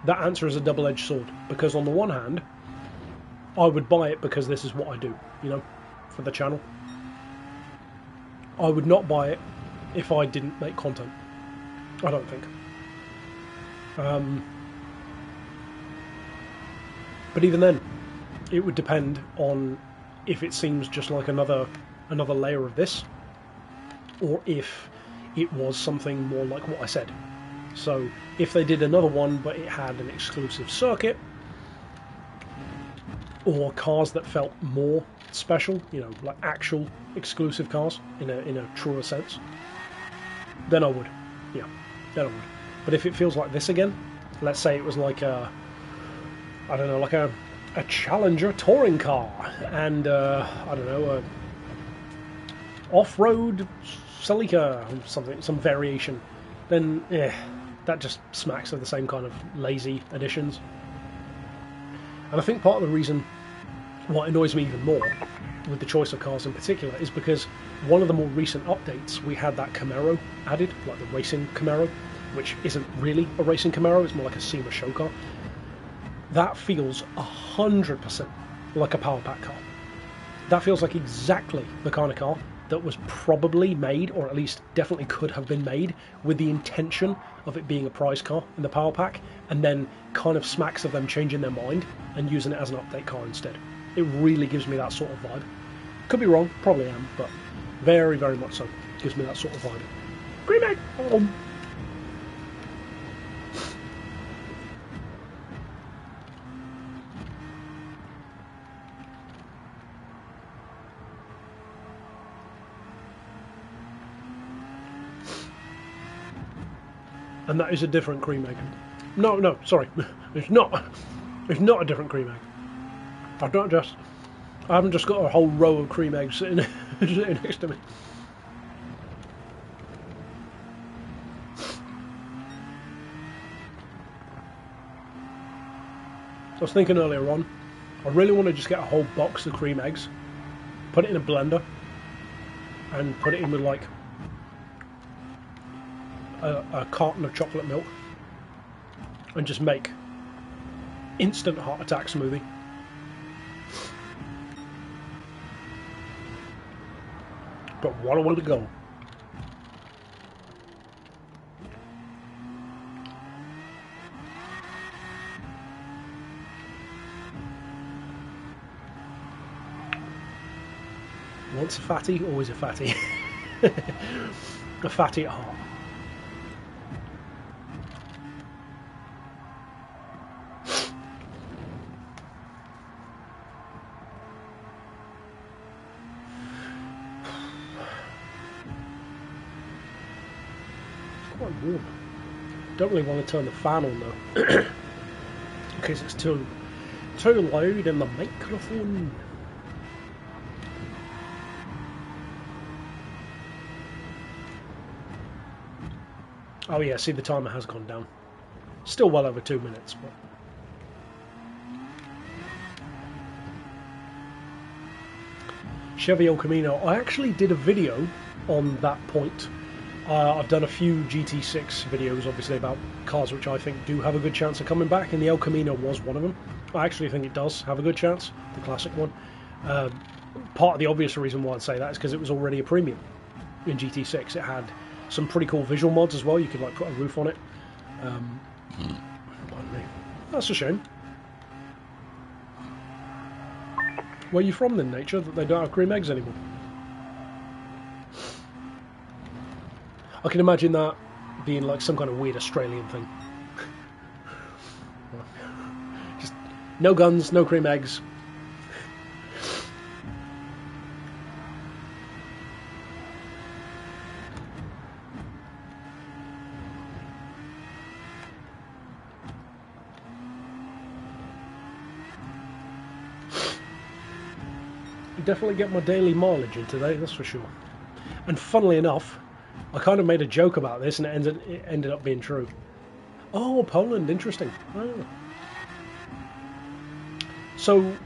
that answer is a double-edged sword, because on the one hand, I would buy it because this is what I do, you know, for the channel. I would not buy it if I didn't make content. I don't think. But even then, it would depend on if it seems just like another layer of this, or if it was something more like what I said. So if they did another one but it had an exclusive circuit, or cars that felt more special, you know, like actual exclusive cars in a truer sense, then I would. Yeah, then I would. But if it feels like this again, let's say it was like a, I don't know, like a Challenger touring car, and I don't know, a off-road Celica, something, some variation, then that just smacks of the same kind of lazy additions. And I think part of the reason what annoys me even more with the choice of cars in particular is because one of the more recent updates, we had that Camaro added, like the racing Camaro, which isn't really a racing Camaro, it's more like a SEMA show car. That feels 100% like a power pack car. That feels like exactly the kind of car that was probably made, or at least definitely could have been made, with the intention of it being a prize car in the power pack, and then kind of smacks of them changing their mind and using it as an update car instead. It really gives me that sort of vibe. Could be wrong, probably am, but very, very much so. Gives me that sort of vibe. Green egg! And that is a different cream egg. No, sorry. It's not. It's not a different cream egg. I haven't just got a whole row of cream eggs sitting next to me. I was thinking earlier on, I really want to just get a whole box of cream eggs, put it in a blender, and put it in with like a carton of chocolate milk, and just make instant heart attack smoothie. But what a way to go. Once a fatty, always a fatty. A fatty at heart. Warm. Don't really want to turn the fan on though, in case it's too loud in the microphone. Oh yeah, see the timer has gone down. Still well over 2 minutes, but Chevy El Camino. I actually did a video on that point. I've done a few GT6 videos, obviously, about cars which I think do have a good chance of coming back, and the El Camino was one of them. I actually think it does have a good chance, the classic one. Part of the obvious reason why I'd say that is because it was already a premium in GT6. It had some pretty cool visual mods as well. You could like put a roof on it. Pardon me. That's a shame. Where are you from then, Nature, that they don't have cream eggs anymore? I can imagine that being like some kind of weird Australian thing. Just no guns, no cream eggs. Definitely get my daily mileage in today, that's for sure. And funnily enough, I kind of made a joke about this and it ended up being true. Oh, Poland, interesting. Oh. So,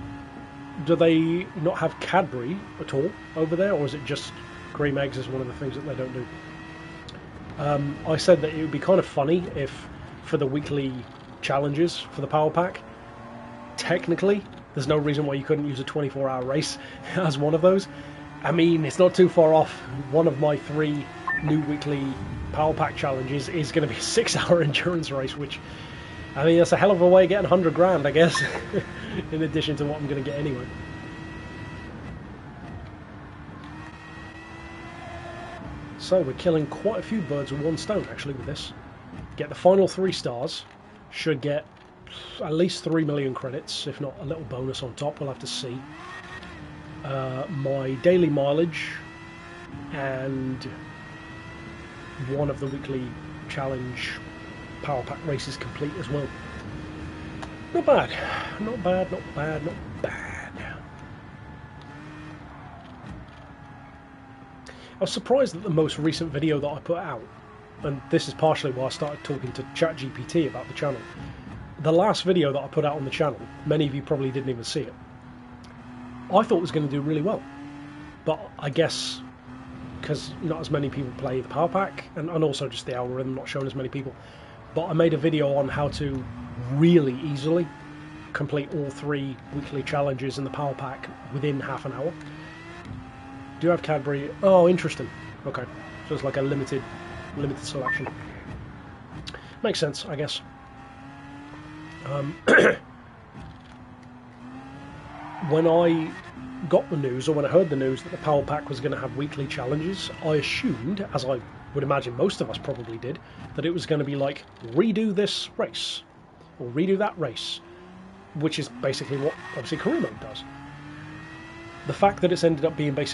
do they not have Cadbury at all over there, or is it just cream eggs is one of the things that they don't do? I said that it would be kind of funny if, for the weekly challenges for the Power Pack, technically, there's no reason why you couldn't use a 24-hour race as one of those. I mean, it's not too far off. One of my 3 new weekly Power Pack challenges is going to be a 6-hour endurance race, which, I mean, that's a hell of a way of getting 100 grand, I guess, in addition to what I'm going to get anyway. So we're killing quite a few birds with one stone, actually, with this. Get the final 3 stars, should get at least 3 million credits, if not a little bonus on top. We'll have to see. My daily mileage and one of the weekly challenge Power Pack races complete as well. Not bad, not bad, not bad, not bad. I was surprised that the most recent video that I put out, and this is partially why I started talking to ChatGPT about the channel. The last video that I put out on the channel, many of you probably didn't even see it. I thought it was going to do really well. But I guess because not as many people play the Power Pack, and also just the algorithm not showing as many people. But I made a video on how to really easily complete all 3 weekly challenges in the Power Pack within half an hour. Do you have Cadbury? Oh, interesting. Okay, so it's like a limited selection. Makes sense, I guess. When I got the news, or when I heard the news that the Power Pack was going to have weekly challenges, I assumed, as I would imagine most of us probably did, that it was going to be like, redo this race, or redo that race, which is basically what, obviously, career mode does. The fact that it's ended up being the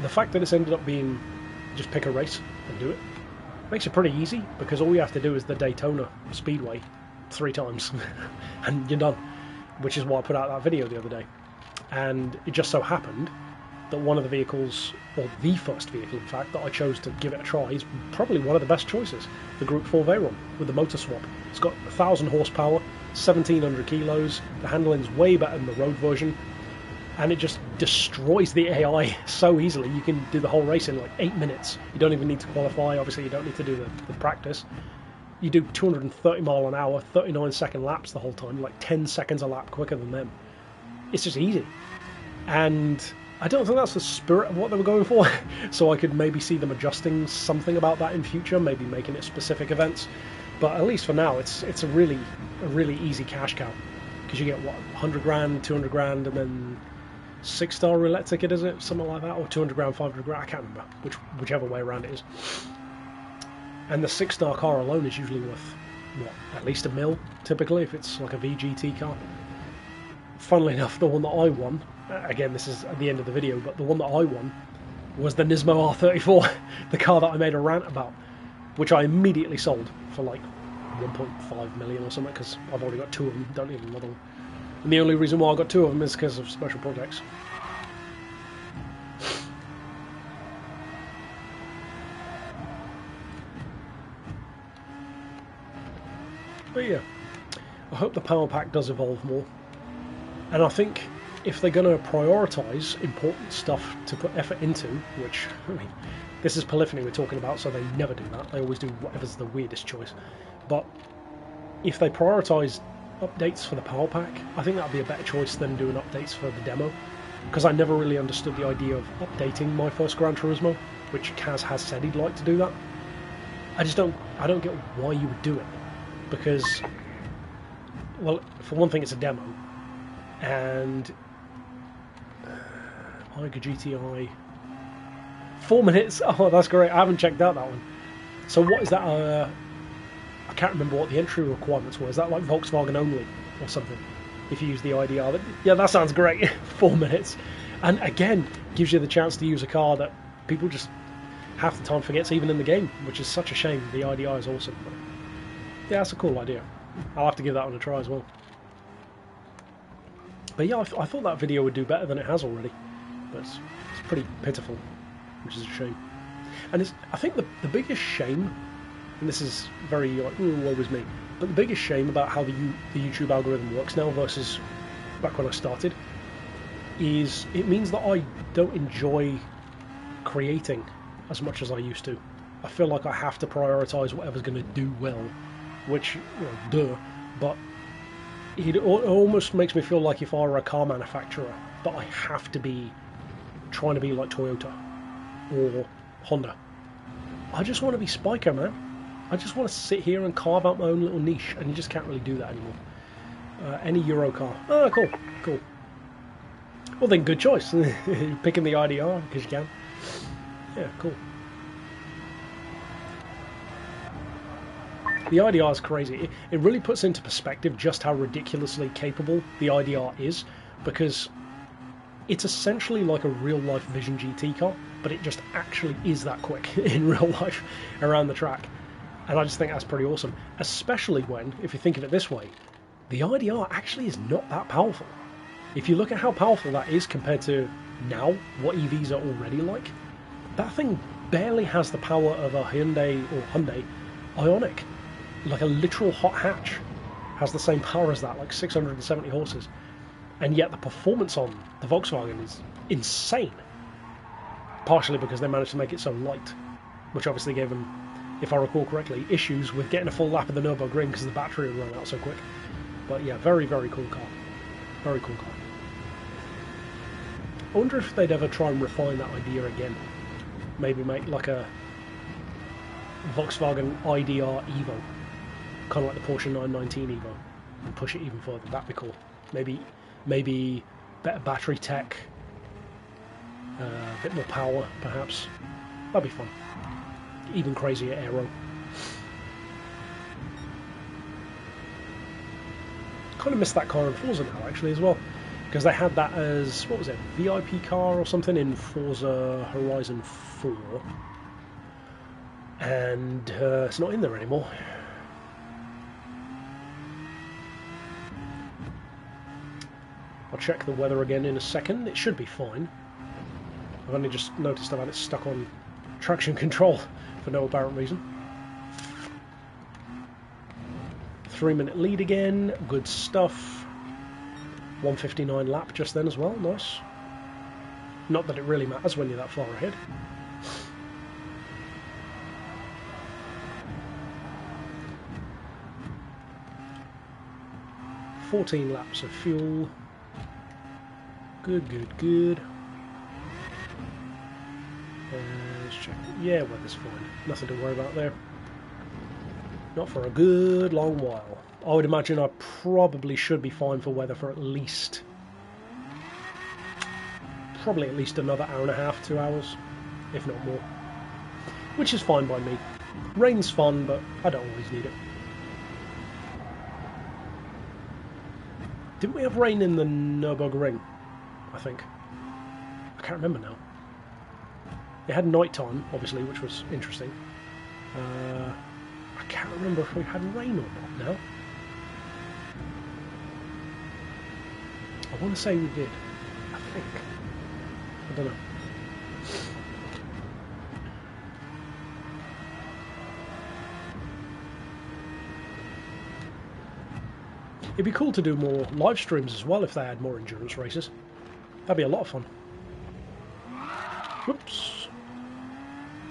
fact that it's ended up being just pick a race and do it, makes it pretty easy, because all you have to do is the Daytona Speedway 3 times and you're done, which is why I put out that video the other day. And it just so happened that one of the vehicles, or the first vehicle in fact, that I chose to give it a try is probably one of the best choices, the Group 4 Veyron with the motor swap. It's got 1,000 horsepower, 1,700 kilos, the handling's way better than the road version, and it just destroys the AI so easily. You can do the whole race in like 8 minutes. You don't even need to qualify, obviously you don't need to do the practice. You do 230 mile an hour, 39-second laps the whole time, like 10 seconds a lap quicker than them. It's just easy. And I don't think that's the spirit of what they were going for, so I could maybe see them adjusting something about that in future, maybe making it specific events. But at least for now, it's a really easy cash cow, because you get, what, 100 grand, 200 grand, and then 6-star roulette ticket, is it? Something like that, or 200 grand, 500 grand, I can't remember, whichever way around it is. And the 6-star car alone is usually worth, what, at least $1 million, typically, if it's like a VGT car. Funnily enough, the one that I won, again, this is at the end of the video, but the one that I won was the Nismo R34, the car that I made a rant about, which I immediately sold for like 1.5 million or something, because I've already got 2 of them, don't need another one. And the only reason why I got 2 of them is because of special projects. But yeah, I hope the Power Pack does evolve more. And I think if they're going to prioritise important stuff to put effort into, which, I mean, this is polyphony we're talking about, so they never do that. They always do whatever's the weirdest choice. But if they prioritise updates for the Power Pack, I think that would be a better choice than doing updates for the demo. because I never really understood the idea of updating my first Gran Turismo, which Kaz has said he'd like to do that. I don't get why you would do it, because, well, for one thing, it's a demo, and Iger GTI 4 minutes. Oh, that's great. I haven't checked out that one. So what is that? I can't remember what the entry requirements were. Is that like Volkswagen only or something? If you use the IDR, yeah, that sounds great. 4 minutes, and again, gives you the chance to use a car that people just half the time forgets even in the game, which is such a shame. The IDR is awesome. But yeah, that's a cool idea. I'll have to give that one a try as well. But yeah, I thought that video would do better than it has already. But it's pretty pitiful, which is a shame. And I think the biggest shame, and this is very like, ooh, woe is me, but the biggest shame about how the YouTube algorithm works now versus back when I started is it means that I don't enjoy creating as much as I used to. I feel like I have to prioritise whatever's going to do well, which, you know, duh, but it almost makes me feel like if I were a car manufacturer, that I have to be trying to be like Toyota or Honda. I just want to be Spiker, man. I just want to sit here and carve out my own little niche, and you just can't really do that anymore. Any Euro car. Oh, cool, cool. Well then, good choice. Picking the IDR, because you can. Yeah, cool. The IDR is crazy. It really puts into perspective just how ridiculously capable the IDR is, because it's essentially like a real-life Vision GT car, but it just actually is that quick in real life around the track. And I just think that's pretty awesome, especially when, if you think of it this way, the IDR actually is not that powerful. If you look at how powerful that is compared to now, what EVs are already like, that thing barely has the power of a Hyundai Ioniq. Like a literal hot hatch has the same power as that, like 670 horses. And yet the performance on the Volkswagen is insane. Partially because they managed to make it so light, which obviously gave them, if I recall correctly, issues with getting a full lap of the Nürburgring because the battery would run out so quick. But yeah, very, very cool car. Very cool car. I wonder if they'd ever try and refine that idea again. Maybe make like a Volkswagen IDR Evo. Kind of like the Porsche 919 Evo. And push it even further. That'd be cool. Maybe better battery tech. A bit more power, perhaps. That'd be fun. Even crazier aero. Kind of missed that car in Forza now, actually, as well. Because they had that as, what was it, VIP car or something in Forza Horizon 4. And it's not in there anymore. I'll check the weather again in a second. It should be fine. I've only just noticed I've had it stuck on traction control for no apparent reason. 3-minute lead again. Good stuff. 159 lap just then as well. Nice. Not that it really matters when you're that far ahead. $14 laps of fuel. Good, good, good. Let's check. Yeah, weather's fine. Nothing to worry about there. Not for a good long while. I would imagine I probably should be fine for weather for at least... probably at least another hour and a half, 2 hours, if not more. Which is fine by me. Rain's fun, but I don't always need it. Didn't we have rain in the Nürburgring? I think. I can't remember now. It had night time, obviously, which was interesting. I can't remember if we had rain or not now. I want to say we did. I think. I don't know. It'd be cool to do more live streams as well if they had more endurance races. That'd be a lot of fun. Whoops.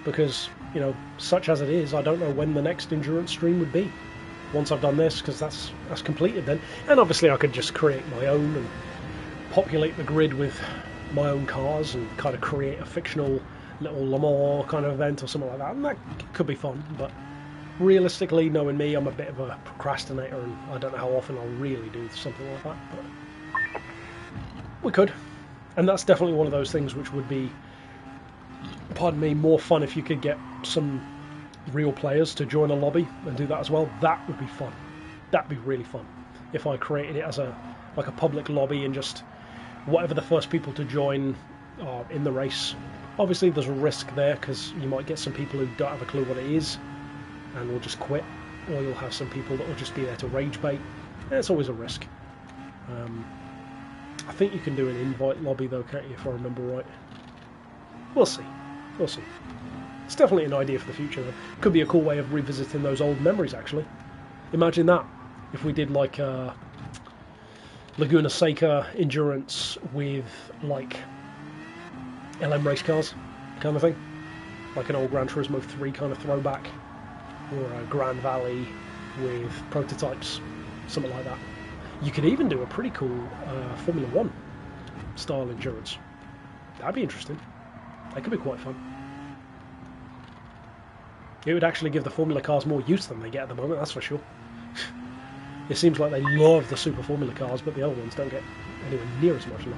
Because, you know, such as it is, I don't know when the next endurance stream would be. Once I've done this, because that's completed then. And obviously I could just create my own and populate the grid with my own cars and kind of create a fictional little Le Mans kind of event or something like that, and that could be fun. But realistically, knowing me, I'm a bit of a procrastinator, and I don't know how often I'll really do something like that, but we could. And that's definitely one of those things which would be, pardon me, more fun if you could get some real players to join a lobby and do that as well. That would be fun. That'd be really fun if I created it as a public lobby, and just whatever the first people to join are in the race. Obviously there's a risk there, because you might get some people who don't have a clue what it is and will just quit, or you'll have some people that will just be there to rage bait. It's always a risk. I think you can do an invite lobby though, can't you, if I remember right? We'll see. We'll see. It's definitely an idea for the future though. Could be a cool way of revisiting those old memories, actually. Imagine that, if we did like Laguna Seca endurance with like LM race cars kind of thing, like an old Gran Turismo 3 kind of throwback, or a Grand Valley with prototypes, something like that. You could even do a pretty cool Formula 1 style endurance. That'd be interesting. That could be quite fun. It would actually give the Formula cars more use than they get at the moment, that's for sure. It seems like they love the Super Formula cars, but the other ones don't get anywhere near as much love.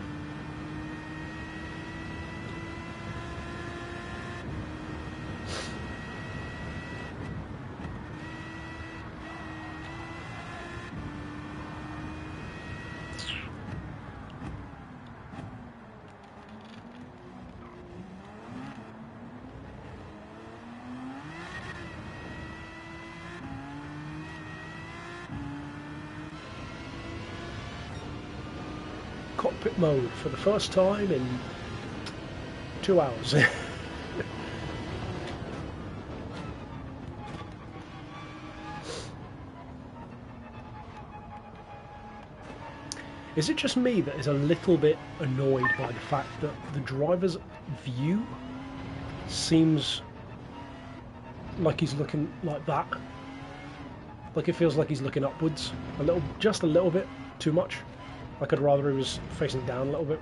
Cockpit mode for the first time in 2 hours. Is it just me that is a little bit annoyed by the fact that the driver's view seems like he's looking like that? Like it feels like he's looking upwards a little, just a little bit too much. Like I'd rather he was facing down a little bit.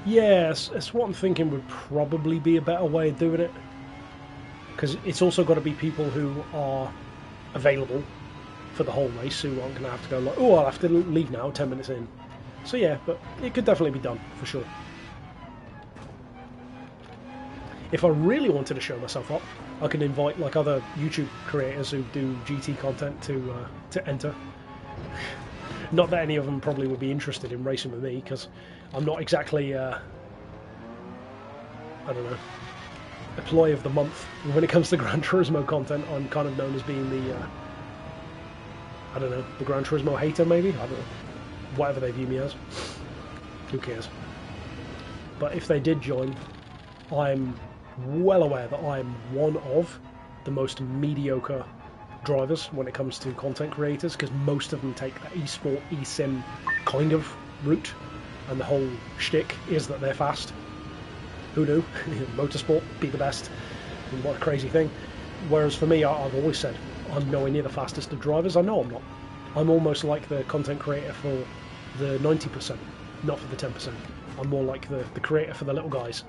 Yes, that's what I'm thinking would probably be a better way of doing it. Because it's also got to be people who are available for the whole race, who aren't going to have to go like, oh, I'll have to leave now, 10 minutes in. So yeah, but it could definitely be done, for sure. If I really wanted to show myself up, I can invite like other YouTube creators who do GT content to enter. Not that any of them probably would be interested in racing with me, because I'm not exactly, I don't know, employee of the month. When it comes to Gran Turismo content, I'm kind of known as being the, I don't know, the Gran Turismo hater maybe? I don't know. Whatever they view me as. Who cares? But if they did join, I'm well aware that I'm one of the most mediocre drivers when it comes to content creators, because most of them take that esport, eSim kind of route, and the whole shtick is that they're fast. Who knew? Motorsport, be the best. And what a crazy thing. Whereas for me, I've always said, I'm nowhere near the fastest of drivers. I know I'm not. I'm almost like the content creator for the 90%, not for the 10%. I'm more like the creator for the little guys.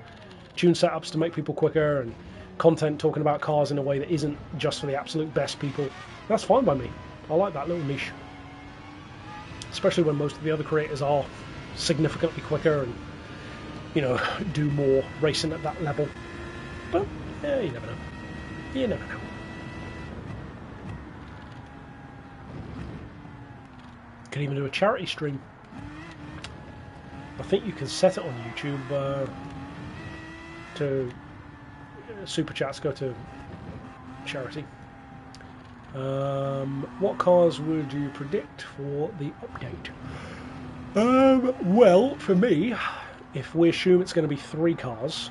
Tune setups to make people quicker, and content talking about cars in a way that isn't just for the absolute best people. That's fine by me. I like that little niche. Especially when most of the other creators are significantly quicker and, you know, do more racing at that level. But, yeah, you never know. You never know. Could even do a charity stream. I think you can set it on YouTube to super chats go to charity. What cars would you predict for the update? Well, for me, if we assume it's going to be 3 cars,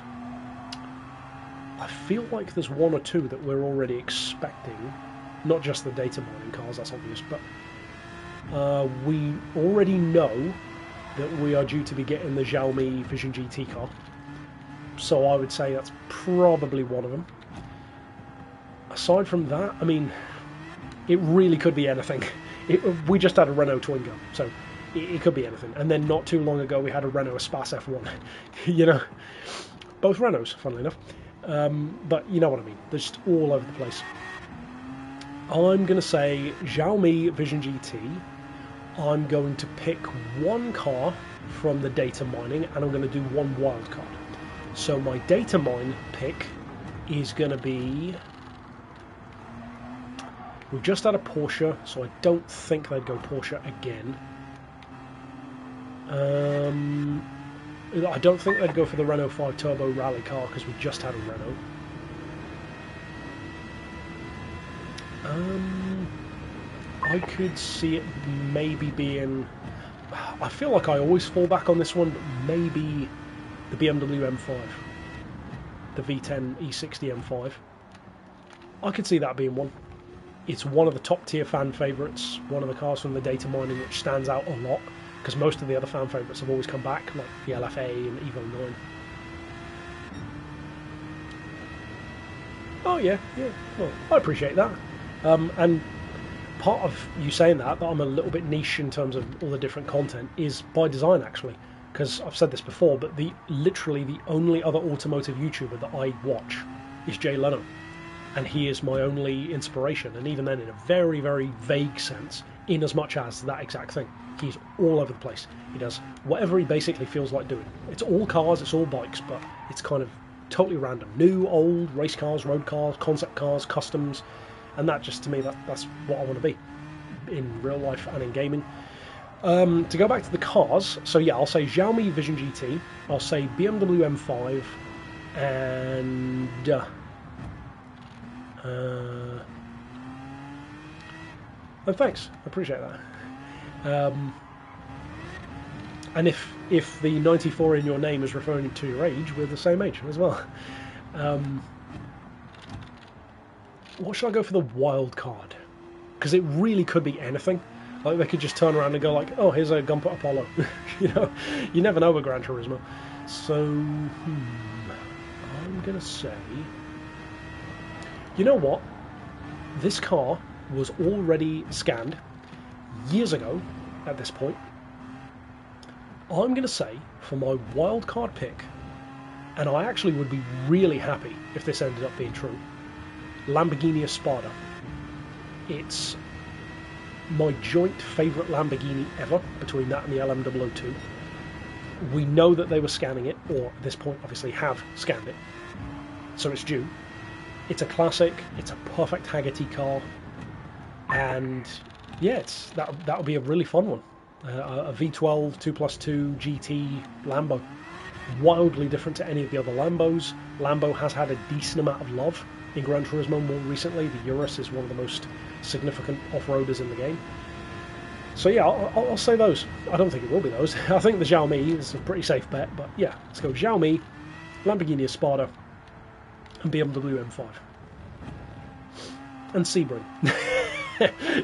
I feel like there's 1 or 2 that we're already expecting. Not just the data mining cars, that's obvious, but we already know that we are due to be getting the Xiaomi Vision GT car. So I would say that's probably one of them. Aside from that, I mean, it really could be anything. We just had a Renault Twingo, so it could be anything. And then not too long ago we had a Renault Espace F1. You know, both Renaults, funnily enough. But you know what I mean. They're just all over the place. I'm going to say Xiaomi Vision GT. I'm going to pick one car from the data mining, and I'm going to do one wild card. So my data mine pick is going to be... We've just had a Porsche, so I don't think they'd go Porsche again. I don't think they'd go for the Renault 5 Turbo Rally car because we just had a Renault. I could see it maybe being... I feel like I always fall back on this one, but maybe the BMW M5. The V10 E60 M5. I could see that being one. It's one of the top tier fan favourites, one of the cars from the data mining which stands out a lot, because most of the other fan favourites have always come back, like the LFA and Evo 9. Oh yeah, well, I appreciate that. And part of you saying that I'm a little bit niche in terms of all the different content is by design, actually, because I've said this before, but literally the only other automotive YouTuber that I watch is Jay Leno, and he is my only inspiration, and even then in a very, very vague sense, in as much as that exact thing. He's all over the place. He does whatever he basically feels like doing. It's all cars, it's all bikes, but it's kind of totally random. New, old, race cars, road cars, concept cars, customs, and that just, to me, that's what I want to be in real life and in gaming. To go back to the cars, so yeah, I'll say Xiaomi Vision GT, I'll say BMW M5, and thanks, I appreciate that. And if the 94 in your name is referring to your age, we're the same age as well. What should I go for the wild card? Because it really could be anything. Like, they could just turn around and go like, oh, here's a Gunput Apollo. You know, you never know with Gran Turismo. So, I'm going to say... You know what? This car was already scanned years ago at this point. I'm going to say, for my wild card pick, and I actually would be really happy if this ended up being true, Lamborghini Espada. It's my joint favourite Lamborghini ever, between that and the LM002. We know that they were scanning it, or at this point obviously have scanned it, so it's due. It's a classic, it's a perfect Haggerty car, and yeah, that'll be a really fun one. A V12 2+2 GT Lambo. Wildly different to any of the other Lambos. Lambo has had a decent amount of love in Gran Turismo more recently. The Urus is one of the most significant off-roaders in the game. So yeah, I'll say those. I don't think it will be those. I think the Xiaomi is a pretty safe bet, but yeah, let's go Xiaomi, Lamborghini Espada, and BMW M5. And Sebring.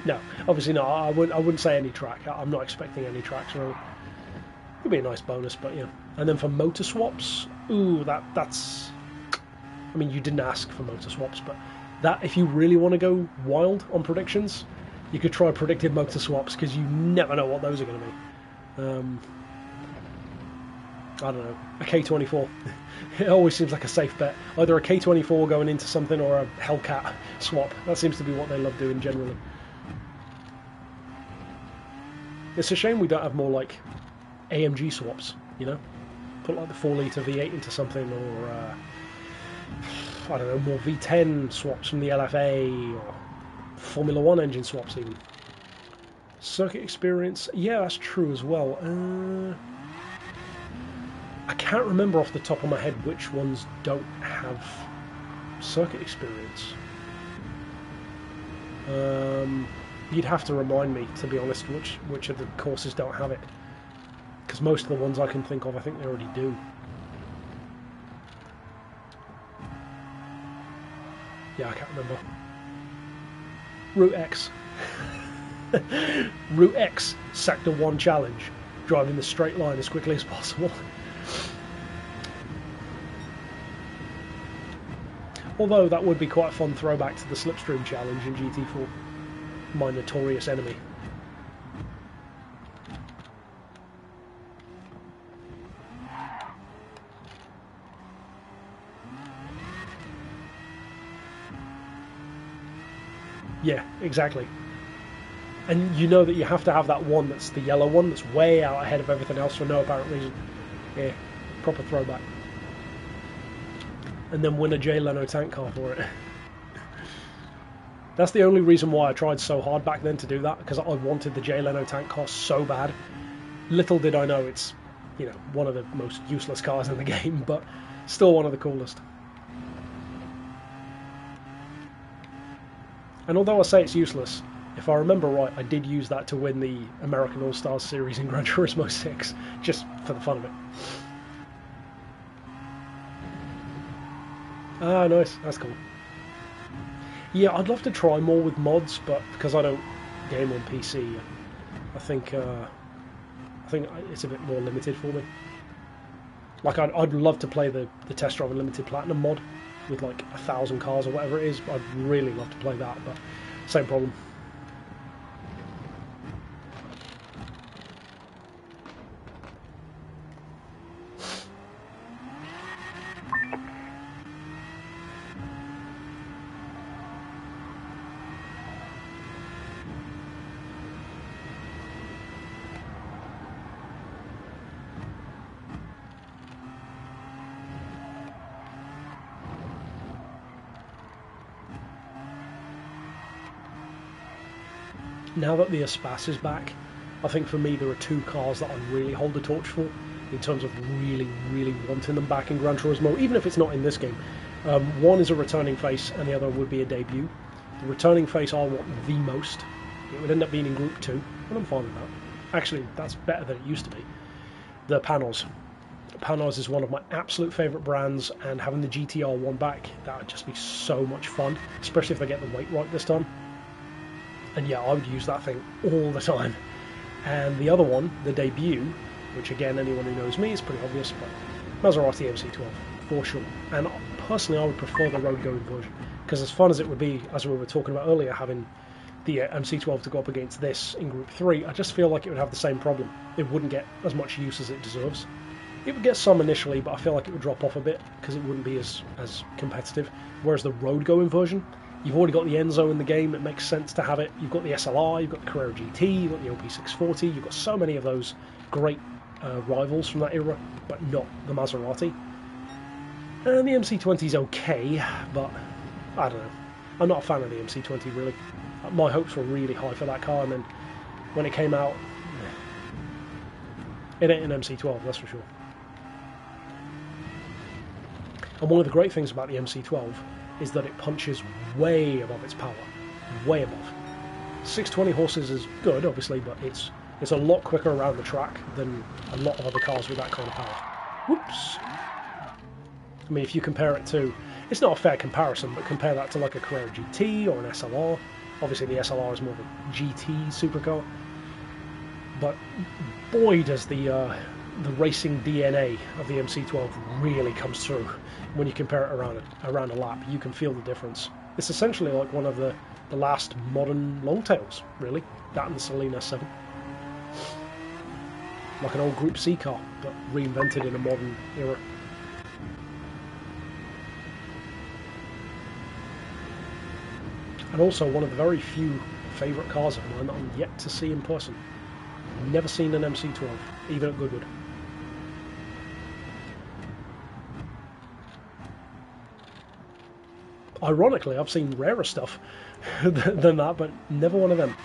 No, obviously not. I wouldn't say any track. I'm not expecting any tracks. So it would be a nice bonus, but yeah. And then for motor swaps, ooh, that's... I mean, you didn't ask for motor swaps, but that, if you really want to go wild on predictions, you could try predicted motor swaps, because you never know what those are going to be. I don't know, a K24. It always seems like a safe bet. Either a K24 going into something or a Hellcat swap. That seems to be what they love doing generally. It's a shame we don't have more like AMG swaps, you know? Put like the 4-litre V8 into something, or I don't know, more V10 swaps from the LFA, or Formula 1 engine swaps even. Circuit experience, yeah, that's true as well. I can't remember off the top of my head which ones don't have circuit experience. You'd have to remind me, to be honest, which of the courses don't have it. Because most of the ones I can think of, I think they already do. Yeah, I can't remember. Route X. Route X, Sector 1 challenge. Driving the straight line as quickly as possible. Although that would be quite a fun throwback to the Slipstream challenge in GT4. My notorious enemy. Yeah, exactly. And you know that you have to have that one that's the yellow one that's way out ahead of everything else for no apparent reason. Yeah, proper throwback. And then win a Jay Leno tank car for it. That's the only reason why I tried so hard back then to do that, because I wanted the Jay Leno tank car so bad. Little did I know it's, you know, one of the most useless cars in the game, but still one of the coolest. And although I say it's useless, if I remember right, I did use that to win the American All-Stars Series in Gran Turismo 6, just for the fun of it. Ah, nice. That's cool. Yeah, I'd love to try more with mods, but because I don't game on PC, I think it's a bit more limited for me. Like, I'd love to play the Test Drive Unlimited Platinum mod with like 1,000 cars or whatever it is. I'd really love to play that, but same problem. Now that the Espace is back, I think for me there are two cars that I really hold the torch for in terms of really, really wanting them back in Gran Turismo, even if it's not in this game. One is a returning face and the other would be a debut. The returning face I want the most. It would end up being in Group 2, and I'm fine with that. Actually, that's better than it used to be. The Panos. Panos is one of my absolute favourite brands, and having the GTR one back, that would just be so much fun, especially if they get the weight right this time. And yeah, I would use that thing all the time. And the other one, the debut, which again, anyone who knows me is pretty obvious, but Maserati MC12, for sure. And personally, I would prefer the road-going version, because as fun as it would be, as we were talking about earlier, having the MC12 to go up against this in Group 3, I just feel like it would have the same problem. It wouldn't get as much use as it deserves. It would get some initially, but I feel like it would drop off a bit, because it wouldn't be as competitive. Whereas the road-going version, you've already got the Enzo in the game, it makes sense to have it. You've got the SLR, you've got the Carrera GT, you've got the OP640, you've got so many of those great rivals from that era, but not the Maserati. And the MC20 is okay, but I don't know. I'm not a fan of the MC20 really. My hopes were really high for that car, and then when it came out, it ain't an MC12, that's for sure. And one of the great things about the MC12 is that it punches way above its power, way above. 620 horses is good, obviously, but it's a lot quicker around the track than a lot of other cars with that kind of power. Whoops! I mean, if you compare it to, it's not a fair comparison, but compare that to like a Carrera GT or an SLR. Obviously, the SLR is more of a GT supercar, but boy, does the racing DNA of the MC12 really comes through when you compare it around a lap. You can feel the difference. It's essentially like one of the last modern longtails, really. That and the Selena 7. Like an old Group C car, but reinvented in a modern era. And also one of the very few favourite cars of mine that I'm yet to see in person. Never seen an MC12, even at Goodwood. Ironically, I've seen rarer stuff than that, but never one of them.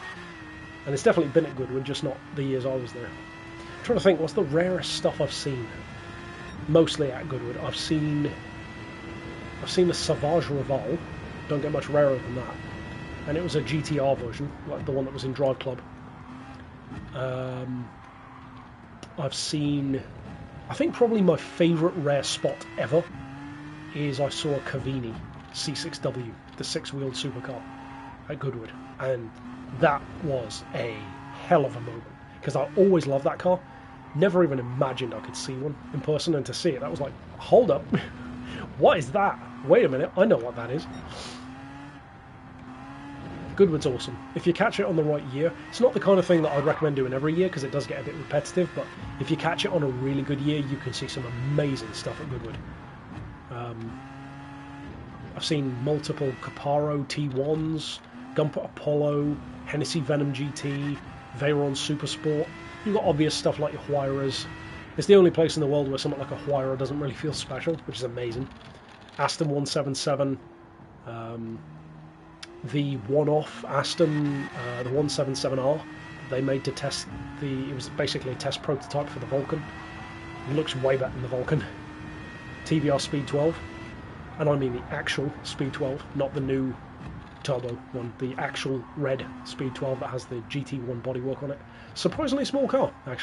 And it's definitely been at Goodwood, just not the years I was there. I'm trying to think, what's the rarest stuff I've seen? Mostly at Goodwood. I've seen the Savage Rival. Don't get much rarer than that. And it was a GTR version, like the one that was in Drive Club. I've seen, I think probably my favourite rare spot ever is I saw a Cavini C6W, the six-wheeled supercar at Goodwood, and that was a hell of a moment, because I always loved that car. Never even imagined I could see one in person, and to see it, that was like, hold up, what is that? Wait a minute, I know what that is. Goodwood's awesome. If you catch it on the right year, it's not the kind of thing that I'd recommend doing every year because it does get a bit repetitive, but if you catch it on a really good year, you can see some amazing stuff at Goodwood. I've seen multiple Caparo T1s, Gumper Apollo, Hennessy Venom GT, Veyron Supersport. You've got obvious stuff like your Huayras. It's the only place in the world where something like a Huayra doesn't really feel special, which is amazing. Aston 177, the one-off Aston, the 177R, they made to test it was basically a test prototype for the Vulcan. It looks way better than the Vulcan. TVR Speed 12, and I mean the actual Speed 12, not the new turbo one, the actual red Speed 12 that has the GT1 bodywork on it. Surprisingly small car, actually.